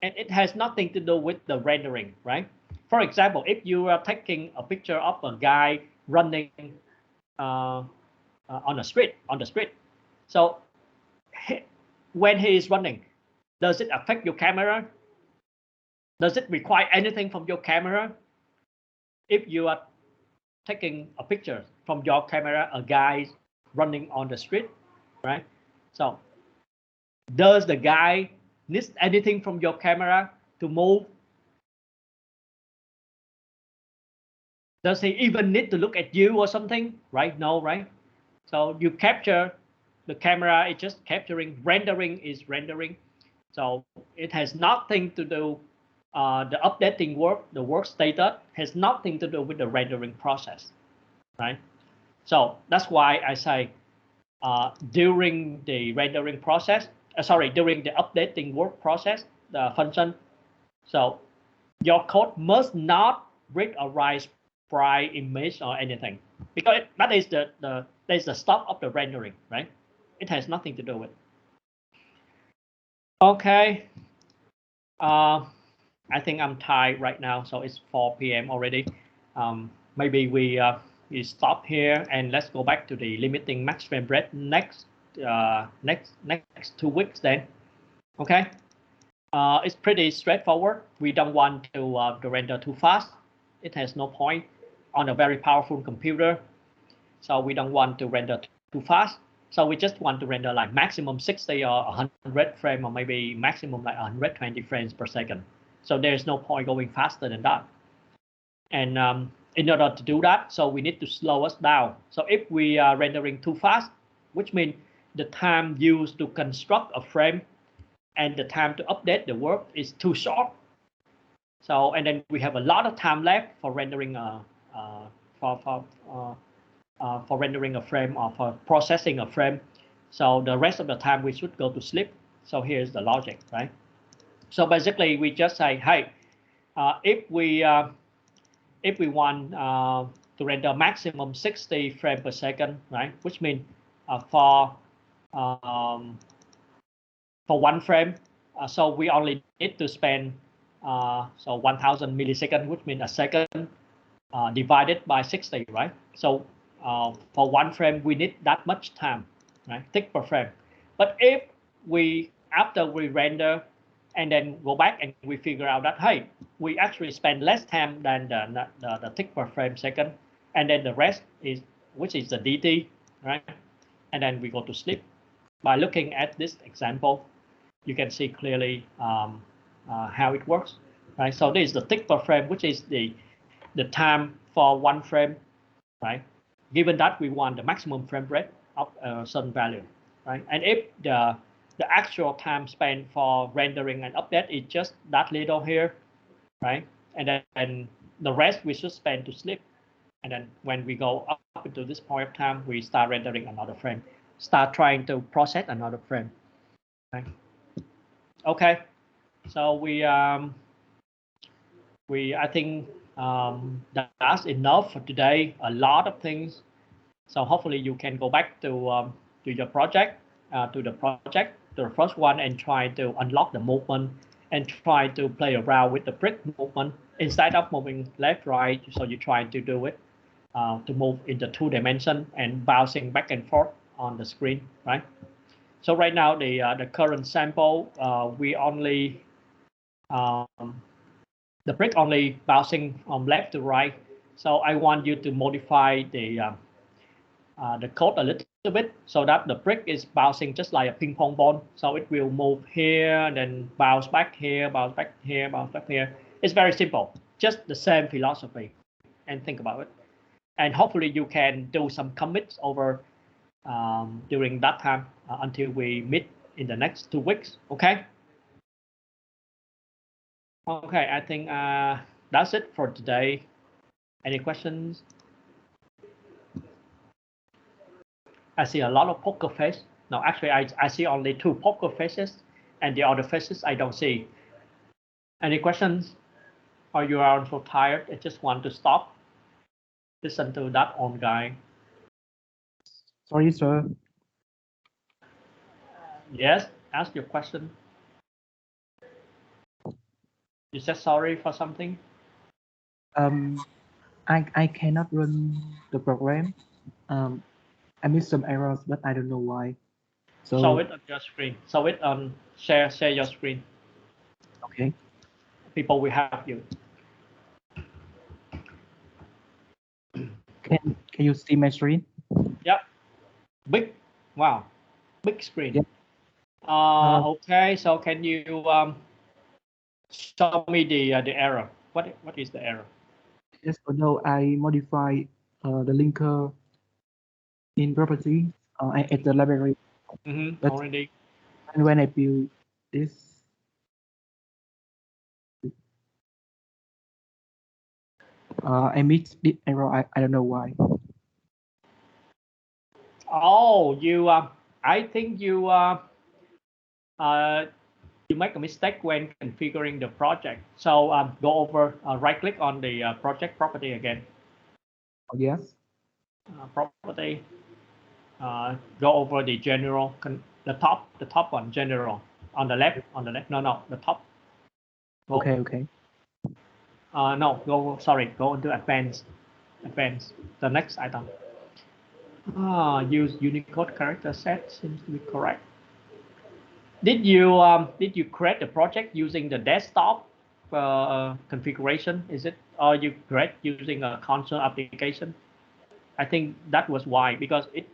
and it has nothing to do with the rendering, right? For example, if you are taking a picture of a guy running on the street, so when he is running, does it affect your camera? Does it require anything from your camera? If you are taking a picture from your camera, a guy running on the street, right? So does the guy need anything from your camera to move? Does he even need to look at you or something? Right? No, right? So you capture, the camera is just capturing, rendering is rendering. So it has nothing to do, the updating work, the work status has nothing to do with the rendering process, right? So that's why I say during the rendering process, during the updating work process, the function, so your code must not read or write sprite image or anything, because that is the stop of the rendering, right? It has nothing to do with. Okay. I think I'm tired right now, so it's 4 p.m. already. Maybe we stop here and let's go back to the limiting max frame rate next 2 weeks then. Okay. It's pretty straightforward. We don't want to render too fast. It has no point on a very powerful computer. So we don't want to render too fast. So we just want to render like maximum 60 or 100 frames, or maybe maximum like 120 frames per second. So there's no point going faster than that. And in order to do that, so we need to slow us down. So if we are rendering too fast, which means the time used to construct a frame and the time to update the work is too short. So, and then we have a lot of time left for rendering for rendering a frame or for processing a frame. So the rest of the time we should go to sleep. So here's the logic, right? So basically we just say, hey, if we want to render maximum 60 frames per second, right? Which means for one frame, so we only need to spend so 1000 milliseconds, which means a second divided by 60, right? So for one frame, we need that much time, right? Tick per frame. But if we, after we render and then go back and we figure out that, hey, we actually spend less time than the tick per frame second, and then the rest is, which is the DT, right? And then we go to sleep. By looking at this example, you can see clearly how it works, right? So this is the tick per frame, which is the time for one frame, right? Given that we want the maximum frame rate of a certain value, right? And if the actual time spent for rendering and update is just that little here, right? And then the rest we should spend to sleep. And then when we go up into this point of time, we start rendering another frame, start trying to process another frame, right? Okay, so I think that's enough for today. A lot of things. So hopefully you can go back to your project, to the first one, and try to unlock the movement and try to play around with the brick movement instead of moving left, right. So you try to do it to move into 2 dimensions and bouncing back and forth on the screen, right? So right now the current sample we only the brick only bouncing from left to right. So I want you to modify the code a little bit so that the brick is bouncing just like a ping pong ball. So it will move here and then bounce back here, bounce back here, bounce back here. It's very simple, just the same philosophy, and think about it. And hopefully you can do some commits over during that time until we meet in the next 2 weeks. Okay. Okay, I think that's it for today. Any questions? I see a lot of poker face. No, actually, I see only 2 poker faces, and the other faces I don't see. Any questions? Or you are so tired and just want to stop? Listen to that old guy. Sorry, sir. Yes, ask your question. You said sorry for something? I cannot run the program. I missed some errors, but I don't know why. So Show it on your screen. Show it on share your screen. okay. People will help you. Can you see my screen? Yep. Big. Wow. Big screen. Yep. Okay. So can you show me the error? What is the error? Yes or no? I modify the linker in property. I add the library. But Already. and when I build this, I missed the error. I don't know why. Oh, you. I think you. You make a mistake when configuring the project. So go over, right click on the project property again. Oh, yes. Property. Go over the general, the top one, general, on the left, no, the top. Go. Okay. No, go into advanced, the next item. Use Unicode character set seems to be correct. Did you create the project using the desktop configuration? Is it, or you create using a console application? I think that was why, because it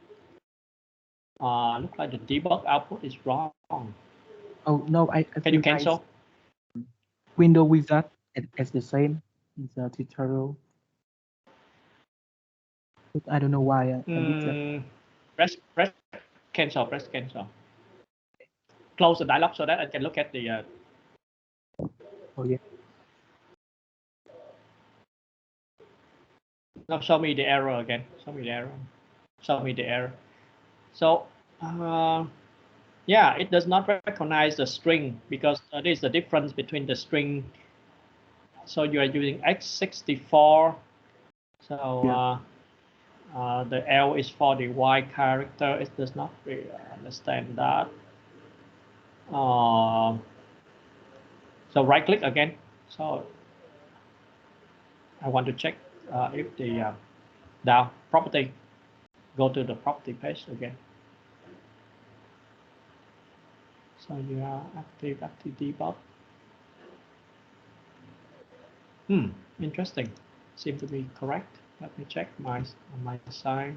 looks like the debug output is wrong. Oh no, I Can you cancel? Window wizard as the same in the tutorial. But I don't know why I did that. Press cancel. close the dialog so that I can look at the. Oh yeah. Now show me the error again. Show me the error. Show me the error. So yeah, it does not recognize the string because there is the difference between the string. So you are using x64. So Yeah. the L is for the Y character. It does not really understand that. So right click again. So I want to check if the down property, go to the property page again. So you are active debug. Interesting. Seem to be correct. Let me check on my side.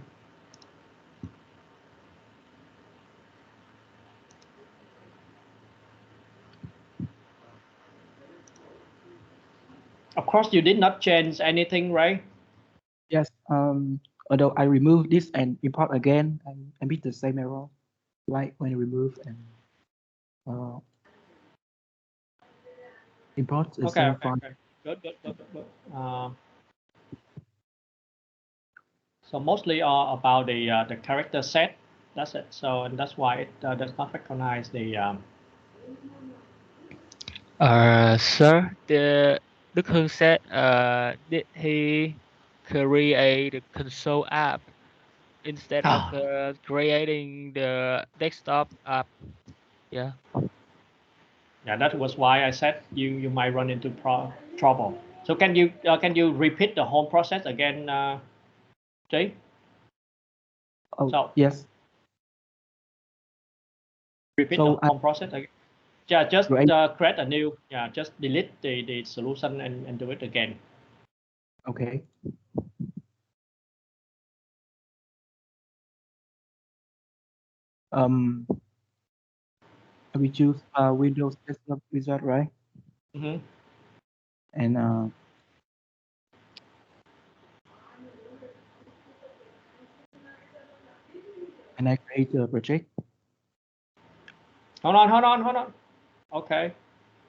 Of course, you did not change anything, right? Yes. Although I remove this and import again, and I meet the same error, like when I remove and import the Okay, same okay, file. okay. Good. So mostly about the character set. That's it. So and that's why it does not recognize the. Sir, the concept, did he create the console app instead of creating the desktop app? Yeah. Yeah, that was why I said you might run into trouble. So can you repeat the whole process again, Jay? Oh So yes. repeat So the whole process again. Yeah, just create. create a new. Yeah, just delete the solution and do it again. Okay. We choose Windows Desktop Wizard, right? Mm-hmm. And I create a project. Hold on. Okay.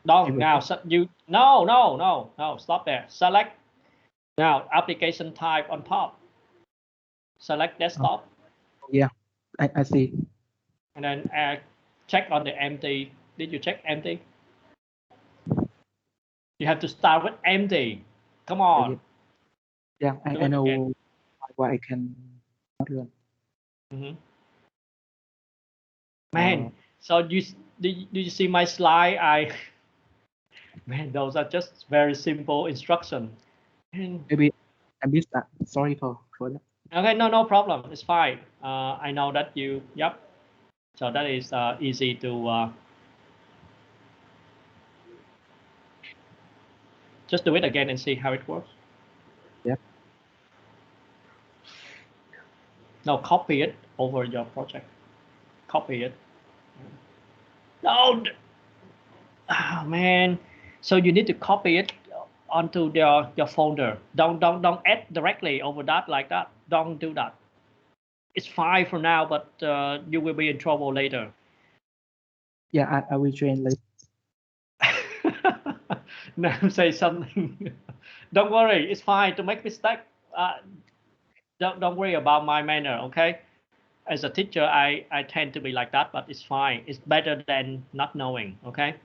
Done. Now you no. Stop there. Select now application type on top. Select desktop. Yeah, I see. And then check on the empty. Did you check empty? You have to start with empty. Come on. Yeah, Do I it know again. why I can not run. Mm-hmm. Man, so do you see my slide? Man, those are just very simple instructions. Maybe I missed that. Sorry for that. Okay, no problem. It's fine. I know that you. Yep. So that is easy to. Just do it again and see how it works. Yeah. No, copy it over your project. Copy it. No. Oh, man. So you need to copy it onto your folder. Don't add directly over that like that. Don't do that. It's fine for now, but you will be in trouble later. Yeah, I will train later. Now say something. Don't worry, it's fine to make mistake. Don't worry about my manner, okay? As a teacher, I tend to be like that, but it's fine. It's better than not knowing, okay?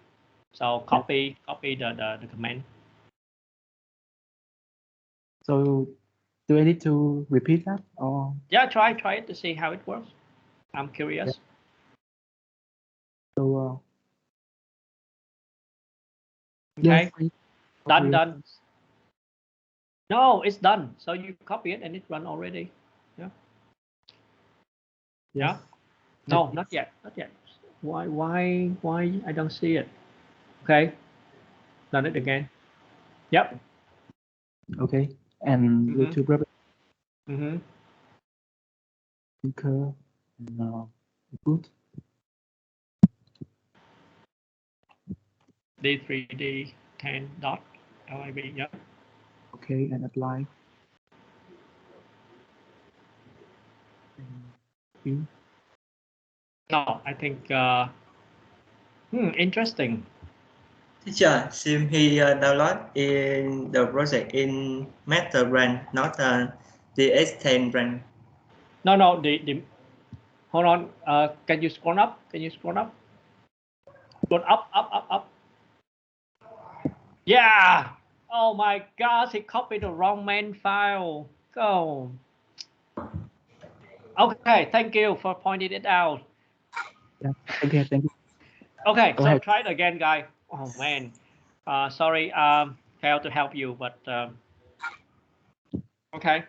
So copy the command. So do I need to repeat that or? Yeah, try it to see how it works. I'm curious. Yeah. So okay. Yes, Done. No, it's done. So you copy it and it run already. Yeah. Yes. Yeah. No, not yet. Why I don't see it? Okay. Done it again. Yep. Okay. And go to property. Linker and input. D3D 10 dot lib. Yep. Okay, and apply. No, I think Interesting. Teacher, seems he download in the project in master branch, not the extend branch. No, the hold on. Can you scroll up? Can you scroll up? Scroll up. Yeah. Oh my gosh, he copied the wrong main file. So, okay, thank you for pointing it out. Yeah. Okay, thank you. Okay, Go so ahead. try it again, guy. Oh man, sorry, failed to help you, but okay.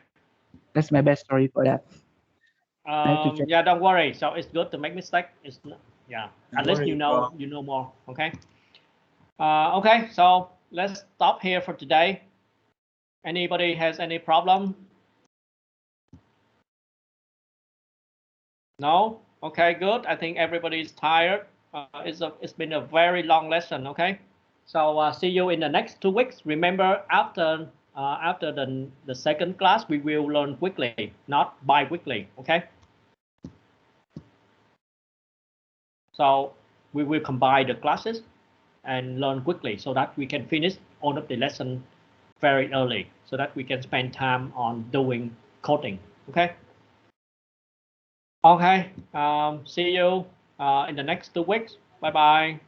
That's my best. Sorry for that. I have to check. Yeah, don't worry. So it's good to make mistake. It's yeah. At least you know more. Okay. Okay. So let's stop here for today. Anybody has any problem? No. Okay. Good. I think everybody is tired. It's been a very long lesson. Okay. So see you in the next 2 weeks. Remember, after the second class, we will learn quickly, not bi-weekly. Okay. So we will combine the classes and learn quickly so that we can finish all of the lesson very early so that we can spend time on doing coding. Okay. Okay. See you in the next 2 weeks. Bye bye.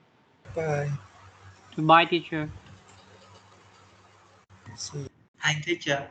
Bye. Goodbye, teacher. See you. Hi, teacher.